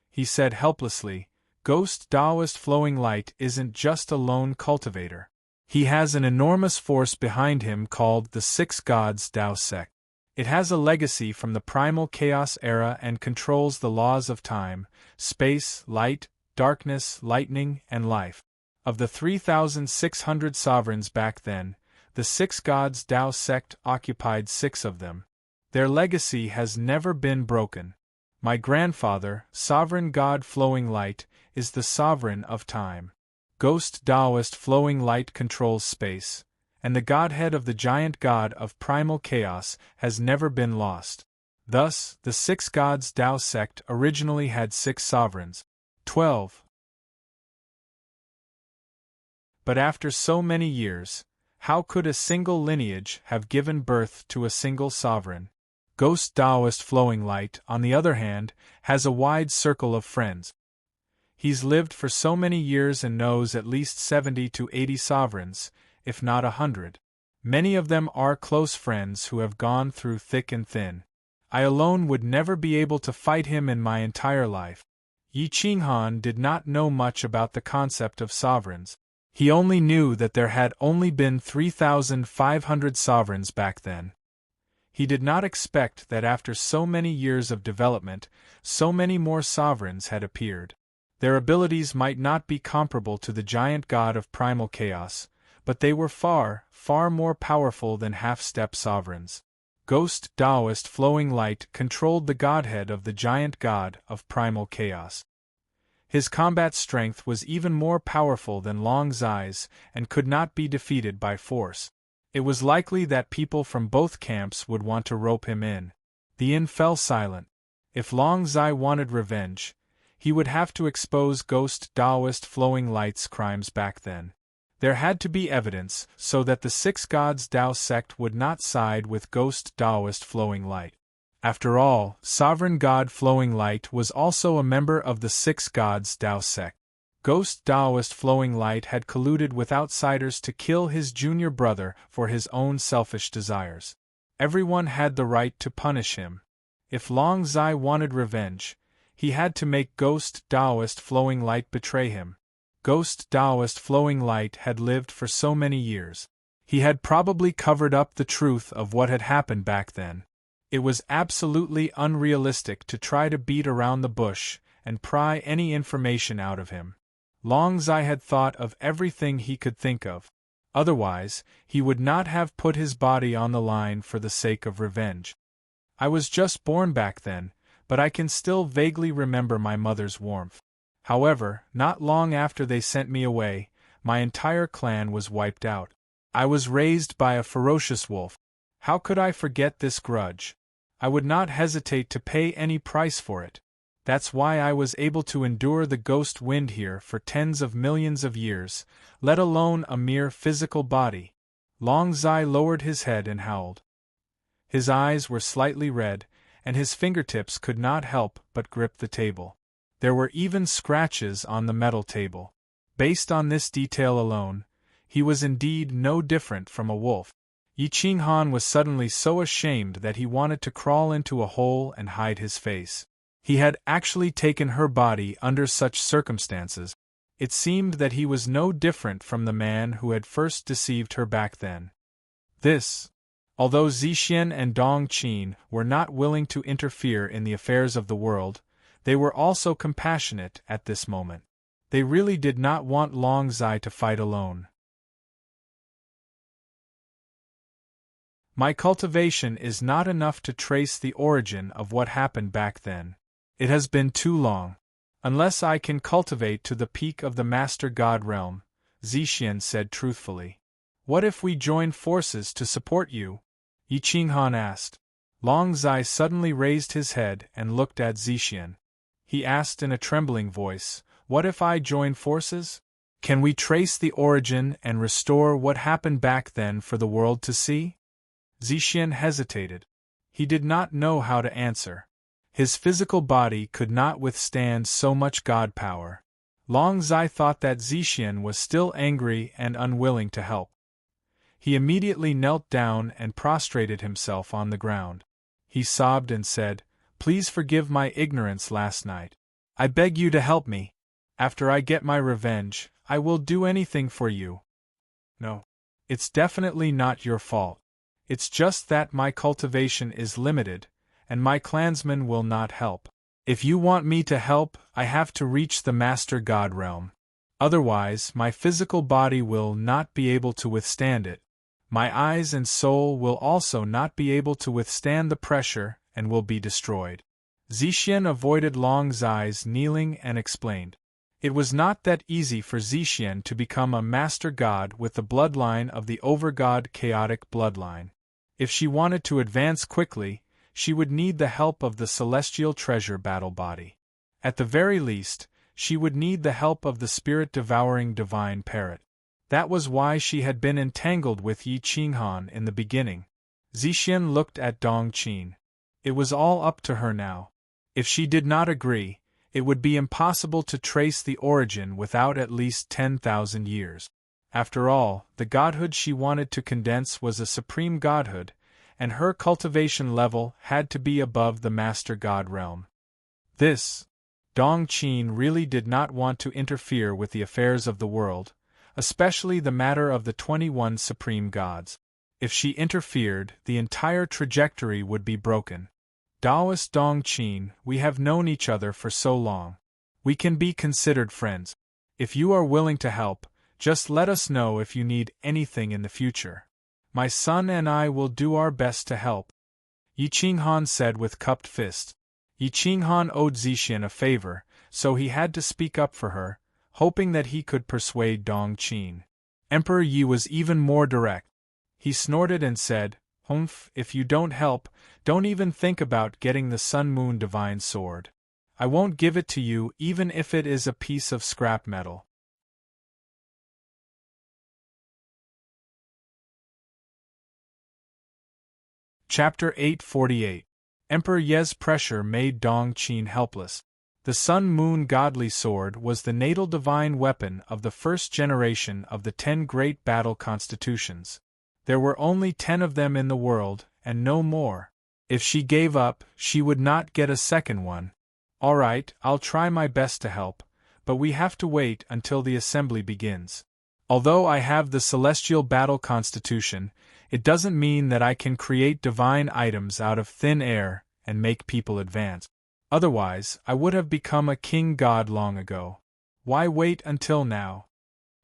He said helplessly, "Ghost Taoist Flowing Light isn't just a lone cultivator. He has an enormous force behind him called the Six Gods Tao Sect. It has a legacy from the primal chaos era and controls the laws of time, space, light, darkness, lightning, and life. Of the 3,600 sovereigns back then, the Six Gods Tao Sect occupied 6 of them. Their legacy has never been broken. My grandfather, Sovereign God Flowing Light, is the sovereign of time. Ghost Taoist Flowing Light controls space, and the godhead of the giant god of primal chaos has never been lost. Thus, the Six Gods Tao Sect originally had 6 sovereigns. 12. But after so many years, how could a single lineage have given birth to a single sovereign? Ghost Taoist Flowing Light, on the other hand, has a wide circle of friends. He's lived for so many years and knows at least 70 to 80 sovereigns, if not 100. Many of them are close friends who have gone through thick and thin. I alone would never be able to fight him in my entire life. Yi Qinghan did not know much about the concept of sovereigns. He only knew that there had only been 3,500 sovereigns back then. He did not expect that after so many years of development, so many more sovereigns had appeared. Their abilities might not be comparable to the giant god of primal chaos, but they were far, far more powerful than half-step sovereigns. Ghost Taoist Flowing Light controlled the godhead of the giant god of primal chaos. His combat strength was even more powerful than Long Zai's and could not be defeated by force. It was likely that people from both camps would want to rope him in. The inn fell silent. If Long Zai wanted revenge, he would have to expose Ghost Taoist Flowing Light's crimes back then. There had to be evidence so that the Six Gods Tao sect would not side with Ghost Taoist Flowing Light. After all, Sovereign God Flowing Light was also a member of the Six Gods Tao sect. Ghost Taoist Flowing Light had colluded with outsiders to kill his junior brother for his own selfish desires. Everyone had the right to punish him. If Long Zai wanted revenge, he had to make Ghost Taoist Flowing Light betray him. Ghost Taoist Flowing Light had lived for so many years. He had probably covered up the truth of what had happened back then. It was absolutely unrealistic to try to beat around the bush and pry any information out of him. Long Zai had thought of everything he could think of. Otherwise, he would not have put his body on the line for the sake of revenge. I was just born back then, but I can still vaguely remember my mother's warmth. However, not long after they sent me away, my entire clan was wiped out. I was raised by a ferocious wolf. How could I forget this grudge? I would not hesitate to pay any price for it. That's why I was able to endure the ghost wind here for tens of millions of years, let alone a mere physical body. Long Zai lowered his head and howled. His eyes were slightly red, and his fingertips could not help but grip the table. There were even scratches on the metal table. Based on this detail alone, he was indeed no different from a wolf. Yi Qinghan was suddenly so ashamed that he wanted to crawl into a hole and hide his face. He had actually taken her body under such circumstances. It seemed that he was no different from the man who had first deceived her back then. Although Zixian and Dong Qin were not willing to interfere in the affairs of the world, they were also compassionate at this moment. They really did not want Long Zai to fight alone. My cultivation is not enough to trace the origin of what happened back then. It has been too long. Unless I can cultivate to the peak of the Master God realm, Zixian said truthfully. What if we join forces to support you? Yi Qinghan asked. Long Zai suddenly raised his head and looked at Zixian. He asked in a trembling voice, what if I join forces? Can we trace the origin and restore what happened back then for the world to see? Zixian hesitated. He did not know how to answer. His physical body could not withstand so much god power. Long Zai thought that Zixian was still angry and unwilling to help. He immediately knelt down and prostrated himself on the ground. He sobbed and said, "Please forgive my ignorance last night. I beg you to help me. After I get my revenge, I will do anything for you." "No. It's definitely not your fault. It's just that my cultivation is limited, and my clansmen will not help. If you want me to help, I have to reach the Master God realm. Otherwise, my physical body will not be able to withstand it. My eyes and soul will also not be able to withstand the pressure and will be destroyed." Zixian avoided Long Zai's kneeling and explained. It was not that easy for Zixian to become a Master God with the bloodline of the Overgod chaotic bloodline. If she wanted to advance quickly, she would need the help of the Celestial Treasure Battle Body. At the very least, she would need the help of the spirit-devouring Divine Parrot. That was why she had been entangled with Yi Qinghan in the beginning. Zixian looked at Dong Qin. It was all up to her now. If she did not agree, it would be impossible to trace the origin without at least 10,000 years. After all, the godhood she wanted to condense was a supreme godhood, and her cultivation level had to be above the master god realm. Dong Qin really did not want to interfere with the affairs of the world, especially the matter of the 21 supreme gods. If she interfered, the entire trajectory would be broken. Taoist Dong Qin, we have known each other for so long. We can be considered friends. If you are willing to help, just let us know if you need anything in the future. My son and I will do our best to help. Yi Qinghan said with cupped fist. Yi Qinghan owed Zixian a favor, so he had to speak up for her, hoping that he could persuade Dong Qin. Emperor Yi was even more direct. He snorted and said, "Humph, if you don't help, don't even think about getting the Sun-Moon Divine Sword. I won't give it to you even if it is a piece of scrap metal." Chapter 848. Emperor Ye's pressure made Dong Qin helpless. The Sun-Moon Godly Sword was the natal divine weapon of the first generation of the 10 great battle constitutions. There were only 10 of them in the world, and no more. If she gave up, she would not get a second one. All right, I'll try my best to help, but we have to wait until the assembly begins. Although I have the celestial battle constitution, it doesn't mean that I can create divine items out of thin air and make people advance. Otherwise, I would have become a king god long ago. Why wait until now?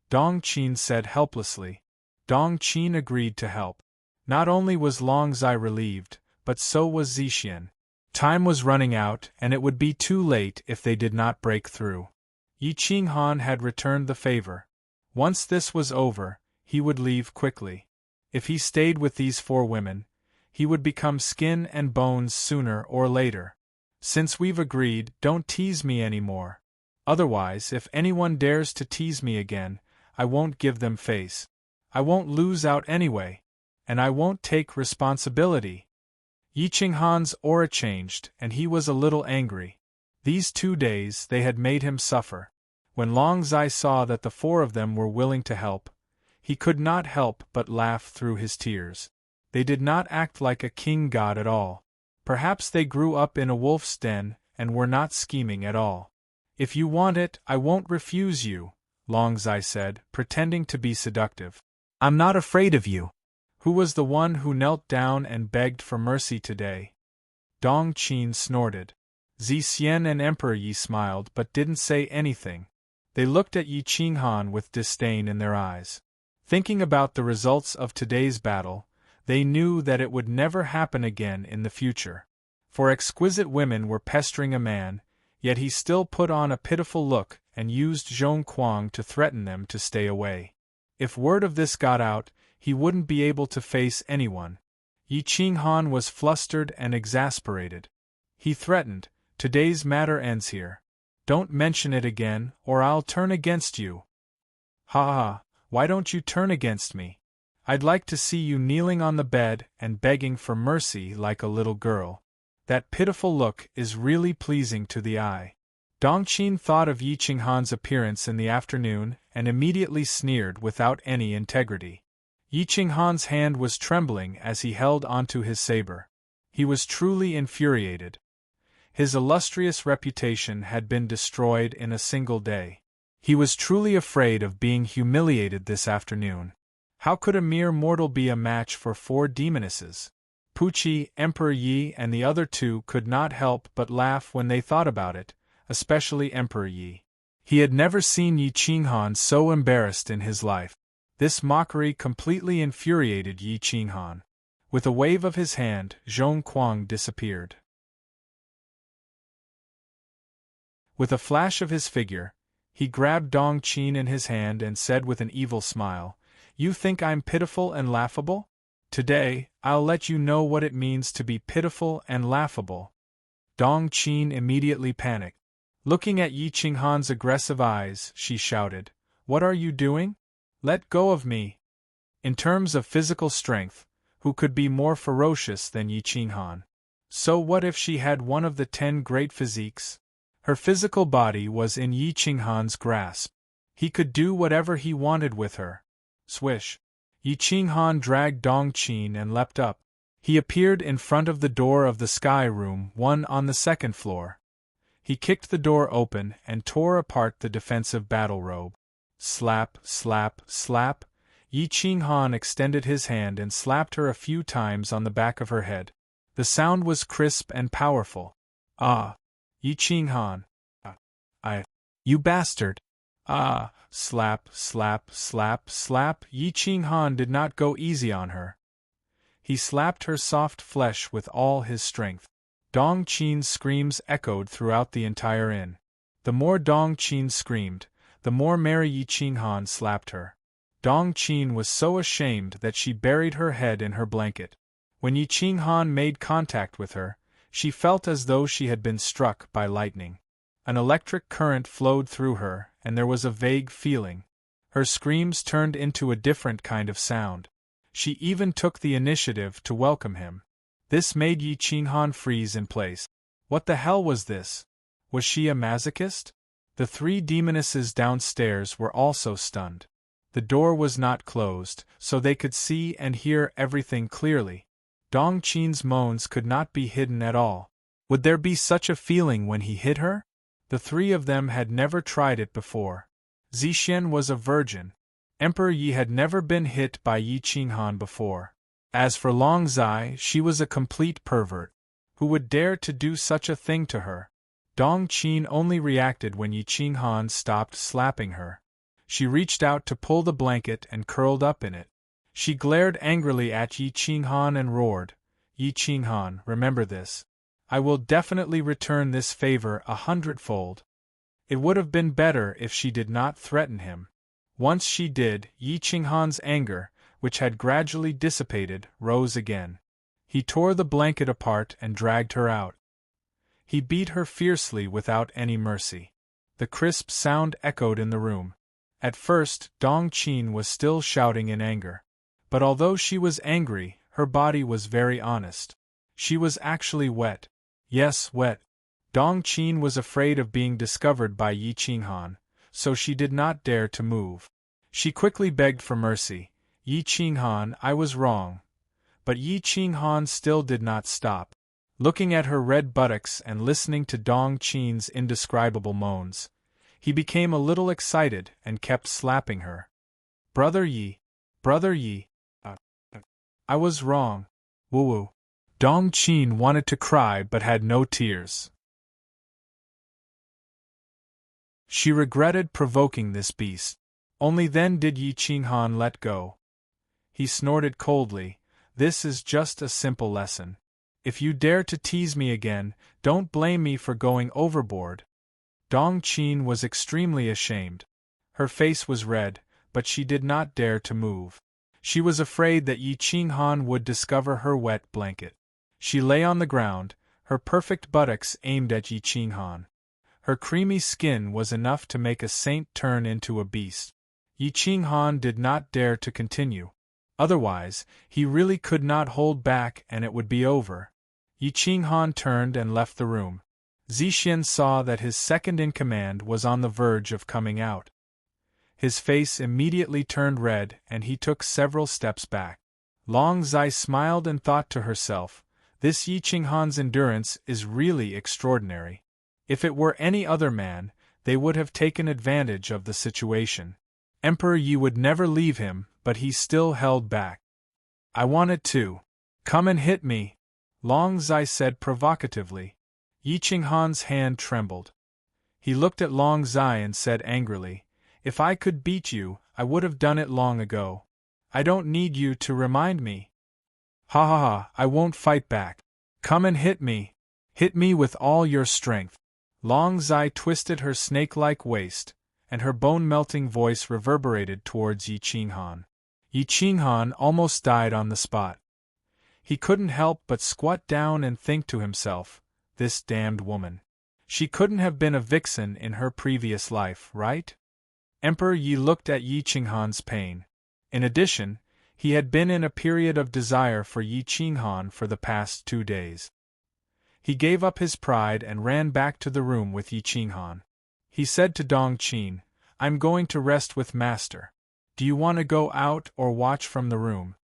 Dong Qin said helplessly. Dong Qin agreed to help. Not only was Long Zai relieved, but so was Zixian. Time was running out, and it would be too late if they did not break through. Yi Qinghan had returned the favor. Once this was over, he would leave quickly. If he stayed with these 4 women, he would become skin and bones sooner or later. Since we've agreed, don't tease me anymore. Otherwise, if anyone dares to tease me again, I won't give them face. I won't lose out anyway. And I won't take responsibility. Yi Qinghan's aura changed, and he was a little angry. These 2 days, they had made him suffer. When Long Zai saw that the 4 of them were willing to help, he could not help but laugh through his tears. They did not act like a king god at all. Perhaps they grew up in a wolf's den and were not scheming at all. "If you want it, I won't refuse you," Long Zai said, pretending to be seductive. "I'm not afraid of you." Who was the one who knelt down and begged for mercy today? Dong Qin snorted. Zixian and Emperor Yi smiled but didn't say anything. They looked at Yi Qinghan with disdain in their eyes. Thinking about the results of today's battle, they knew that it would never happen again in the future. For exquisite women were pestering a man, yet he still put on a pitiful look and used Zhong Kuang to threaten them to stay away. If word of this got out, he wouldn't be able to face anyone. Yi Qinghan was flustered and exasperated. He threatened, "Today's matter ends here. Don't mention it again, or I'll turn against you." "Ha ha, why don't you turn against me? I'd like to see you kneeling on the bed and begging for mercy like a little girl. That pitiful look is really pleasing to the eye." Dong Qin thought of Yi Qinghan's appearance in the afternoon and immediately sneered without any integrity. Yi Qinghan's hand was trembling as he held onto his saber. He was truly infuriated. His illustrious reputation had been destroyed in a single day. He was truly afraid of being humiliated this afternoon. How could a mere mortal be a match for 4 demonesses? Puqi, Emperor Yi and the other 2 could not help but laugh when they thought about it, especially Emperor Yi. He had never seen Yi Qinghan so embarrassed in his life. This mockery completely infuriated Yi Qinghan. With a wave of his hand, Zhong Kuang disappeared. With a flash of his figure, he grabbed Dong Qin in his hand and said with an evil smile, "You think I'm pitiful and laughable? Today, I'll let you know what it means to be pitiful and laughable." Dong Qin immediately panicked. Looking at Yi Qinghan's aggressive eyes, she shouted, "What are you doing? Let go of me. In terms of physical strength, who could be more ferocious than Yi Qinghan? So what if she had one of the 10 great physiques? Her physical body was in Yi Qinghan's grasp. He could do whatever he wanted with her. Swish. Yi Qinghan dragged Dong Qin and leapt up. He appeared in front of the door of the sky room, one on the 2nd floor. He kicked the door open and tore apart the defensive battle robe. Slap, slap, slap. Yi Qinghan extended his hand and slapped her a few times on the back of her head. The sound was crisp and powerful. Ah! Yi Qinghan. You bastard! Ah! Slap, slap, slap, slap. Yi Qinghan did not go easy on her. He slapped her soft flesh with all his strength. Dong Qin's screams echoed throughout the entire inn. The more Dong Qin screamed, the more merry Yi Qinghan slapped her. Dong Qin was so ashamed that she buried her head in her blanket. When Yi Qinghan made contact with her, she felt as though she had been struck by lightning. An electric current flowed through her, and there was a vague feeling. Her screams turned into a different kind of sound. She even took the initiative to welcome him. This made Yi Qinghan freeze in place. What the hell was this? Was she a masochist? The 3 demonesses downstairs were also stunned. The door was not closed, so they could see and hear everything clearly. Dong Qin's moans could not be hidden at all. Would there be such a feeling when he hit her? The 3 of them had never tried it before. Zixian was a virgin. Emperor Yi had never been hit by Yi Qinghan before. As for Long Zai, she was a complete pervert. Who would dare to do such a thing to her? Dong Qin only reacted when Yi Qinghan stopped slapping her. She reached out to pull the blanket and curled up in it. She glared angrily at Yi Qinghan and roared, Yi Qinghan, remember this. I will definitely return this favor 100-fold. It would have been better if she did not threaten him. Once she did, Yi Qinghan's anger, which had gradually dissipated, rose again. He tore the blanket apart and dragged her out. He beat her fiercely without any mercy. The crisp sound echoed in the room. At first, Dong Qin was still shouting in anger. But although she was angry, her body was very honest. She was actually wet. Yes, wet. Dong Qin was afraid of being discovered by Yi Qinghan, so she did not dare to move. She quickly begged for mercy. Yi Qinghan, I was wrong. But Yi Qinghan still did not stop. Looking at her red buttocks and listening to Dong Qin's indescribable moans, he became a little excited and kept slapping her. Brother Yi. I was wrong. Woo-woo. Dong Qin wanted to cry but had no tears. She regretted provoking this beast. Only then did Yi Qinghan let go. He snorted coldly, this is just a simple lesson. If you dare to tease me again, don't blame me for going overboard. Dong Qin was extremely ashamed. Her face was red, but she did not dare to move. She was afraid that Yi Qinghan would discover her wet blanket. She lay on the ground, her perfect buttocks aimed at Yi Qinghan. Her creamy skin was enough to make a saint turn into a beast. Yi Qinghan did not dare to continue. Otherwise, he really could not hold back and it would be over. Yi Qinghan turned and left the room. Zixian saw that his second-in-command was on the verge of coming out. His face immediately turned red and he took several steps back. Long Zai smiled and thought to herself, this Yi Qinghan's endurance is really extraordinary. If it were any other man, they would have taken advantage of the situation. Emperor Yi would never leave him, but he still held back. I wanted to. Come and hit me, Long Zai said provocatively. Yi Qinghan's hand trembled. He looked at Long Zai and said angrily, if I could beat you, I would have done it long ago. I don't need you to remind me. Ha ha ha, I won't fight back. Come and hit me. Hit me with all your strength. Long Zai twisted her snake-like waist, and her bone-melting voice reverberated towards Yi Qinghan. Yi Qinghan almost died on the spot. He couldn't help but squat down and think to himself, this damned woman. She couldn't have been a vixen in her previous life, right? Emperor Yi looked at Yi Qinghan's pain. In addition, he had been in a period of desire for Yi Qinghan for the past 2 days. He gave up his pride and ran back to the room with Yi Qinghan. He said to Dong Qin, "I'm going to rest with Master. Do you want to go out or watch from the room?"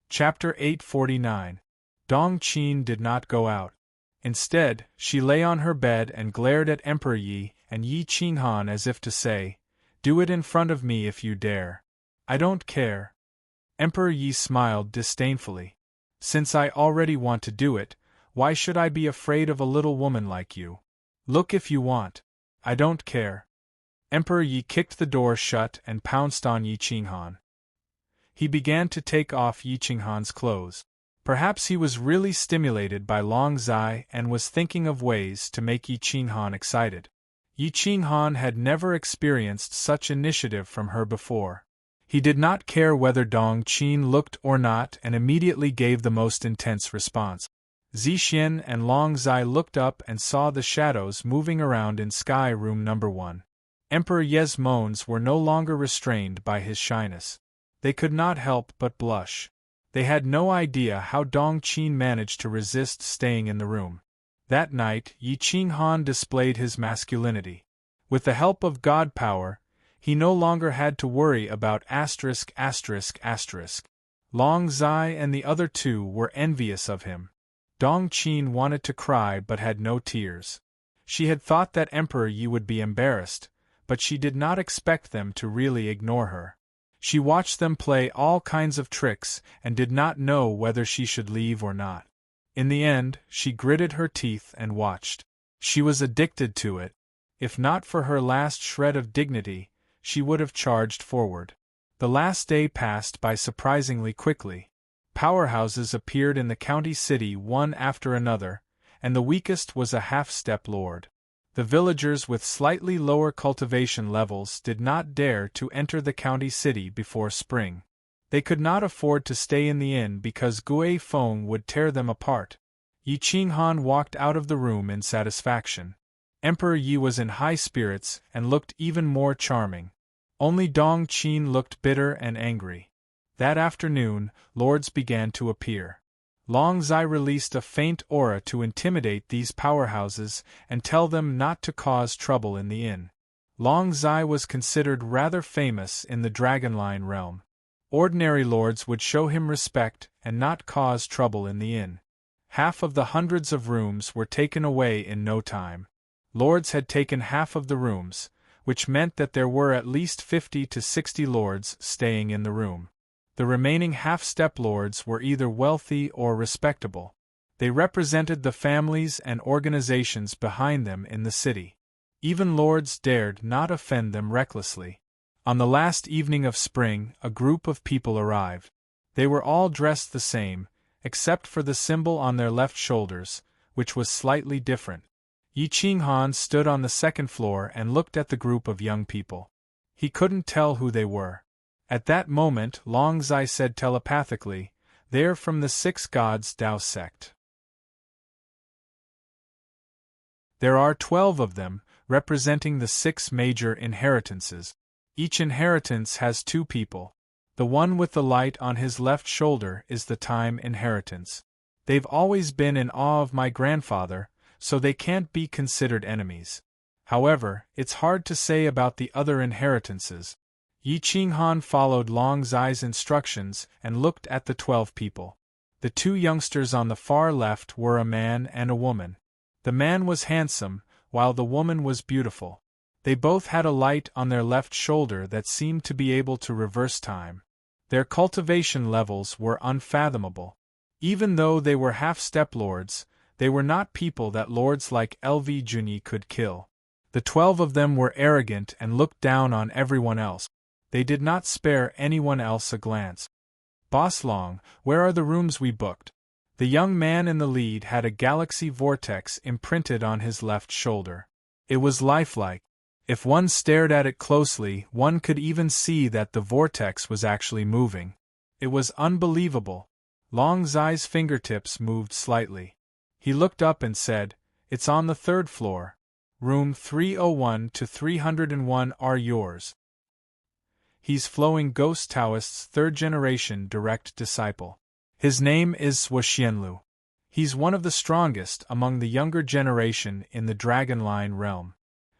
Chapter 849. Dong Qin did not go out. Instead, she lay on her bed and glared at Emperor Yi and Yi Qinghan as if to say, "Do it in front of me if you dare. I don't care." Emperor Yi smiled disdainfully. "Since I already want to do it, why should I be afraid of a little woman like you? Look if you want. I don't care." Emperor Yi kicked the door shut and pounced on Yi Qinghan. He began to take off Yi Qinghan's clothes. Perhaps he was really stimulated by Long Zai and was thinking of ways to make Yi Qinghan excited. Yi Qinghan had never experienced such initiative from her before. He did not care whether Dong Qin looked or not and immediately gave the most intense response. Zixin and Long Zai looked up and saw the shadows moving around in Sky Room No. 1. Emperor Ye's moans were no longer restrained by his shyness. They could not help but blush. They had no idea how Dong Qin managed to resist staying in the room. That night, Yi Qinghan displayed his masculinity. With the help of God power, he no longer had to worry about ******. Long Zai and the other two were envious of him. Dong Qin wanted to cry but had no tears. She had thought that Emperor Yi would be embarrassed, but she did not expect them to really ignore her. She watched them play all kinds of tricks and did not know whether she should leave or not. In the end, she gritted her teeth and watched. She was addicted to it. If not for her last shred of dignity, she would have charged forward. The last day passed by surprisingly quickly. Powerhouses appeared in the county city one after another, and the weakest was a half-step lord. The villagers with slightly lower cultivation levels did not dare to enter the county city before spring. They could not afford to stay in the inn because Gui Feng would tear them apart. Yi Qinghan walked out of the room in satisfaction. Emperor Yi was in high spirits and looked even more charming. Only Dong Qin looked bitter and angry. That afternoon, lords began to appear. Long Zai released a faint aura to intimidate these powerhouses and tell them not to cause trouble in the inn. Long Zai was considered rather famous in the Dragonline realm. Ordinary lords would show him respect and not cause trouble in the inn. Half of the hundreds of rooms were taken away in no time. Lords had taken half of the rooms, which meant that there were at least 50 to 60 lords staying in the room. The remaining half-step lords were either wealthy or respectable. They represented the families and organizations behind them in the city. Even lords dared not offend them recklessly. On the last evening of spring, a group of people arrived. They were all dressed the same, except for the symbol on their left shoulders, which was slightly different. Yi Qinghan stood on the second floor and looked at the group of young people. He couldn't tell who they were. At that moment, Long Zai said telepathically, "They're from the Six Gods Dao sect. There are 12 of them, representing the 6 major inheritances. Each inheritance has 2 people. The one with the light on his left shoulder is the Time inheritance. They've always been in awe of my grandfather, so they can't be considered enemies. However, it's hard to say about the other inheritances." Yi Qinghan followed Long Zai's instructions and looked at the 12 people. The 2 youngsters on the far left were a man and a woman. The man was handsome, while the woman was beautiful. They both had a light on their left shoulder that seemed to be able to reverse time. Their cultivation levels were unfathomable. Even though they were half-step lords, they were not people that lords like LV Junyi could kill. The 12 of them were arrogant and looked down on everyone else. They did not spare anyone else a glance. "Boss Long, where are the rooms we booked?" The young man in the lead had a galaxy vortex imprinted on his left shoulder. It was lifelike. If one stared at it closely, one could even see that the vortex was actually moving. It was unbelievable. Long Zai's fingertips moved slightly. He looked up and said, "It's on the 3rd floor. Room 301 to 301 are yours." He's Flowing Ghost Taoist's 3rd generation direct disciple. His name is Zhuoxianlu. He's one of the strongest among the younger generation in the Dragon Line realm.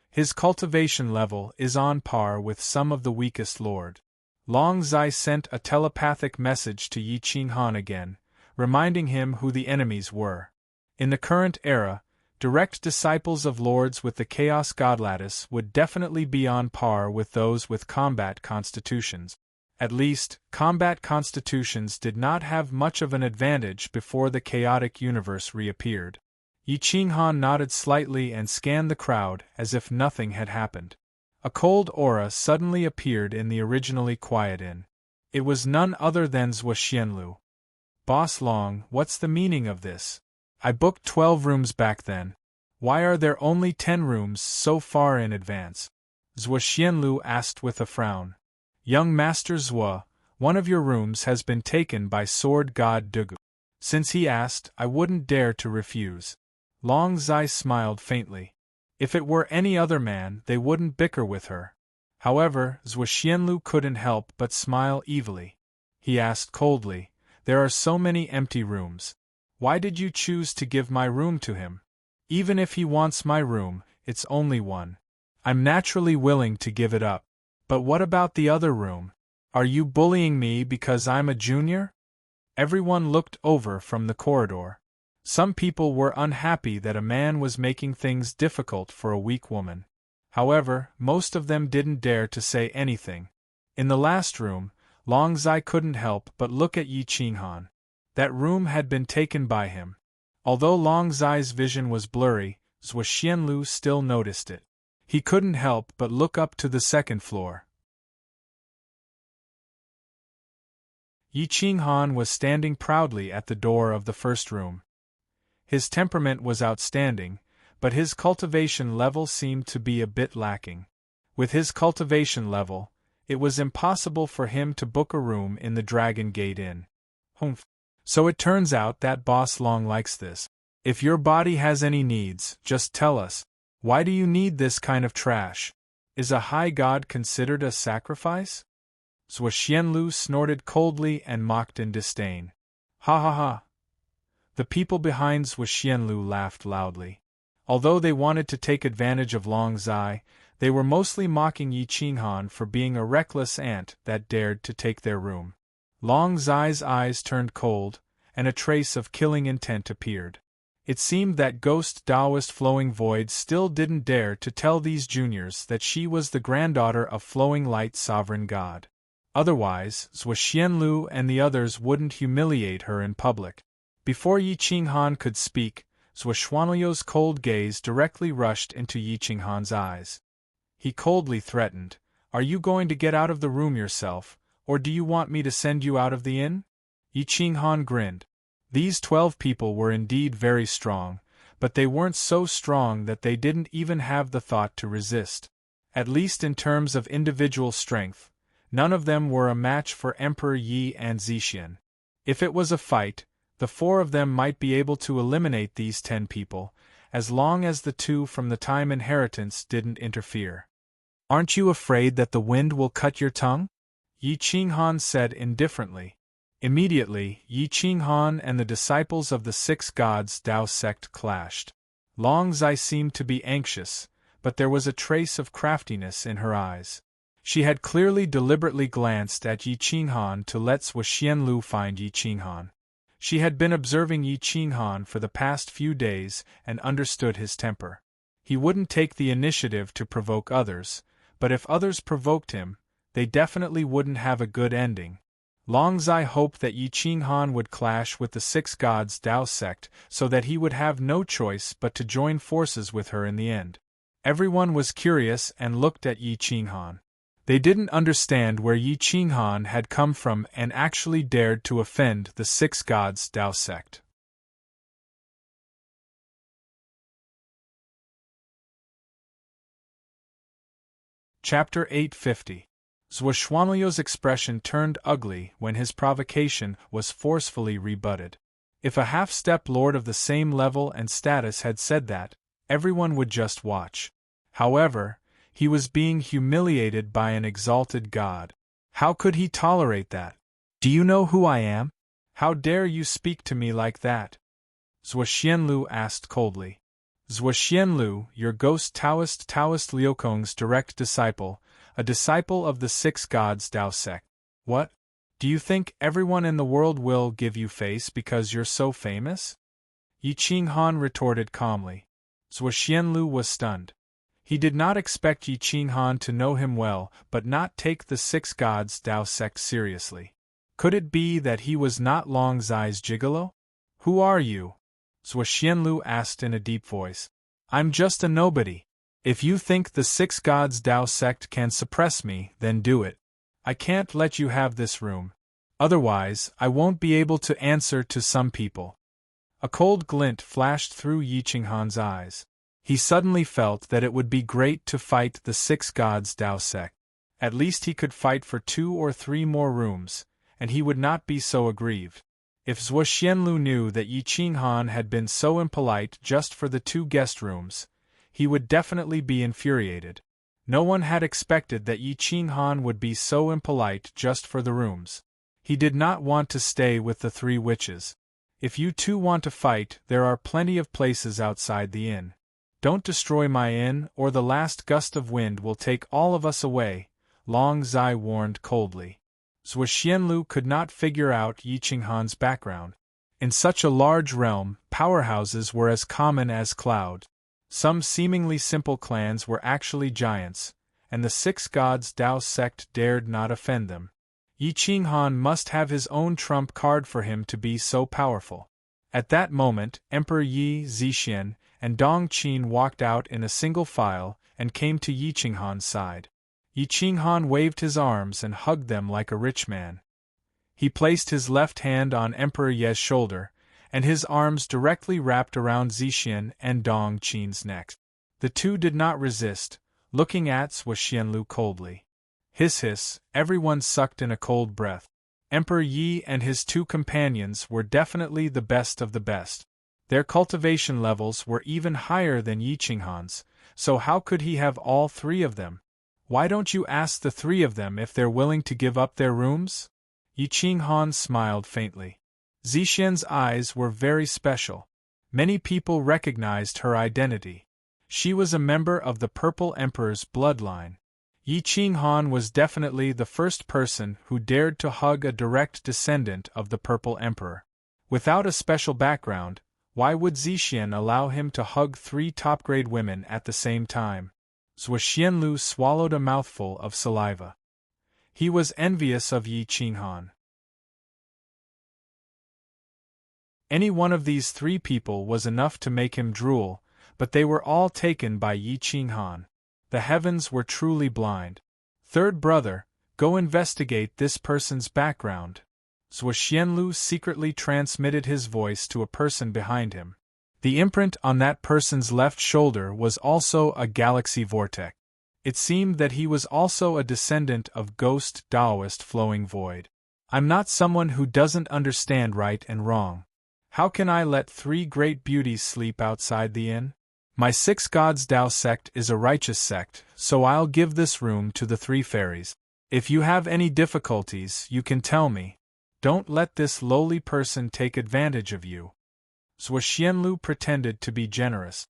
His cultivation level is on par with some of the weakest Lord. Long Zai sent a telepathic message to Yi Qinghan again, reminding him who the enemies were. In the current era, direct disciples of lords with the Chaos Godlattice would definitely be on par with those with combat constitutions. At least, combat constitutions did not have much of an advantage before the chaotic universe reappeared. Yi Qinghan nodded slightly and scanned the crowd as if nothing had happened. A cold aura suddenly appeared in the originally quiet inn. It was none other than Zhuoxianlu. "Boss Long, what's the meaning of this? I booked 12 rooms back then. Why are there only 10 rooms so far in advance?" Zhuoxianlu asked with a frown. "Young Master Zhuo, one of your rooms has been taken by Sword God Dugu. Since he asked, I wouldn't dare to refuse." Long Zai smiled faintly. If it were any other man, they wouldn't bicker with her. However, Zhuoxianlu couldn't help but smile evilly. He asked coldly, "There are so many empty rooms. Why did you choose to give my room to him? Even if he wants my room, it's only one. I'm naturally willing to give it up. But what about the other room? Are you bullying me because I'm a junior?" Everyone looked over from the corridor. Some people were unhappy that a man was making things difficult for a weak woman. However, most of them didn't dare to say anything. In the last room, Long Zai couldn't help but look at Yi Qinghan. That room had been taken by him. Although Long Zai's vision was blurry, Zhuoxianlu still noticed it. He couldn't help but look up to the 2nd floor. Yi Qinghan was standing proudly at the door of the 1st room. His temperament was outstanding, but his cultivation level seemed to be a bit lacking. With his cultivation level, it was impossible for him to book a room in the Dragon Gate Inn. Humph. So it turns out that Boss Long likes this. If your body has any needs, just tell us. Why do you need this kind of trash? Is a high god considered a sacrifice? Zhuoxianlu snorted coldly and mocked in disdain. Ha ha ha. The people behind Zhuoxianlu laughed loudly. Although they wanted to take advantage of Long Zai, they were mostly mocking Yi Qinghan for being a reckless ant that dared to take their room. Long Zai's eyes turned cold, and a trace of killing intent appeared. It seemed that Ghost Taoist Flowing Void still didn't dare to tell these juniors that she was the granddaughter of Flowing Light Sovereign God. Otherwise, Zhuoxianlu and the others wouldn't humiliate her in public. Before Yi Qinghan could speak, Zhuoxianlu's cold gaze directly rushed into Yi Qinghan's eyes. He coldly threatened, "Are you going to get out of the room yourself, or do you want me to send you out of the inn?" Yi Qinghan grinned. These 12 people were indeed very strong, but they weren't so strong that they didn't even have the thought to resist. At least in terms of individual strength, none of them were a match for Emperor Yi and Zixian. If it was a fight, the 4 of them might be able to eliminate these 10 people, as long as the 2 from the Time Inheritance didn't interfere. "Aren't you afraid that the wind will cut your tongue?" Yi Qinghan said indifferently. Immediately, Yi Qinghan and the disciples of the 6 gods Tao sect clashed. Long Zai seemed to be anxious, but there was a trace of craftiness in her eyes. She had clearly deliberately glanced at Yi Qinghan to let Zhuoxianlu find Yi Qinghan. She had been observing Yi Qinghan for the past few days and understood his temper. He wouldn't take the initiative to provoke others, but if others provoked him, they definitely wouldn't have a good ending. Long Zai hoped that Yi Qinghan would clash with the 6 gods Tao sect so that he would have no choice but to join forces with her in the end. Everyone was curious and looked at Yi Qinghan. They didn't understand where Yi Qinghan had come from and actually dared to offend the 6 gods Tao sect. Chapter 850. Zhuoxianlu's expression turned ugly when his provocation was forcefully rebutted. If a half-step lord of the same level and status had said that, everyone would just watch. However, he was being humiliated by an exalted god. How could he tolerate that? Do you know who I am? How dare you speak to me like that? Zhuo Xianlu asked coldly. Zhuo Xianlu, your ghost Taoist Liukong's direct disciple, a disciple of the six gods Dao sect. What? Do you think everyone in the world will give you face because you're so famous? Yi Qinghan retorted calmly. Zhuo Xianlu was stunned. He did not expect Yi Qinghan to know him well but not take the six gods Dao sect seriously. Could it be that he was not Long Zai's gigolo? Who are you? Zhuo Xianlu asked in a deep voice. I'm just a nobody. If you think the six gods Dao sect can suppress me, then do it. I can't let you have this room. Otherwise, I won't be able to answer to some people. A cold glint flashed through Yi Qinghan's eyes. He suddenly felt that it would be great to fight the six gods Dao sect. At least he could fight for 2 or 3 more rooms, and he would not be so aggrieved. If Zhuo Xianlu knew that Yi Qinghan had been so impolite just for the 2 guest rooms, he would definitely be infuriated. No one had expected that Yi Qinghan would be so impolite just for the rooms. He did not want to stay with the 3 witches. If you two want to fight, there are plenty of places outside the inn. Don't destroy my inn, or the last gust of wind will take all of us away, Long Zai warned coldly. Zhuo Xianlu could not figure out Yi Qinghan's background. In such a large realm, powerhouses were as common as clouds. Some seemingly simple clans were actually giants, and the six gods Dao sect dared not offend them. Yi Qinghan must have his own trump card for him to be so powerful. At that moment, Emperor Yi Zixian and Dong Qin walked out in a single file and came to Yi Qinghan's side. Yi Qinghan waved his arms and hugged them like a rich man. He placed his left hand on Emperor Ye's shoulder, and his arms directly wrapped around Zixian and Dong Qin's neck. The two did not resist, looking at Zhuo Xianlu coldly. Hiss hiss, everyone sucked in a cold breath. Emperor Yi and his 2 companions were definitely the best of the best. Their cultivation levels were even higher than Yi Qinghan's, so how could he have all 3 of them? Why don't you ask the 3 of them if they're willing to give up their rooms? Yi Qinghan smiled faintly. Zixian's eyes were very special. Many people recognized her identity. She was a member of the Purple Emperor's bloodline. Yi Qinghan was definitely the first person who dared to hug a direct descendant of the Purple Emperor. Without a special background, why would Zixian allow him to hug 3 top-grade women at the same time? Zhuo Xianlu swallowed a mouthful of saliva. He was envious of Yi Qinghan. Any one of these 3 people was enough to make him drool, but they were all taken by Yi Qinghan. The heavens were truly blind. Third brother, go investigate this person's background. Zhuo Xianlu secretly transmitted his voice to a person behind him. The imprint on that person's left shoulder was also a galaxy vortex. It seemed that he was also a descendant of ghost Taoist flowing void. I'm not someone who doesn't understand right and wrong. How can I let 3 great beauties sleep outside the inn? My 6 gods Dao sect is a righteous sect, so I'll give this room to the 3 fairies. If you have any difficulties, you can tell me. Don't let this lowly person take advantage of you. Zhuo Xianlu pretended to be generous.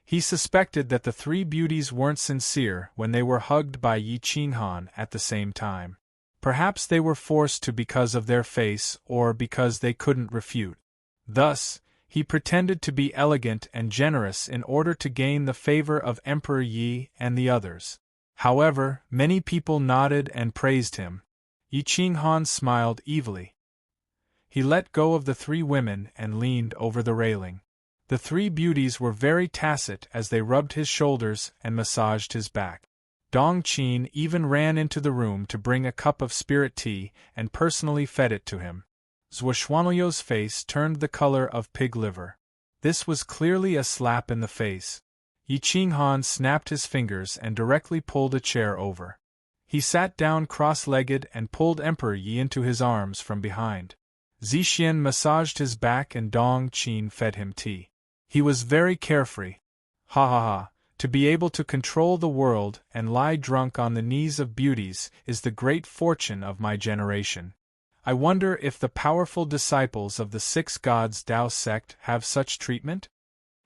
He suspected that the 3 beauties weren't sincere when they were hugged by Yi Qinghan at the same time. Perhaps they were forced to because of their face or because they couldn't refute. Thus, he pretended to be elegant and generous in order to gain the favor of Emperor Yi and the others. However, many people nodded and praised him. Yi Qinghan smiled evilly. He let go of the 3 women and leaned over the railing. The 3 beauties were very tacit as they rubbed his shoulders and massaged his back. Dong Qin even ran into the room to bring a cup of spirit tea and personally fed it to him. Zhuo Xuanlu's face turned the color of pig liver. This was clearly a slap in the face. Yi Qinghan snapped his fingers and directly pulled a chair over. He sat down cross-legged and pulled Emperor Yi into his arms from behind. Zixian massaged his back and Dong Qin fed him tea. He was very carefree. Ha ha ha, to be able to control the world and lie drunk on the knees of beauties is the great fortune of my generation. I wonder if the powerful disciples of the Six Gods Tao sect have such treatment?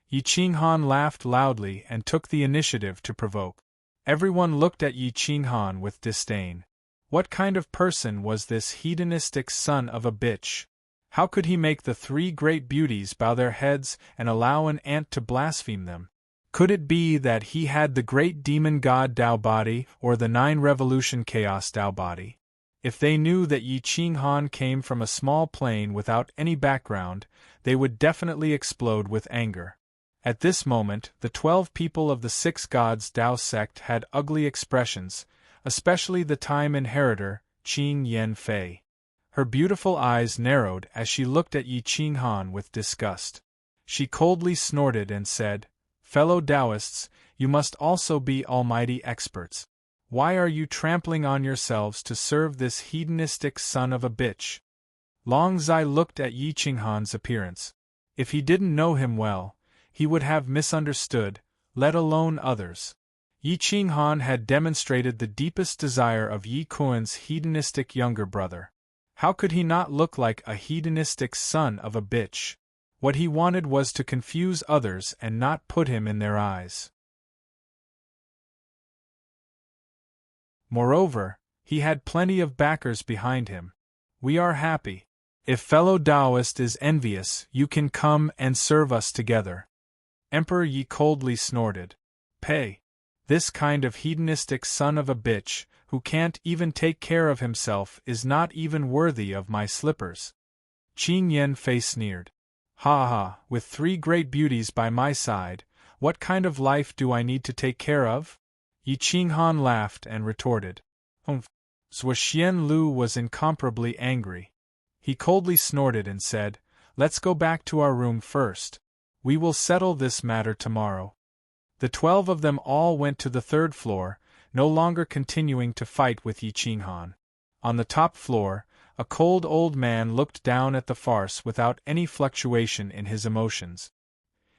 Yi Qinghan laughed loudly and took the initiative to provoke. Everyone looked at Yi Qinghan with disdain. What kind of person was this hedonistic son of a bitch? How could he make the three great beauties bow their heads and allow an ant to blaspheme them? Could it be that he had the great demon god Tao body or the 9 revolution chaos Tao body? If they knew that Yi Qinghan came from a small plane without any background, they would definitely explode with anger. At this moment, the 12 people of the Six Gods Tao sect had ugly expressions, especially the Time Inheritor, Qing Yen Fei. Her beautiful eyes narrowed as she looked at Yi Qinghan with disgust. She coldly snorted and said, "Fellow Taoists, you must also be almighty experts. Why are you trampling on yourselves to serve this hedonistic son of a bitch?" Long Zai looked at Yi Qinghan's appearance. If he didn't know him well, he would have misunderstood, let alone others. Yi Qinghan had demonstrated the deepest desire of Yi Kuan's hedonistic younger brother. How could he not look like a hedonistic son of a bitch? What he wanted was to confuse others and not put him in their eyes. Moreover, he had plenty of backers behind him. We are happy. If fellow Taoist is envious, you can come and serve us together. Emperor Yi coldly snorted. Pay. This kind of hedonistic son of a bitch, who can't even take care of himself, is not even worthy of my slippers. Qing Yen Fei sneered. Ha ha, with three great beauties by my side, what kind of life do I need to take care of? Yi Qinghan laughed and retorted. Humph. Zhuxian Lu was incomparably angry. He coldly snorted and said, "Let's go back to our room first. We will settle this matter tomorrow." The 12 of them all went to the 3rd floor, no longer continuing to fight with Yi Qinghan. On the top floor, a cold old man looked down at the farce without any fluctuation in his emotions.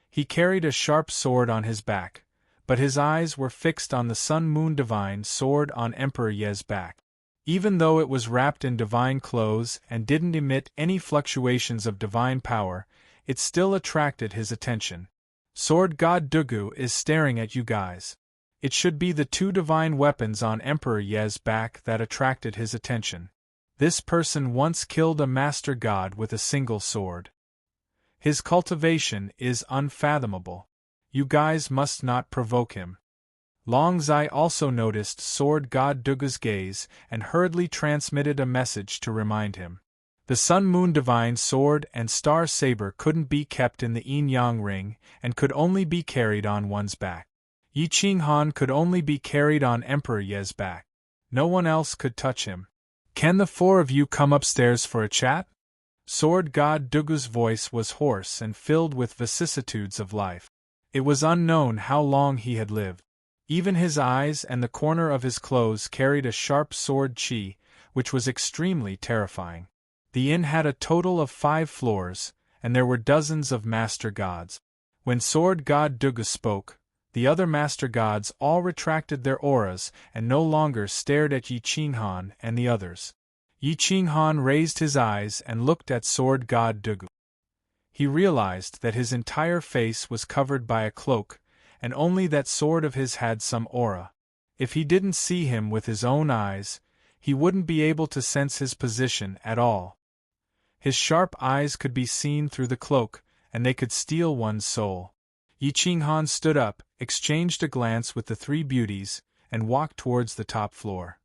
He carried a sharp sword on his back, but his eyes were fixed on the Sun-Moon Divine sword on Emperor Ye's back. Even though it was wrapped in divine clothes and didn't emit any fluctuations of divine power, it still attracted his attention. Sword God Dugu is staring at you guys. It should be the 2 divine weapons on Emperor Ye's back that attracted his attention. This person once killed a master god with a single sword. His cultivation is unfathomable. You guys must not provoke him. Long Zai also noticed Sword God Dugu's gaze and hurriedly transmitted a message to remind him. The Sun-Moon Divine sword and Star Saber couldn't be kept in the yin-yang ring and could only be carried on one's back. Yi Qinghan could only be carried on Emperor Ye's back. No one else could touch him. Can the 4 of you come upstairs for a chat? Sword God Dugu's voice was hoarse and filled with vicissitudes of life. It was unknown how long he had lived. Even his eyes and the corner of his clothes carried a sharp sword qi, which was extremely terrifying. The inn had a total of 5 floors, and there were dozens of master gods. When Sword God Dugu spoke, the other master gods all retracted their auras and no longer stared at Yi Qinghan and the others. Yi Qinghan raised his eyes and looked at Sword God Dugu. He realized that his entire face was covered by a cloak, and only that sword of his had some aura. If he didn't see him with his own eyes, he wouldn't be able to sense his position at all. His sharp eyes could be seen through the cloak, and they could steal one's soul. Yi Qinghan stood up, exchanged a glance with the 3 beauties, and walked towards the top floor.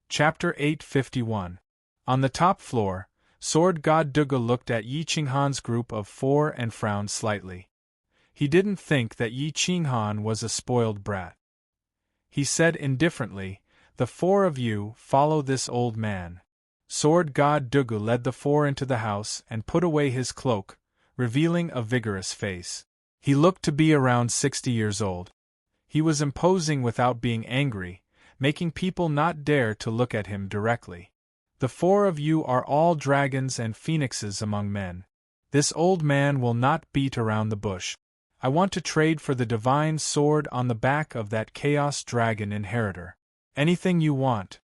Chapter 851. On the top floor, Sword God Dugu looked at Yi Qinghan's group of 4 and frowned slightly. He didn't think that Yi Qinghan was a spoiled brat. He said indifferently, "The 4 of you follow this old man." Sword God Dugu led the 4 into the house and put away his cloak, revealing a vigorous face. He looked to be around 60 years old. He was imposing without being angry, making people not dare to look at him directly. The four of you are all dragons and phoenixes among men. This old man will not beat around the bush. I want to trade for the divine sword on the back of that chaos dragon inheritor. Anything you want.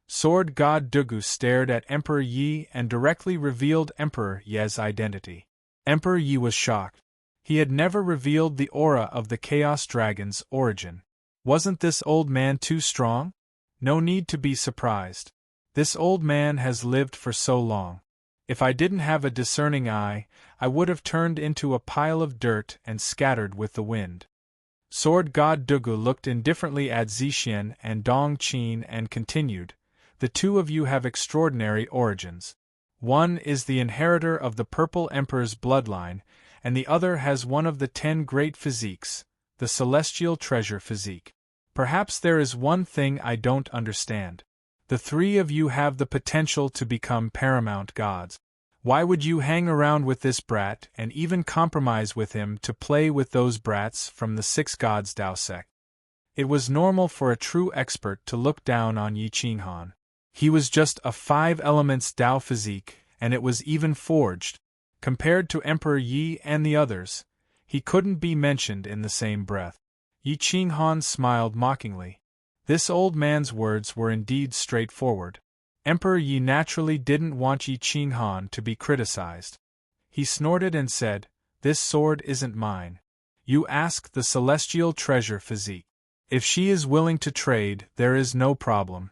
Sword God Dugu stared at Emperor Yi and directly revealed Emperor Ye's identity. Emperor Yi was shocked. He had never revealed the aura of the Chaos Dragon's origin. Wasn't this old man too strong? No need to be surprised. This old man has lived for so long. If I didn't have a discerning eye, I would have turned into a pile of dirt and scattered with the wind. Sword God Dugu looked indifferently at Zixian and Dong Qin and continued, the two of you have extraordinary origins. One is the inheritor of the Purple Emperor's bloodline, and the other has one of the 10 great physiques, the Celestial Treasure Physique. Perhaps there is one thing I don't understand. The three of you have the potential to become paramount gods. Why would you hang around with this brat and even compromise with him to play with those brats from the 6 gods Dao sect? It was normal for a true expert to look down on Yi Qinghan. He was just a 5 elements Dao physique, and it was even forged. Compared to Emperor Yi and the others, he couldn't be mentioned in the same breath. Yi Qinghan smiled mockingly. This old man's words were indeed straightforward. Emperor Yi naturally didn't want Yi Qinghan to be criticized. He snorted and said, "This sword isn't mine. You ask the Celestial Treasure Physique. If she is willing to trade, there is no problem."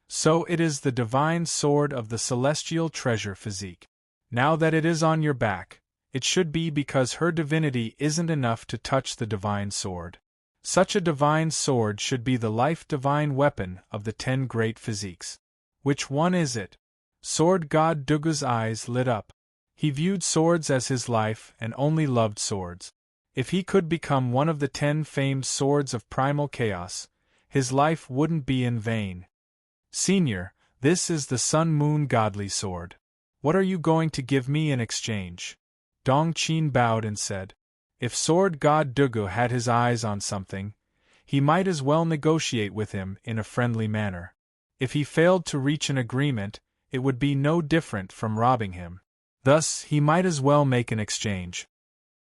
So it is the divine sword of the Celestial Treasure Physique. Now that it is on your back, it should be because her divinity isn't enough to touch the divine sword. Such a divine sword should be the life-divine weapon of the 10 great physiques. Which one is it? Sword God Dugu's eyes lit up. He viewed swords as his life and only loved swords. If he could become one of the 10 famed swords of primal chaos, his life wouldn't be in vain. Senior, this is the Sun-Moon Godly Sword. What are you going to give me in exchange? Dong Qin bowed and said, if Sword God Dugu had his eyes on something, he might as well negotiate with him in a friendly manner. If he failed to reach an agreement, it would be no different from robbing him. Thus, he might as well make an exchange.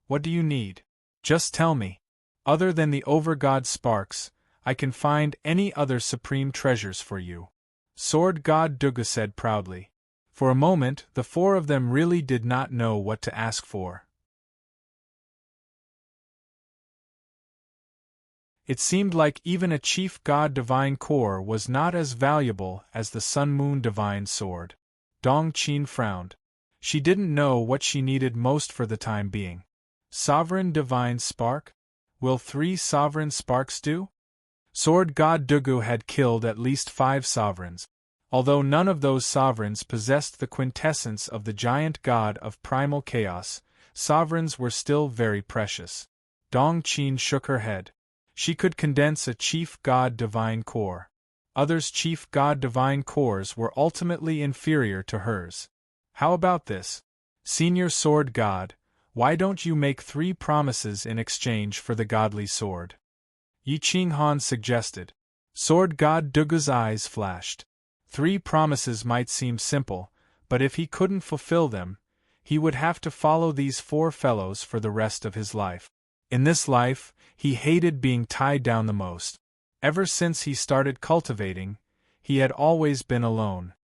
What do you need? Just tell me. Other than the Overgod Sparks, I can find any other supreme treasures for you. Sword God Dugu said proudly. For a moment, the four of them really did not know what to ask for. It seemed like even a Chief God Divine Core was not as valuable as the Sun-Moon Divine Sword. Dong Qin frowned. She didn't know what she needed most for the time being. Sovereign Divine Spark? Will 3 Sovereign Sparks do? Sword God Dugu had killed at least 5 sovereigns. Although none of those sovereigns possessed the quintessence of the giant god of primal chaos, sovereigns were still very precious. Dong Qin shook her head. She could condense a Chief God Divine Core. Others' Chief God Divine Cores were ultimately inferior to hers. How about this? Senior Sword God, why don't you make 3 promises in exchange for the godly sword? Yi Qinghan suggested. Sword God Dugu's eyes flashed. 3 promises might seem simple, but if he couldn't fulfill them, he would have to follow these 4 fellows for the rest of his life. In this life, he hated being tied down the most. Ever since he started cultivating, he had always been alone.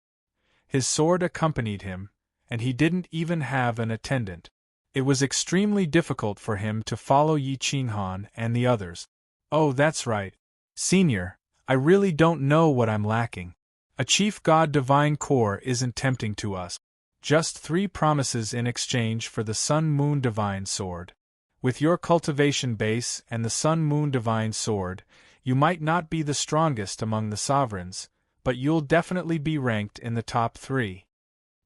His sword accompanied him, and he didn't even have an attendant. It was extremely difficult for him to follow Yi Qinghan and the others. Oh, that's right. Senior, I really don't know what I'm lacking. A Chief God Divine Core isn't tempting to us. Just 3 promises in exchange for the Sun-Moon Divine Sword. With your cultivation base and the Sun-Moon Divine Sword, you might not be the strongest among the sovereigns, but you'll definitely be ranked in the top 3.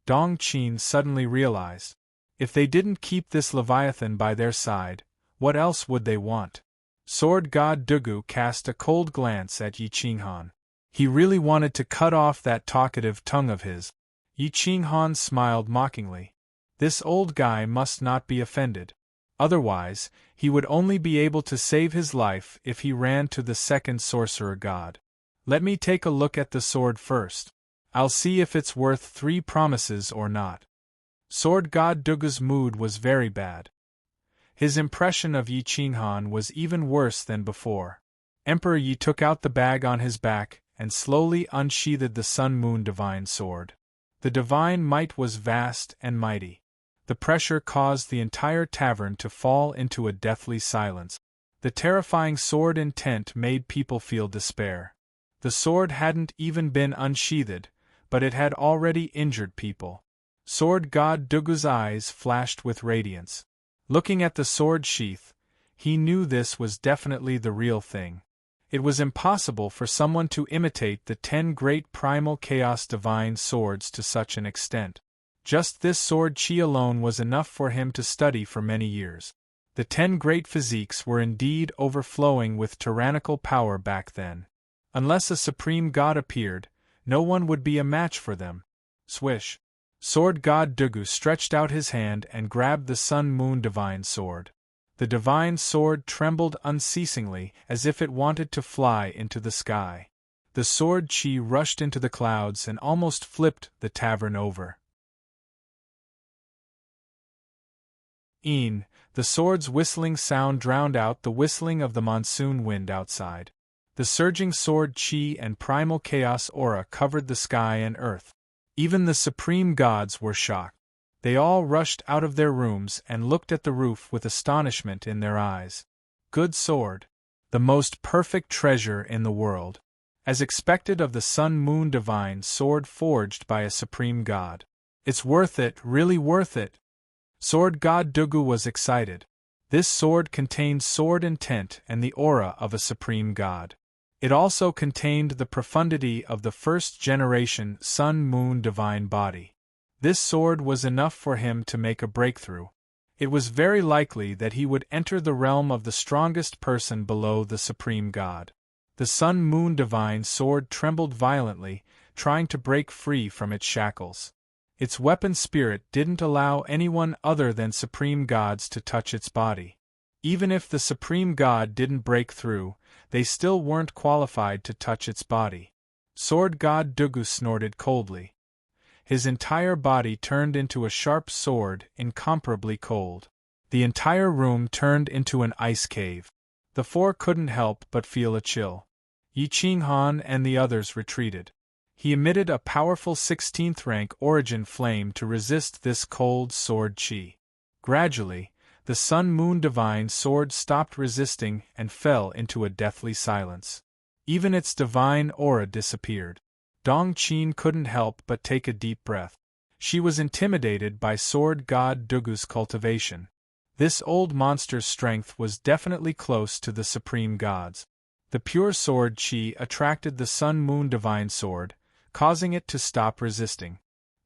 Dong Qin suddenly realized. If they didn't keep this Leviathan by their side, what else would they want? Sword God Dugu cast a cold glance at Yi Qinghan. He really wanted to cut off that talkative tongue of his. Yi Qinghan smiled mockingly. This old guy must not be offended. Otherwise, he would only be able to save his life if he ran to the second sorcerer god. Let me take a look at the sword first. I'll see if it's worth 3 promises or not. Sword god Dugu's mood was very bad. His impression of Yi Qinghan was even worse than before. Emperor Yi took out the bag on his back and slowly unsheathed the Sun-Moon Divine Sword. The divine might was vast and mighty. The pressure caused the entire tavern to fall into a deathly silence. The terrifying sword intent made people feel despair. The sword hadn't even been unsheathed, but it had already injured people. Sword god Dugu's eyes flashed with radiance. Looking at the sword sheath, he knew this was definitely the real thing. It was impossible for someone to imitate the 10 great primal chaos divine swords to such an extent. Just this sword chi alone was enough for him to study for many years. The 10 great physiques were indeed overflowing with tyrannical power back then. Unless a supreme god appeared, no one would be a match for them. Swish! Sword god Dugu stretched out his hand and grabbed the Sun-Moon Divine Sword. The divine sword trembled unceasingly as if it wanted to fly into the sky. The sword chi rushed into the clouds and almost flipped the tavern over. The sword's whistling sound drowned out the whistling of the monsoon wind outside. The surging sword chi and primal chaos aura covered the sky and earth. Even the supreme gods were shocked. They all rushed out of their rooms and looked at the roof with astonishment in their eyes. Good sword. The most perfect treasure in the world. As expected of the Sun-Moon Divine Sword forged by a supreme god. It's worth it, really worth it. Sword god Dugu was excited. This sword contained sword intent and the aura of a supreme god. It also contained the profundity of the first-generation Sun-Moon Divine Body. This sword was enough for him to make a breakthrough. It was very likely that he would enter the realm of the strongest person below the Supreme God. The Sun-Moon Divine Sword trembled violently, trying to break free from its shackles. Its weapon spirit didn't allow anyone other than Supreme Gods to touch its body. Even if the Supreme God didn't break through, they still weren't qualified to touch its body. Sword God Dugu snorted coldly. His entire body turned into a sharp sword, incomparably cold. The entire room turned into an ice cave. The 4 couldn't help but feel a chill. Yi Qinghan and the others retreated. He emitted a powerful 16th rank origin flame to resist this cold sword chi. Gradually, the Sun-Moon Divine Sword stopped resisting and fell into a deathly silence. Even its divine aura disappeared. Dong Qin couldn't help but take a deep breath. She was intimidated by Sword God Dugu's cultivation. This old monster's strength was definitely close to the supreme gods. The pure sword chi attracted the Sun-Moon Divine Sword, causing it to stop resisting.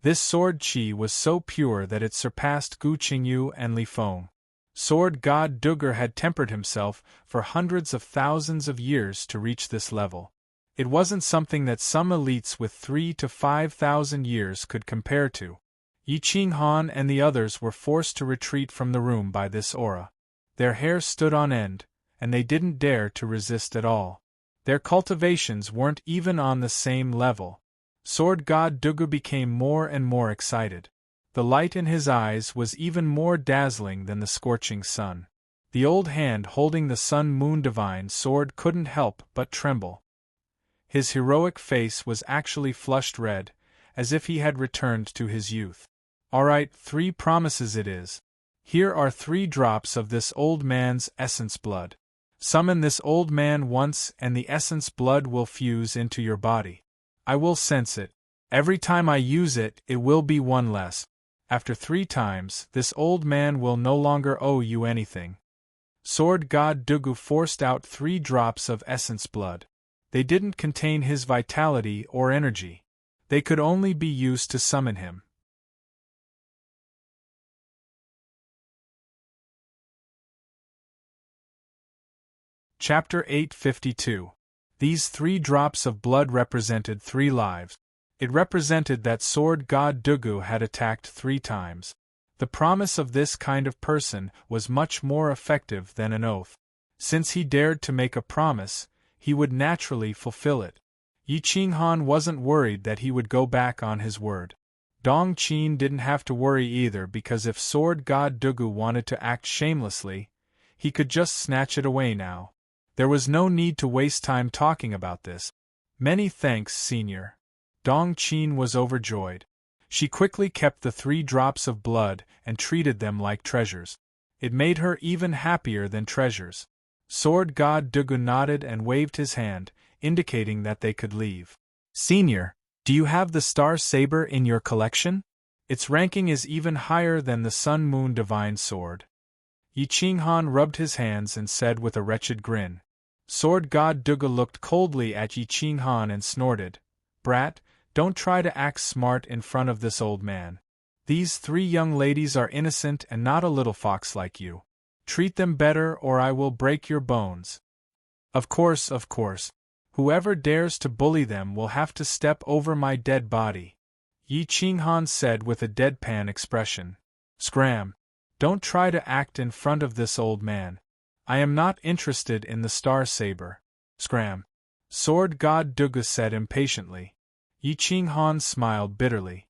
This sword chi was so pure that it surpassed Gu Qingyu and Li Feng. Sword God Duger had tempered himself for hundreds of thousands of years to reach this level. It wasn't something that some elites with 3,000 to 5,000 years could compare to. Yi Qinghan and the others were forced to retreat from the room by this aura. Their hair stood on end, and they didn't dare to resist at all. Their cultivations weren't even on the same level. Sword God Dugu became more and more excited. The light in his eyes was even more dazzling than the scorching sun. The old hand holding the Sun-Moon Divine Sword couldn't help but tremble. His heroic face was actually flushed red, as if he had returned to his youth. "All right, 3 promises it is. Here are 3 drops of this old man's essence blood. Summon this old man once and the essence blood will fuse into your body. I will sense it. Every time I use it, it will be 1 less. After 3 times, this old man will no longer owe you anything." Sword God Dugu forced out 3 drops of essence blood. They didn't contain his vitality or energy. They could only be used to summon him. Chapter 852. These 3 drops of blood represented 3 lives. It represented that Sword God Dugu had attacked 3 times. The promise of this kind of person was much more effective than an oath. Since he dared to make a promise, he would naturally fulfill it. Yi Qinghan wasn't worried that he would go back on his word. Dong Qin didn't have to worry either, because if sword god Dugu wanted to act shamelessly, he could just snatch it away now. There was no need to waste time talking about this. Many thanks, Senior. Dong Qin was overjoyed. She quickly kept the 3 drops of blood and treated them like treasures. It made her even happier than treasures. Sword god Dugu nodded and waved his hand, indicating that they could leave. Senior, do you have the Star Saber in your collection? Its ranking is even higher than the Sun Moon Divine Sword. Yi Qinghan rubbed his hands and said with a wretched grin. Sword god Dugu looked coldly at Yi Qinghan and snorted. Brat, don't try to act smart in front of this old man. These 3 young ladies are innocent and not a little fox like you. Treat them better or I will break your bones. Of course. Whoever dares to bully them will have to step over my dead body, Yi Qinghan said with a deadpan expression. Scram! Don't try to act in front of this old man. I am not interested in the Star Saber. Scram! Sword god Dugu said impatiently. Yi Qinghan smiled bitterly.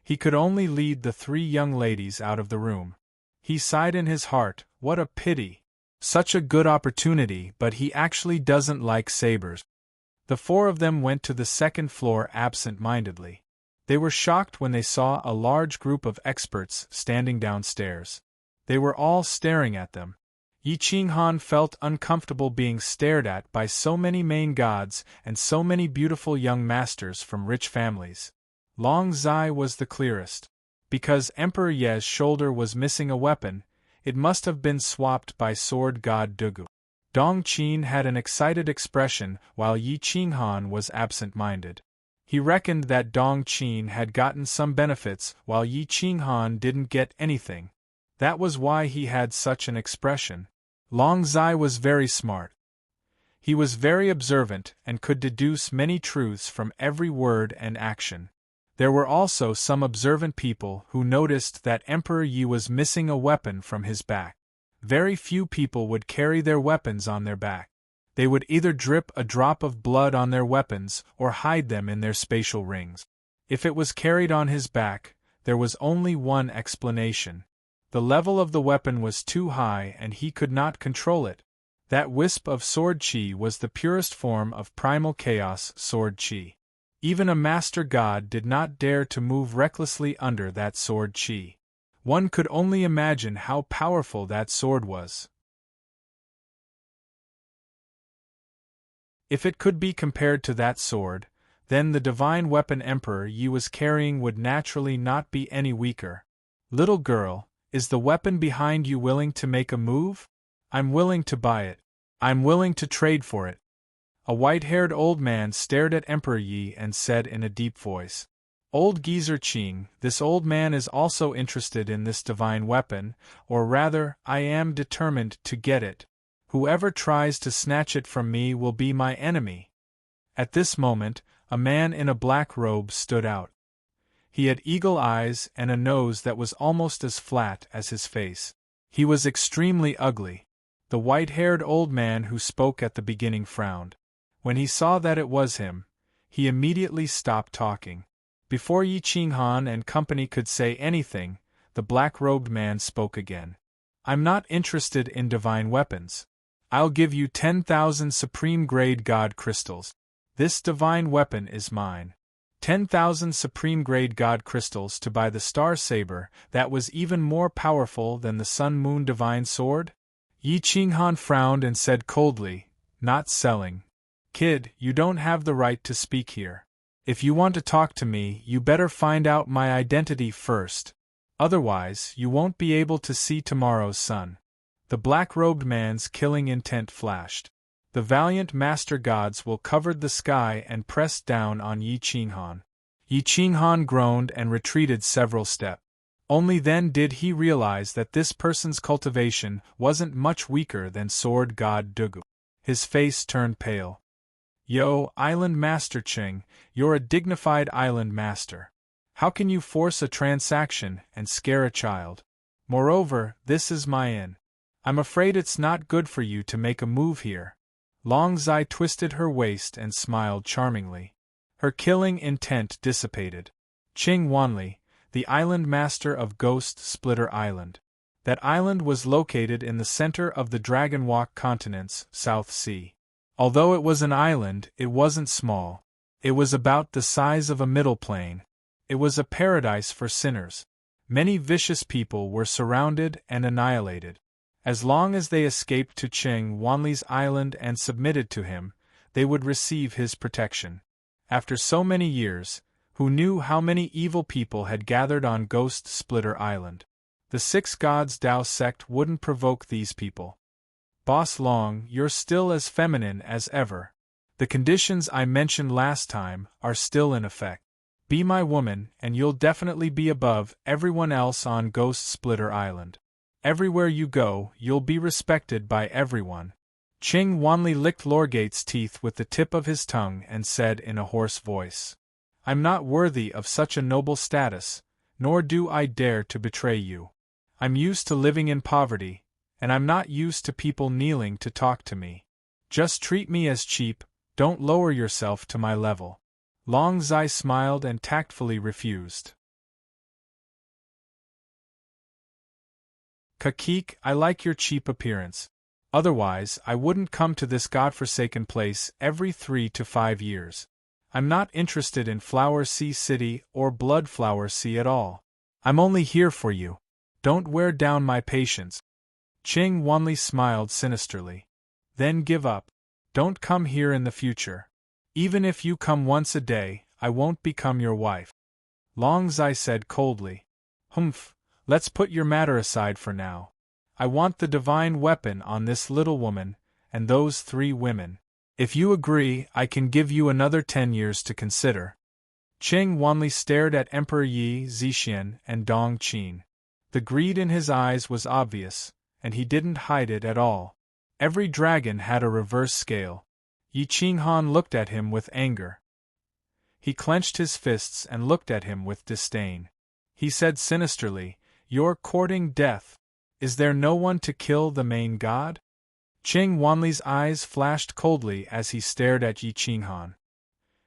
He could only lead the 3 young ladies out of the room. He sighed in his heart, what a pity. Such a good opportunity, but he actually doesn't like sabers. The 4 of them went to the 2nd floor absent-mindedly. They were shocked when they saw a large group of experts standing downstairs. They were all staring at them. Yi Qinghan felt uncomfortable being stared at by so many main gods and so many beautiful young masters from rich families. Long Zai was the clearest. Because Emperor Ye's shoulder was missing a weapon, it must have been swapped by sword god Dugu. Dong Qin had an excited expression while Yi Qinghan was absent-minded. He reckoned that Dong Qin had gotten some benefits while Yi Qinghan didn't get anything. That was why he had such an expression. Long Zai was very smart. He was very observant and could deduce many truths from every word and action. There were also some observant people who noticed that Emperor Yi was missing a weapon from his back. Very few people would carry their weapons on their back. They would either drip a drop of blood on their weapons or hide them in their spatial rings. If it was carried on his back, there was only one explanation. The level of the weapon was too high and he could not control it. That wisp of sword chi was the purest form of primal chaos sword chi. Even a master god did not dare to move recklessly under that sword chi. One could only imagine how powerful that sword was. If it could be compared to that sword, then the divine weapon Emperor Yi was carrying would naturally not be any weaker. Little girl, is the weapon behind you willing to make a move? I'm willing to buy it. I'm willing to trade for it. A white-haired old man stared at Emperor Yi and said in a deep voice. Old geezer Qing, this old man is also interested in this divine weapon, or rather, I am determined to get it. Whoever tries to snatch it from me will be my enemy. At this moment, a man in a black robe stood out. He had eagle eyes and a nose that was almost as flat as his face. He was extremely ugly. The white-haired old man who spoke at the beginning frowned. When he saw that it was him, he immediately stopped talking. Before Yi Qinghan and company could say anything, the black-robed man spoke again. I'm not interested in divine weapons. I'll give you 10,000 supreme-grade god crystals. This divine weapon is mine. 10,000 supreme-grade god crystals to buy the Star Saber that was even more powerful than the Sun Moon Divine Sword? Yi Qinghan frowned and said coldly, not selling. Kid, you don't have the right to speak here. If you want to talk to me, you better find out my identity first. Otherwise, you won't be able to see tomorrow's sun. The black-robed man's killing intent flashed. The valiant master gods will covered the sky and pressed down on Yi Qinghan. Yi Qinghan groaned and retreated several steps. Only then did he realize that this person's cultivation wasn't much weaker than sword god Dugu. His face turned pale. Yo, Island Master Qing, you're a dignified island master. How can you force a transaction and scare a child? Moreover, this is my inn. I'm afraid it's not good for you to make a move here. Long Zai twisted her waist and smiled charmingly. Her killing intent dissipated. Ching Wanli, the island master of Ghost Splitter Island. That island was located in the center of the Dragon Walk continent's South Sea. Although it was an island, it wasn't small. It was about the size of a middle plane. It was a paradise for sinners. Many vicious people were surrounded and annihilated. As long as they escaped to Ching Wanli's island and submitted to him, they would receive his protection. After so many years, who knew how many evil people had gathered on Ghost Splitter Island? The Six Gods Dao sect wouldn't provoke these people. Boss Long, you're still as feminine as ever. The conditions I mentioned last time are still in effect. Be my woman, and you'll definitely be above everyone else on Ghost Splitter Island. Everywhere you go, you'll be respected by everyone. Ching Wanli licked Lorgate's teeth with the tip of his tongue and said in a hoarse voice, I'm not worthy of such a noble status, nor do I dare to betray you. I'm used to living in poverty, and I'm not used to people kneeling to talk to me. Just treat me as cheap, don't lower yourself to my level. Long Zai smiled and tactfully refused. Kakik, I like your cheap appearance. Otherwise, I wouldn't come to this godforsaken place every 3 to 5 years. I'm not interested in Flower Sea City or Blood Flower Sea at all. I'm only here for you. Don't wear down my patience. Ching Wanli smiled sinisterly. Then give up. Don't come here in the future. Even if you come once a day, I won't become your wife. Long Zai said coldly. Humph. Let's put your matter aside for now. I want the divine weapon on this little woman, and those 3 women. If you agree, I can give you another 10 years to consider. Ching Wanli stared at Emperor Yi Zixian and Dong Qin. The greed in his eyes was obvious, and he didn't hide it at all. Every dragon had a reverse scale. Yi Qinghan looked at him with anger. He clenched his fists and looked at him with disdain. He said sinisterly, You're courting death. Is there no one to kill the main god? Ching Wanli's eyes flashed coldly as he stared at Yi Qinghan.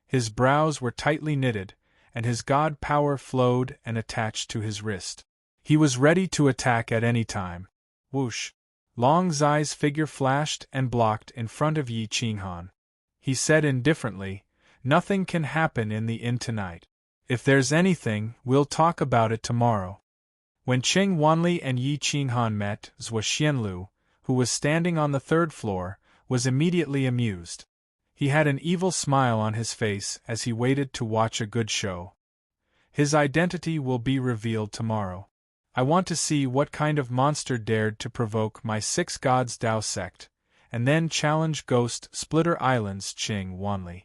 His brows were tightly knitted, and his god power flowed and attached to his wrist. He was ready to attack at any time. Whoosh! Long Zai's figure flashed and blocked in front of Yi Qinghan. He said indifferently, Nothing can happen in the inn tonight. If there's anything, we'll talk about it tomorrow. When Ching Wanli and Yi Qinghan met, Zhou Xianlu, who was standing on the 3rd floor, was immediately amused. He had an evil smile on his face as he waited to watch a good show. His identity will be revealed tomorrow. I want to see what kind of monster dared to provoke my Six Gods Dao sect, and then challenge Ghost Splitter Island's Ching Wanli.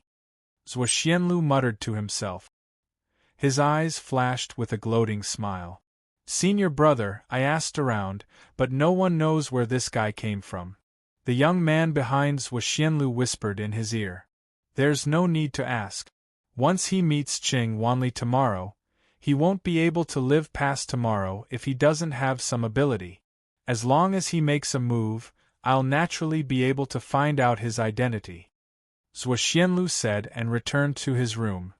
Zhou Xianlu muttered to himself. His eyes flashed with a gloating smile. Senior brother, I asked around, but no one knows where this guy came from. The young man behind Zhou Xianlu whispered in his ear. There's no need to ask. Once he meets Ching Wanli tomorrow, he won't be able to live past tomorrow if he doesn't have some ability. As long as he makes a move, I'll naturally be able to find out his identity. Zhou Xianlu said and returned to his room.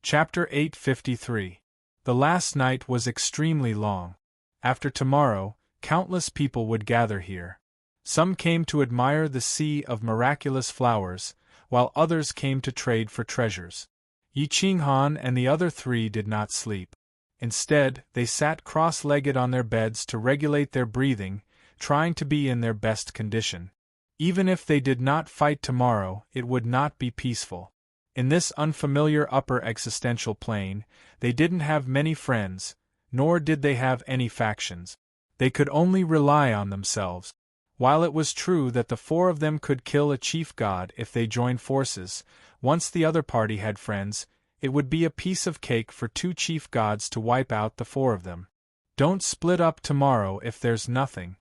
Chapter 853. The last night was extremely long. After tomorrow, countless people would gather here. Some came to admire the sea of miraculous flowers, while others came to trade for treasures. Yi Qinghan and the other 3 did not sleep. Instead, they sat cross-legged on their beds to regulate their breathing, trying to be in their best condition. Even if they did not fight tomorrow, it would not be peaceful. In this unfamiliar upper existential plane, they didn't have many friends, nor did they have any factions. They could only rely on themselves. While it was true that the 4 of them could kill a chief god if they joined forces, once the other party had friends, it would be a piece of cake for 2 chief gods to wipe out the 4 of them. Don't split up tomorrow if there's nothing.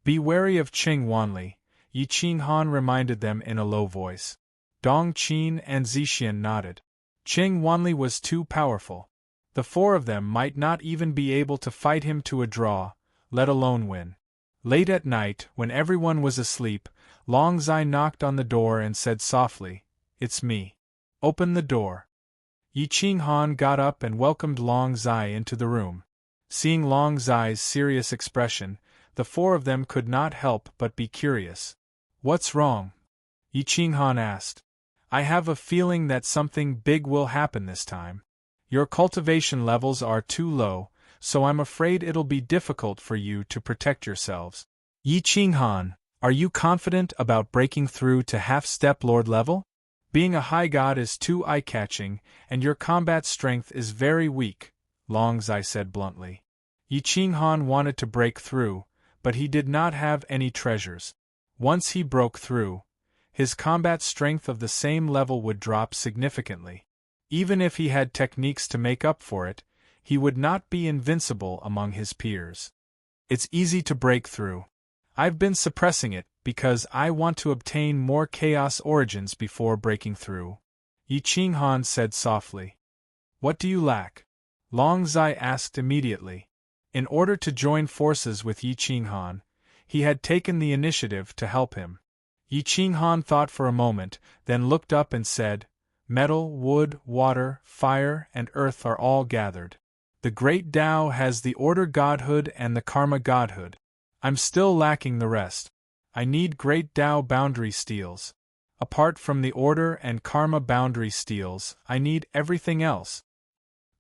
Be wary of Qing Wanli, Yi Qinghan reminded them in a low voice. Dong Qin and Zixian nodded. Qing Wanli was too powerful. The four of them might not even be able to fight him to a draw, let alone win. Late at night, when everyone was asleep, Long Zai knocked on the door and said softly, "It's me. Open the door." Yi Qinghan got up and welcomed Long Zai into the room. Seeing Long Zai's serious expression, the four of them could not help but be curious. "What's wrong?" Yi Qinghan asked. "I have a feeling that something big will happen this time. Your cultivation levels are too low, so I'm afraid it'll be difficult for you to protect yourselves." "Yi Qinghan, are you confident about breaking through to half-step Lord level? Being a high god is too eye-catching, and your combat strength is very weak," Long Zai said bluntly. Yi Qinghan wanted to break through, but he did not have any treasures. Once he broke through, his combat strength of the same level would drop significantly. Even if he had techniques to make up for it, he would not be invincible among his peers. "It's easy to break through. I've been suppressing it because I want to obtain more chaos origins before breaking through," Yi Qinghan said softly. "What do you lack?" Long Zai asked immediately. In order to join forces with Yi Qinghan, he had taken the initiative to help him. Yi Qinghan thought for a moment, then looked up and said, "Metal, wood, water, fire, and earth are all gathered. The Great Tao has the Order Godhood and the Karma Godhood. I'm still lacking the rest. I need Great Tao boundary steels. Apart from the Order and Karma boundary steels, I need everything else.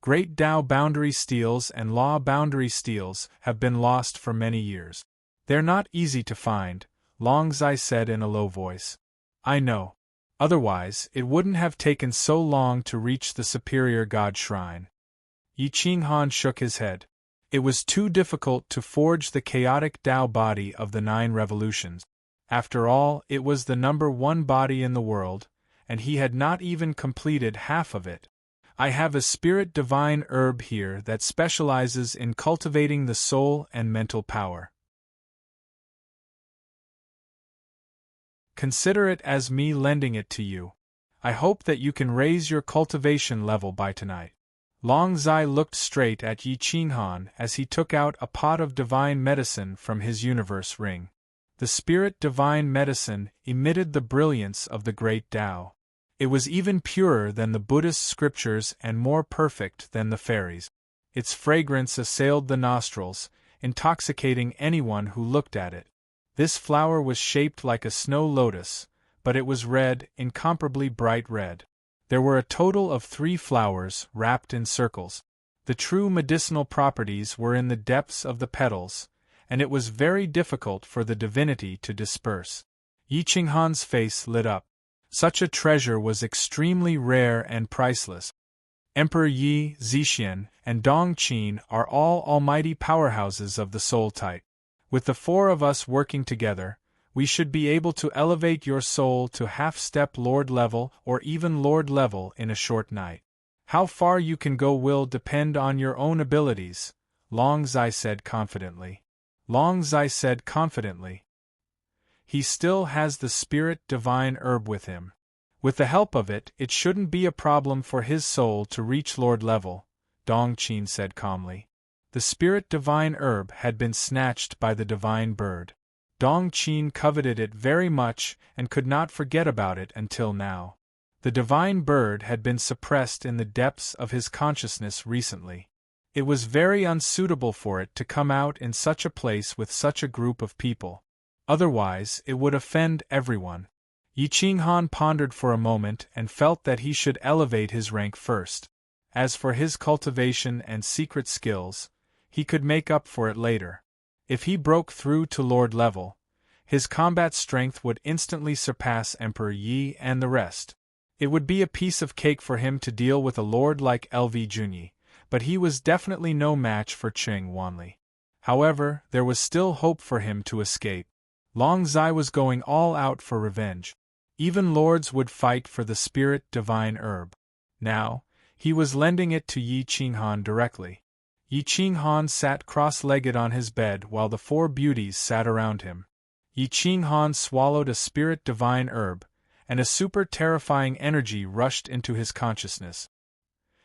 Great Tao boundary steels and Law boundary steels have been lost for many years. They're not easy to find," Long Zai said in a low voice. "I know. Otherwise, it wouldn't have taken so long to reach the Superior God Shrine." Yi Qinghan shook his head. It was too difficult to forge the chaotic Tao body of the 9 revolutions. After all, it was the number 1 body in the world, and he had not even completed half of it. "I have a spirit divine herb here that specializes in cultivating the soul and mental power. Consider it as me lending it to you. I hope that you can raise your cultivation level by tonight." Long Zai looked straight at Yi Qinghan as he took out a pot of divine medicine from his universe ring. The spirit divine medicine emitted the brilliance of the great Tao. It was even purer than the Buddhist scriptures and more perfect than the fairies. Its fragrance assailed the nostrils, intoxicating anyone who looked at it. This flower was shaped like a snow lotus, but it was red, incomparably bright red. There were a total of 3 flowers, wrapped in circles. The true medicinal properties were in the depths of the petals, and it was very difficult for the divinity to disperse. Yi Qinghan's face lit up. Such a treasure was extremely rare and priceless. Emperor Yi, Zixian, and Dong Qin are all almighty powerhouses of the soul type. With the 4 of us working together, we should be able to elevate your soul to half-step Lord level or even Lord level in a short night. How far you can go will depend on your own abilities, Long Zai said confidently. Long Zai said confidently. He still has the spirit divine herb with him. With the help of it, it shouldn't be a problem for his soul to reach Lord level, Dong Qin said calmly. The spirit divine herb had been snatched by the divine bird. Dong Qin coveted it very much and could not forget about it until now. The divine bird had been suppressed in the depths of his consciousness recently. It was very unsuitable for it to come out in such a place with such a group of people. Otherwise, it would offend everyone. Yi Qinghan pondered for a moment and felt that he should elevate his rank first. As for his cultivation and secret skills, he could make up for it later. If he broke through to Lord level, his combat strength would instantly surpass Emperor Yi and the rest. It would be a piece of cake for him to deal with a lord like LV Junyi, but he was definitely no match for Qing Wanli. However, there was still hope for him to escape. Long Zai was going all out for revenge. Even lords would fight for the spirit divine herb. Now, he was lending it to Yi Qinghan directly. Yi Qinghan sat cross-legged on his bed while the four beauties sat around him. Yi Qinghan swallowed a spirit divine herb, and a super-terrifying energy rushed into his consciousness.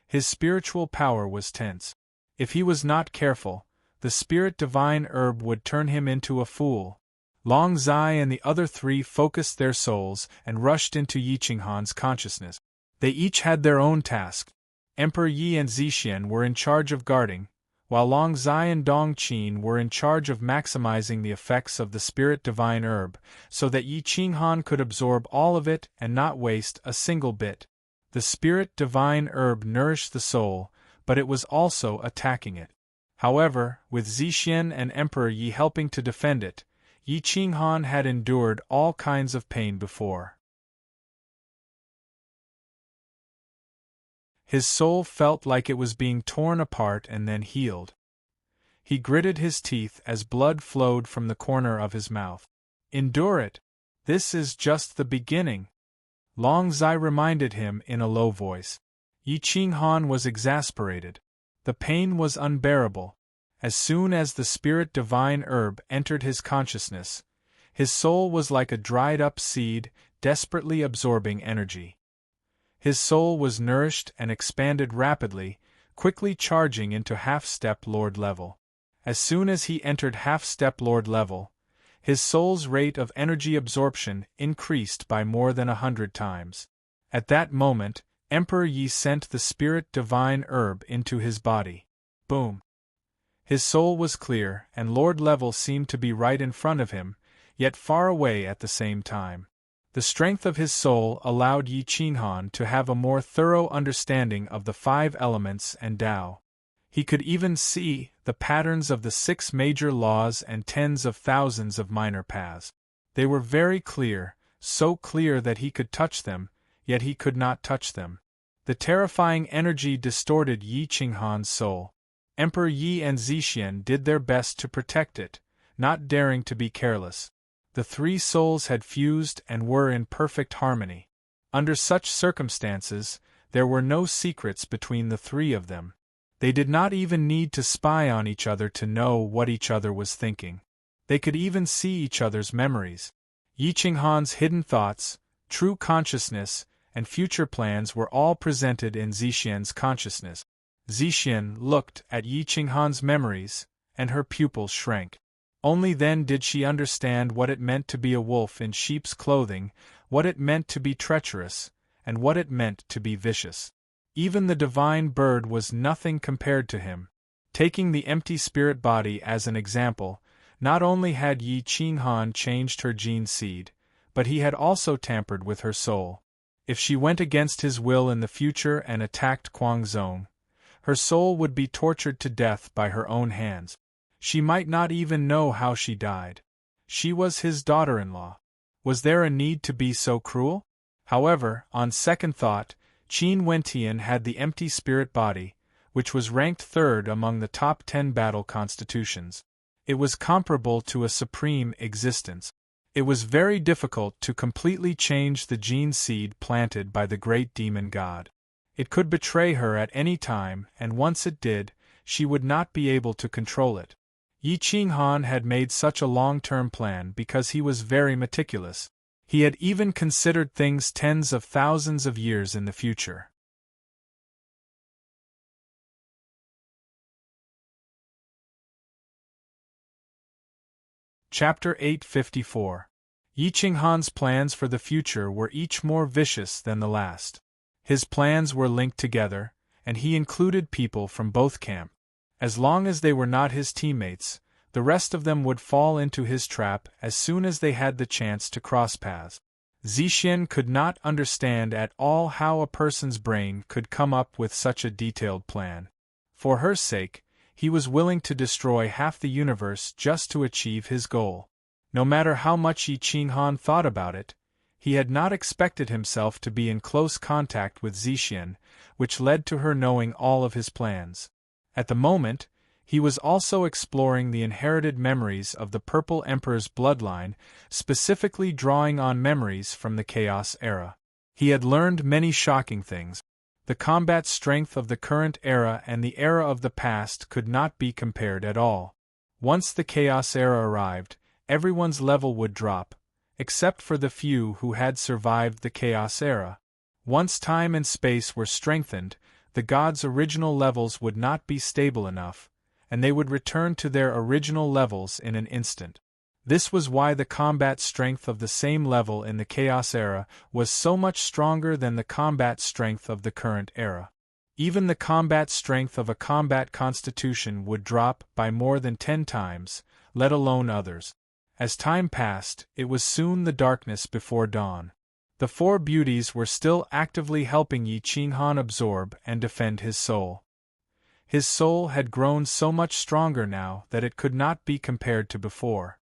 His spiritual power was tense. If he was not careful, the spirit divine herb would turn him into a fool. Long Zai and the other three focused their souls and rushed into Yi Qinghan's consciousness. They each had their own task. Emperor Yi and Zixian were in charge of guarding, while Long Zai and Dong Qin were in charge of maximizing the effects of the spirit divine herb, so that Yi Qinghan could absorb all of it and not waste a single bit. The spirit divine herb nourished the soul, but it was also attacking it. However, with Zixian and Emperor Yi helping to defend it, Yi Qinghan had endured all kinds of pain before. His soul felt like it was being torn apart and then healed. He gritted his teeth as blood flowed from the corner of his mouth. Endure it. This is just the beginning. Long Zai reminded him in a low voice. Yi Qinghan was exasperated. The pain was unbearable. As soon as the spirit divine herb entered his consciousness, his soul was like a dried-up seed, desperately absorbing energy. His soul was nourished and expanded rapidly, quickly charging into half-step Lord level. As soon as he entered half-step Lord level, his soul's rate of energy absorption increased by more than 100 times. At that moment, Emperor Yi sent the spirit divine herb into his body. Boom! His soul was clear, and Lord level seemed to be right in front of him, yet far away at the same time. The strength of his soul allowed Yi Qinghan to have a more thorough understanding of the 5 elements and Tao. He could even see the patterns of the 6 major laws and tens of thousands of minor paths. They were very clear, so clear that he could touch them, yet he could not touch them. The terrifying energy distorted Yi Qinghan's soul. Emperor Yi and Zixian did their best to protect it, not daring to be careless. The 3 souls had fused and were in perfect harmony. Under such circumstances, there were no secrets between the 3 of them. They did not even need to spy on each other to know what each other was thinking. They could even see each other's memories. Yi Qinghan's hidden thoughts, true consciousness, and future plans were all presented in Zixian's consciousness. Zixian looked at Yi Qinghan's memories, and her pupils shrank. Only then did she understand what it meant to be a wolf in sheep's clothing, what it meant to be treacherous, and what it meant to be vicious. Even the divine bird was nothing compared to him. Taking the empty spirit body as an example, not only had Yi Qinghan changed her gene seed, but he had also tampered with her soul. If she went against his will in the future and attacked Guangzhong, her soul would be tortured to death by her own hands. She might not even know how she died. She was his daughter-in-law. Was there a need to be so cruel? However, on second thought, Qin Wentian had the empty spirit body, which was ranked 3rd among the top 10 battle constitutions. It was comparable to a supreme existence. It was very difficult to completely change the gene seed planted by the great demon god. It could betray her at any time, and once it did, she would not be able to control it. Yi Qinghan had made such a long-term plan because he was very meticulous. He had even considered things tens of thousands of years in the future. Chapter 854. Yi Qinghan's plans for the future were each more vicious than the last. His plans were linked together, and he included people from both camps. As long as they were not his teammates, the rest of them would fall into his trap as soon as they had the chance to cross paths. Zixian could not understand at all how a person's brain could come up with such a detailed plan. For her sake, he was willing to destroy half the universe just to achieve his goal. No matter how much Yi Qinghan thought about it, he had not expected himself to be in close contact with Zixian, which led to her knowing all of his plans. At the moment, he was also exploring the inherited memories of the Purple Emperor's bloodline, specifically drawing on memories from the Chaos era. He had learned many shocking things. The combat strength of the current era and the era of the past could not be compared at all. Once the Chaos era arrived, everyone's level would drop, except for the few who had survived the Chaos era. Once time and space were strengthened, the gods' original levels would not be stable enough, and they would return to their original levels in an instant. This was why the combat strength of the same level in the Chaos era was so much stronger than the combat strength of the current era. Even the combat strength of a combat constitution would drop by more than 10 times, let alone others. As time passed, it was soon the darkness before dawn. The four beauties were still actively helping Yi Qinghan absorb and defend his soul. His soul had grown so much stronger now that it could not be compared to before.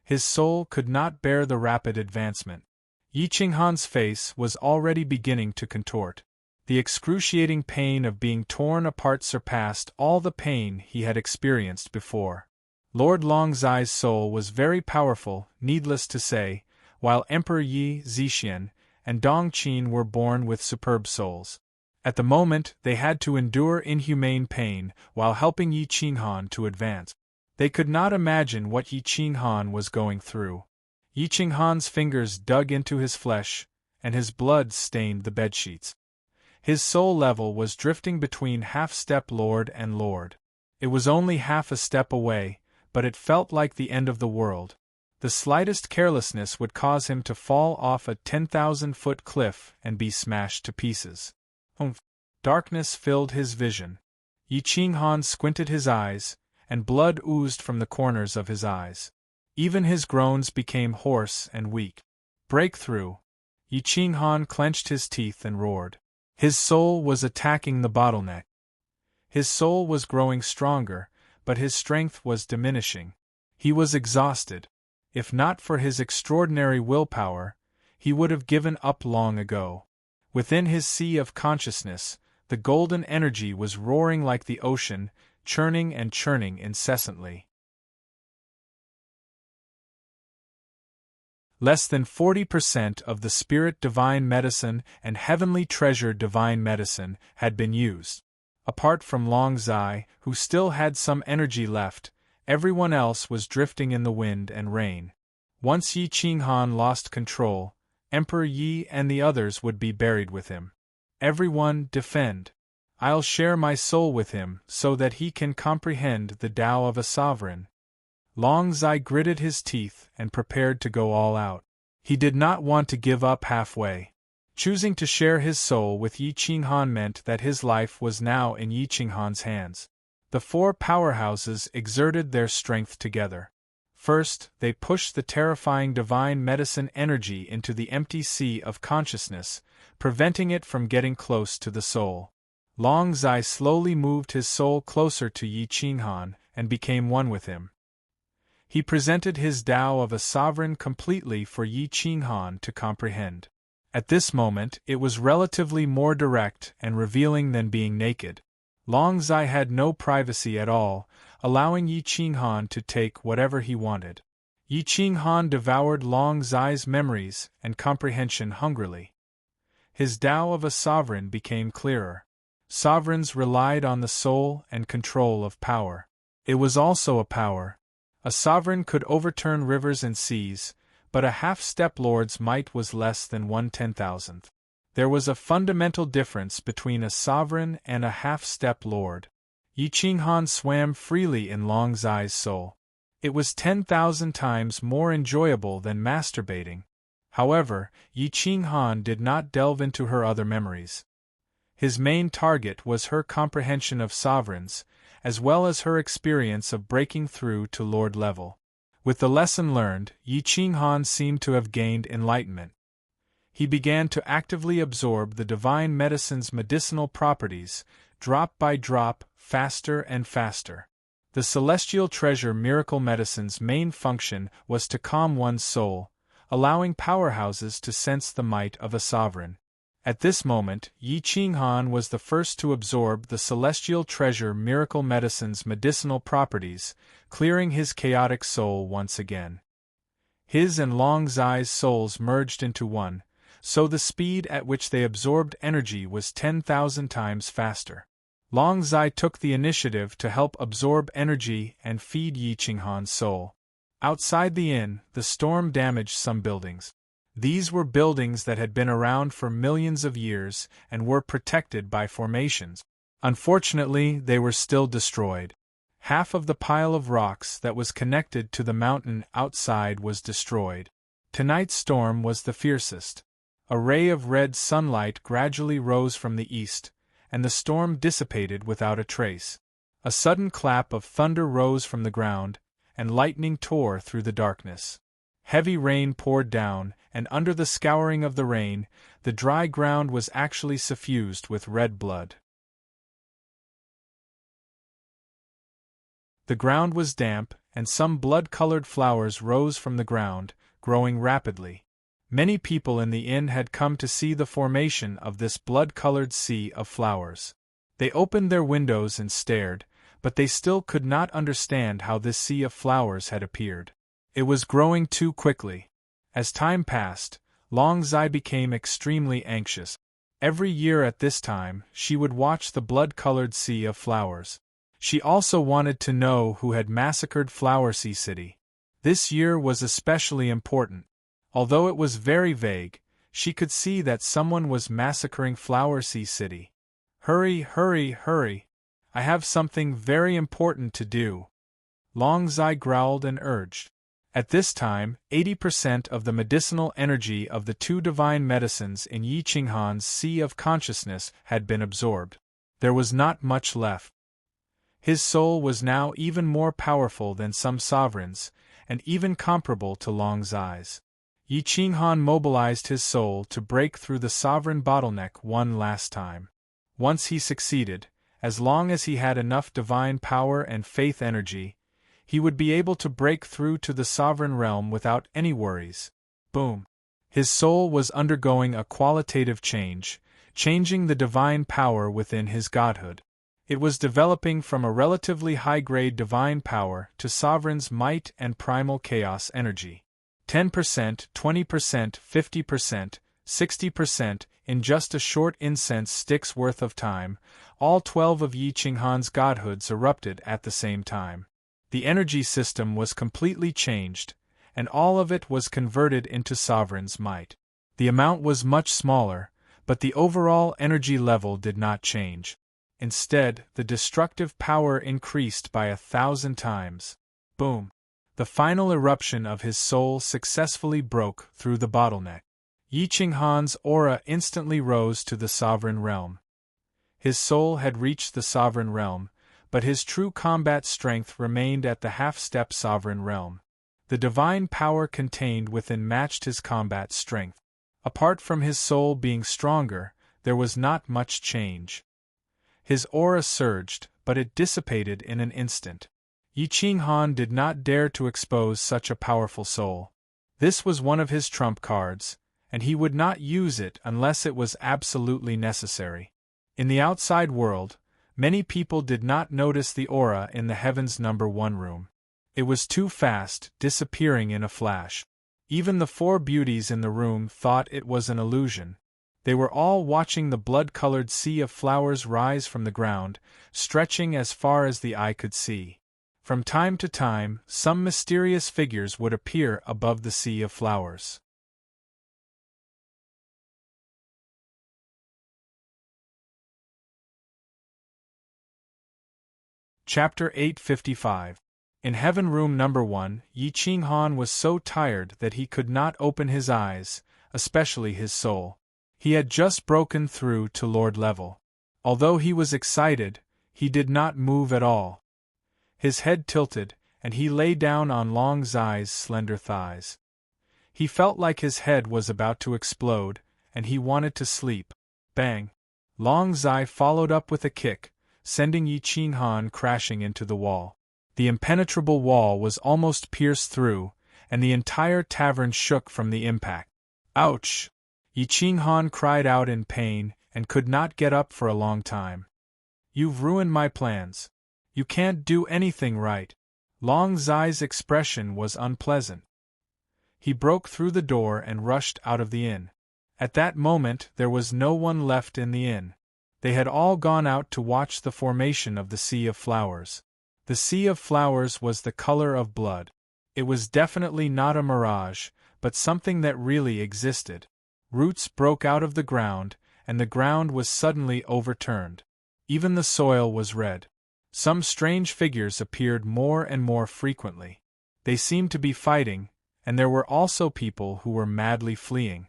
His soul could not bear the rapid advancement. Yi Qinghan's face was already beginning to contort. The excruciating pain of being torn apart surpassed all the pain he had experienced before. Lord Longzai's soul was very powerful, needless to say, while Emperor Yi Zixian and Dongqin were born with superb souls. At the moment, they had to endure inhumane pain while helping Yi Qinghan to advance. They could not imagine what Yi Qinghan was going through. Yi Qinghan's fingers dug into his flesh, and his blood stained the bedsheets. His soul level was drifting between half-step Lord and Lord. It was only half a step away, but it felt like the end of the world. The slightest carelessness would cause him to fall off a 10,000-foot cliff and be smashed to pieces. Darkness filled his vision. Yi Qinghan squinted his eyes, and blood oozed from the corners of his eyes. Even his groans became hoarse and weak. Breakthrough! Yi Qinghan clenched his teeth and roared. His soul was attacking the bottleneck. His soul was growing stronger, but his strength was diminishing. He was exhausted. If not for his extraordinary willpower, he would have given up long ago. Within his sea of consciousness, the golden energy was roaring like the ocean, churning and churning incessantly. Less than 40% of the spirit divine medicine and heavenly treasure divine medicine had been used. Apart from Longzai, who still had some energy left, everyone else was drifting in the wind and rain. Once Yi Qinghan lost control, Emperor Yi and the others would be buried with him. Everyone defend. I'll share my soul with him so that he can comprehend the Tao of a sovereign. Longzai gritted his teeth and prepared to go all out. He did not want to give up halfway. Choosing to share his soul with Yi Qinghan meant that his life was now in Yi Qinghan's hands. The four powerhouses exerted their strength together. First, they pushed the terrifying divine medicine energy into the empty sea of consciousness, preventing it from getting close to the soul. Longzai slowly moved his soul closer to Yi Qinghan and became one with him. He presented his Tao of a sovereign completely for Yi Qinghan to comprehend. At this moment, it was relatively more direct and revealing than being naked. Longzai had no privacy at all, allowing Yi Qinghan to take whatever he wanted. Yi Qinghan devoured Longzai's memories and comprehension hungrily. His Tao of a sovereign became clearer. Sovereigns relied on the soul and control of power. It was also a power. A sovereign could overturn rivers and seas, but a half-step lord's might was less than 1/10,000th. There was a fundamental difference between a sovereign and a half-step lord. Yi Qinghan swam freely in Longzai's soul. It was 10,000 times more enjoyable than masturbating. However, Yi Qinghan did not delve into her other memories. His main target was her comprehension of sovereigns, as well as her experience of breaking through to lord level. With the lesson learned, Yi Qinghan seemed to have gained enlightenment. He began to actively absorb the divine medicine's medicinal properties, drop by drop, faster and faster. The celestial treasure miracle medicine's main function was to calm one's soul, allowing powerhouses to sense the might of a sovereign. At this moment, Yi Qinghan was the first to absorb the celestial treasure miracle medicine's medicinal properties, clearing his chaotic soul once again. His and Longzai's souls merged into one, so the speed at which they absorbed energy was 10,000 times faster. Long Zai took the initiative to help absorb energy and feed Yi Qinghan's soul. Outside the inn, the storm damaged some buildings. These were buildings that had been around for millions of years and were protected by formations. Unfortunately, they were still destroyed. Half of the pile of rocks that was connected to the mountain outside was destroyed. Tonight's storm was the fiercest. A ray of red sunlight gradually rose from the east, and the storm dissipated without a trace. A sudden clap of thunder rose from the ground, and lightning tore through the darkness. Heavy rain poured down, and under the scouring of the rain, the dry ground was actually suffused with red blood. The ground was damp, and some blood-colored flowers rose from the ground, growing rapidly. Many people in the inn had come to see the formation of this blood-colored sea of flowers. They opened their windows and stared, but they still could not understand how this sea of flowers had appeared. It was growing too quickly. As time passed, Long Zai became extremely anxious. Every year at this time, she would watch the blood-colored sea of flowers. She also wanted to know who had massacred Flower Sea City. This year was especially important. Although it was very vague, she could see that someone was massacring Flower Sea City. Hurry, hurry, hurry! I have something very important to do. Long Zai growled and urged. At this time, 80% of the medicinal energy of the 2 divine medicines in Yi Qinghan's Sea of Consciousness had been absorbed. There was not much left. His soul was now even more powerful than some sovereigns, and even comparable to Long Zai's. Yi Qinghan mobilized his soul to break through the sovereign bottleneck one last time. Once he succeeded, as long as he had enough divine power and faith energy, he would be able to break through to the sovereign realm without any worries. Boom! His soul was undergoing a qualitative change, changing the divine power within his godhood. It was developing from a relatively high-grade divine power to sovereign's might and primal chaos energy. 10%, 20%, 50%, 60%, in just a short incense stick's worth of time, all 12 of Yi Qinghan's godhoods erupted at the same time. The energy system was completely changed, and all of it was converted into sovereign's might. The amount was much smaller, but the overall energy level did not change. Instead, the destructive power increased by 1,000 times. Boom! The final eruption of his soul successfully broke through the bottleneck. Yi Qinghan's aura instantly rose to the sovereign realm. His soul had reached the sovereign realm, but his true combat strength remained at the half-step sovereign realm. The divine power contained within matched his combat strength. Apart from his soul being stronger, there was not much change. His aura surged, but it dissipated in an instant. Yi Qinghan did not dare to expose such a powerful soul. This was one of his trump cards, and he would not use it unless it was absolutely necessary. In the outside world, many people did not notice the aura in the Heaven's number 1 room. It was too fast, disappearing in a flash. Even the 4 beauties in the room thought it was an illusion. They were all watching the blood-colored sea of flowers rise from the ground, stretching as far as the eye could see. From time to time, some mysterious figures would appear above the sea of flowers. Chapter 855. In Heaven Room Number 1, Yi Qinghan was so tired that he could not open his eyes, especially his soul. He had just broken through to Lord level. Although he was excited, he did not move at all. His head tilted, and he lay down on Long Zai's slender thighs. He felt like his head was about to explode, and he wanted to sleep. Bang! Long Zai followed up with a kick, sending Yi Qinghan crashing into the wall. The impenetrable wall was almost pierced through, and the entire tavern shook from the impact. Ouch! Yi Qinghan cried out in pain, and could not get up for a long time. You've ruined my plans. You can't do anything right. Long Zai's expression was unpleasant. He broke through the door and rushed out of the inn. At that moment there was no one left in the inn. They had all gone out to watch the formation of the Sea of Flowers. The Sea of Flowers was the color of blood. It was definitely not a mirage, but something that really existed. Roots broke out of the ground, and the ground was suddenly overturned. Even the soil was red. Some strange figures appeared more and more frequently. They seemed to be fighting, and there were also people who were madly fleeing.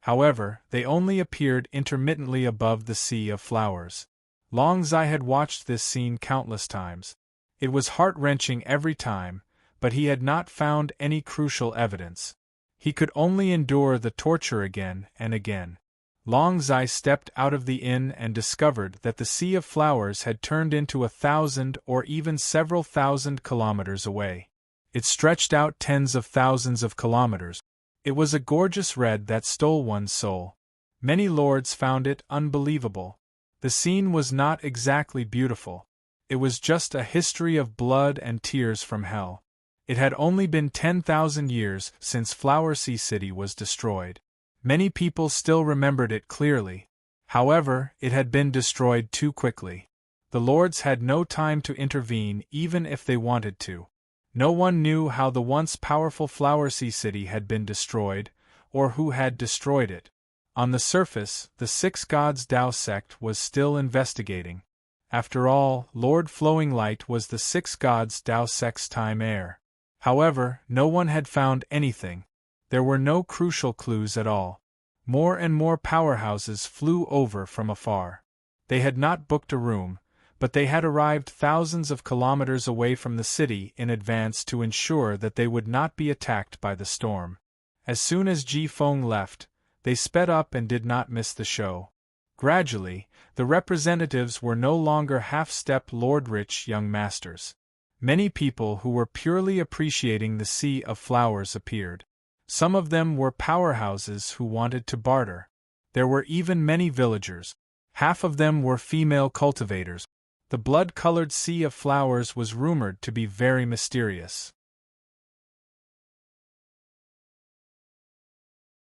However, they only appeared intermittently above the Sea of Flowers. Long Zai had watched this scene countless times. It was heart-wrenching every time, but he had not found any crucial evidence. He could only endure the torture again and again. Long Zai stepped out of the inn and discovered that the Sea of Flowers had turned into 1,000 or even several thousand kilometers away. It stretched out tens of thousands of kilometers. It was a gorgeous red that stole one's soul. Many lords found it unbelievable. The scene was not exactly beautiful. It was just a history of blood and tears from hell. It had only been 10,000 years since Flower Sea City was destroyed. Many people still remembered it clearly. However, it had been destroyed too quickly. The lords had no time to intervene even if they wanted to. No one knew how the once powerful Flower Sea City had been destroyed, or who had destroyed it. On the surface, the Six Gods Dao sect was still investigating. After all, Lord Flowing Light was the Six Gods Dao sect's time heir. However, no one had found anything. There were no crucial clues at all. More and more powerhouses flew over from afar. They had not booked a room, but they had arrived thousands of kilometers away from the city in advance to ensure that they would not be attacked by the storm. As soon as Ji Feng left, they sped up and did not miss the show. Gradually, the representatives were no longer half-step lord-rich young masters. Many people who were purely appreciating the Sea of Flowers appeared. Some of them were powerhouses who wanted to barter. There were even many villagers. Half of them were female cultivators. The blood-colored Sea of Flowers was rumored to be very mysterious.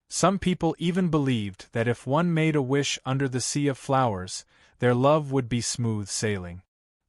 Some people even believed that if one made a wish under the Sea of Flowers, their love would be smooth sailing.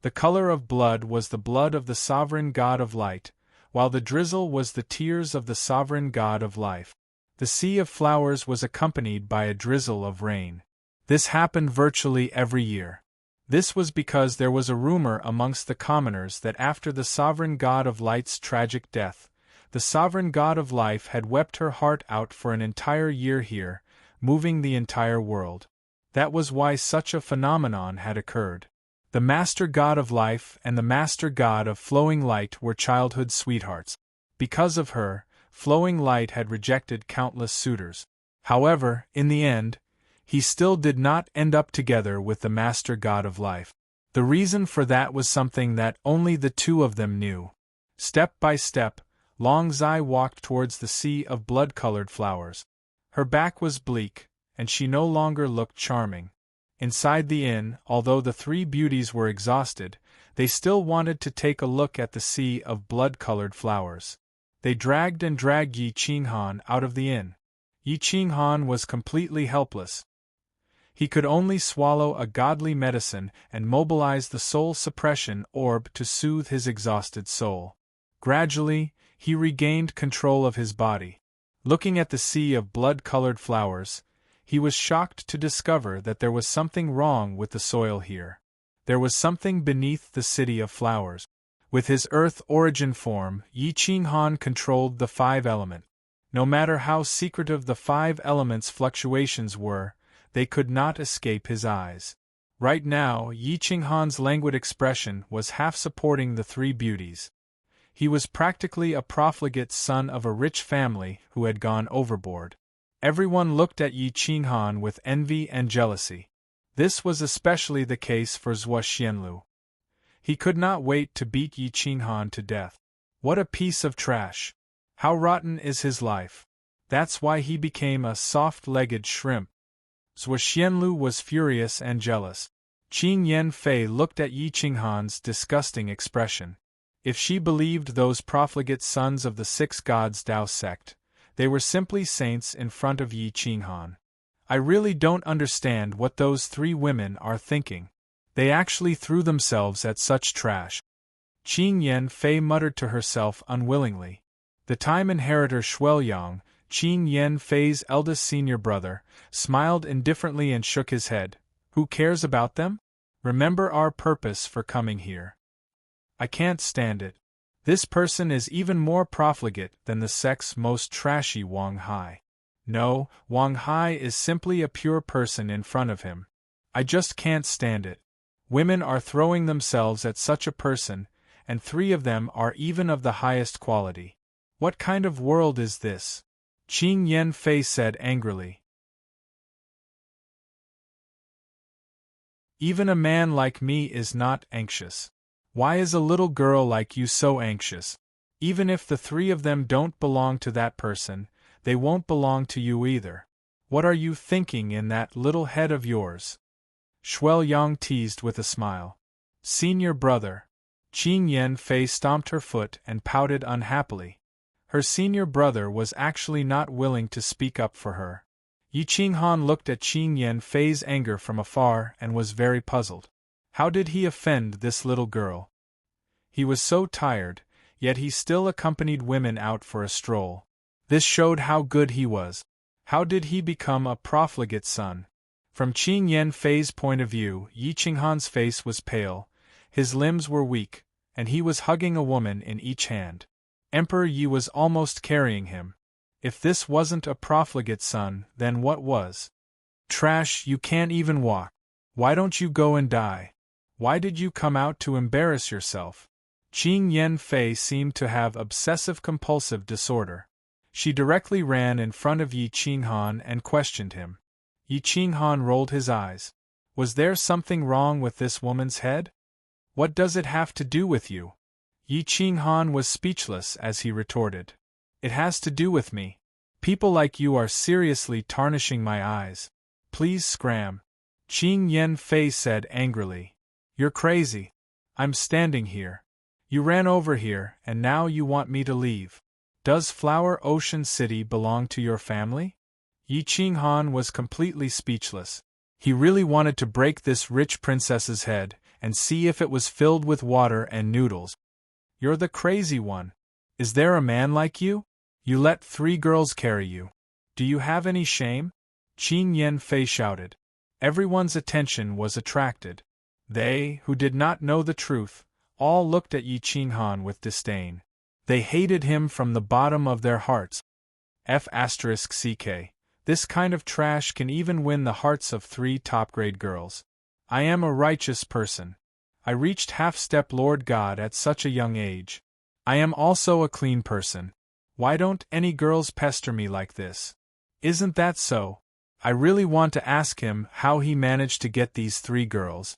The color of blood was the blood of the sovereign god of light, while the drizzle was the tears of the sovereign god of life. The Sea of Flowers was accompanied by a drizzle of rain. This happened virtually every year. This was because there was a rumor amongst the commoners that after the sovereign god of light's tragic death, the sovereign god of life had wept her heart out for an entire year here, moving the entire world. That was why such a phenomenon had occurred. The master god of life and the master god of flowing light were childhood sweethearts. Because of her, Flowing Light had rejected countless suitors. However, in the end, he still did not end up together with the master god of life. The reason for that was something that only the two of them knew. Step by step, Long Zai walked towards the sea of blood-colored flowers. Her back was bleak, and she no longer looked charming. Inside the inn, although the three beauties were exhausted, they still wanted to take a look at the sea of blood-colored flowers. They dragged and dragged Yi Qinghan out of the inn. Yi Qinghan was completely helpless. He could only swallow a godly medicine and mobilize the soul suppression orb to soothe his exhausted soul. Gradually, he regained control of his body. Looking at the sea of blood-colored flowers, he was shocked to discover that there was something wrong with the soil here. There was something beneath the city of flowers. With his earth origin form, Yi Qinghan controlled the five elements. No matter how secretive the five elements' fluctuations were, they could not escape his eyes. Right now, Yi Qinghan's languid expression was half supporting the three beauties. He was practically a profligate son of a rich family who had gone overboard. Everyone looked at Yi Qinghan with envy and jealousy. This was especially the case for Zhuo Xianlu. He could not wait to beat Yi Qinghan to death. What a piece of trash! How rotten is his life! That's why he became a soft-legged shrimp. Zhuo Xianlu was furious and jealous. Qing Yanfei looked at Yi Qinghan's disgusting expression. If she believed those profligate sons of the Six Gods Dao sect, they were simply saints in front of Yi Qinghan. I really don't understand what those three women are thinking. They actually threw themselves at such trash. Qing Yen Fei muttered to herself unwillingly. The time inheritor Shuoyang, Qing Yen Fei's eldest senior brother, smiled indifferently and shook his head. Who cares about them? Remember our purpose for coming here. I can't stand it. This person is even more profligate than the sect's most trashy Wang Hai. No, Wang Hai is simply a pure person in front of him. I just can't stand it. Women are throwing themselves at such a person, and three of them are even of the highest quality. What kind of world is this? Qing Yen Fei said angrily. Even a man like me is not anxious. Why is a little girl like you so anxious? Even if the three of them don't belong to that person, they won't belong to you either. What are you thinking in that little head of yours? Shuoyang teased with a smile. Senior brother. Qing Yen Fei stomped her foot and pouted unhappily. Her senior brother was actually not willing to speak up for her. Yi Qinghan looked at Qing Yen Fei's anger from afar and was very puzzled. How did he offend this little girl? He was so tired, yet he still accompanied women out for a stroll. This showed how good he was. How did he become a profligate son? From Qing Yen Fei's point of view, Yi Qinghan's face was pale, his limbs were weak, and he was hugging a woman in each hand. Emperor Yi was almost carrying him. If this wasn't a profligate son, then what was? Trash, you can't even walk. Why don't you go and die? Why did you come out to embarrass yourself? Qing Yen Fei seemed to have obsessive-compulsive disorder. She directly ran in front of Yi Qinghan and questioned him. Yi Qinghan rolled his eyes. Was there something wrong with this woman's head? What does it have to do with you? Yi Qinghan was speechless as he retorted. It has to do with me. People like you are seriously tarnishing my eyes. Please scram. Qing Yen Fei said angrily. You're crazy. I'm standing here. You ran over here and now you want me to leave. Does Flower Ocean City belong to your family? Yi Qinghan was completely speechless. He really wanted to break this rich princess's head and see if it was filled with water and noodles. You're the crazy one. Is there a man like you? You let three girls carry you. Do you have any shame? Qing Yen Fei shouted. Everyone's attention was attracted. They, who did not know the truth, all looked at Yi Qinghan with disdain. They hated him from the bottom of their hearts. F***ck. This kind of trash can even win the hearts of three top-grade girls. I am a righteous person. I reached half-step Lord God at such a young age. I am also a clean person. Why don't any girls pester me like this? Isn't that so? I really want to ask him how he managed to get these three girls.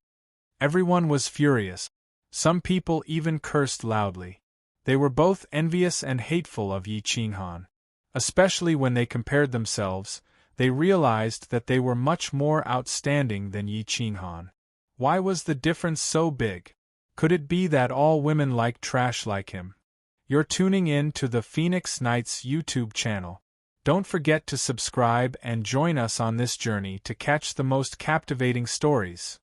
Everyone was furious. Some people even cursed loudly. They were both envious and hateful of Yi Qinghan. Especially when they compared themselves, they realized that they were much more outstanding than Yi Qinghan. Why was the difference so big? Could it be that all women like trash like him? You're tuning in to the Phoenix Nights YouTube channel. Don't forget to subscribe and join us on this journey to catch the most captivating stories.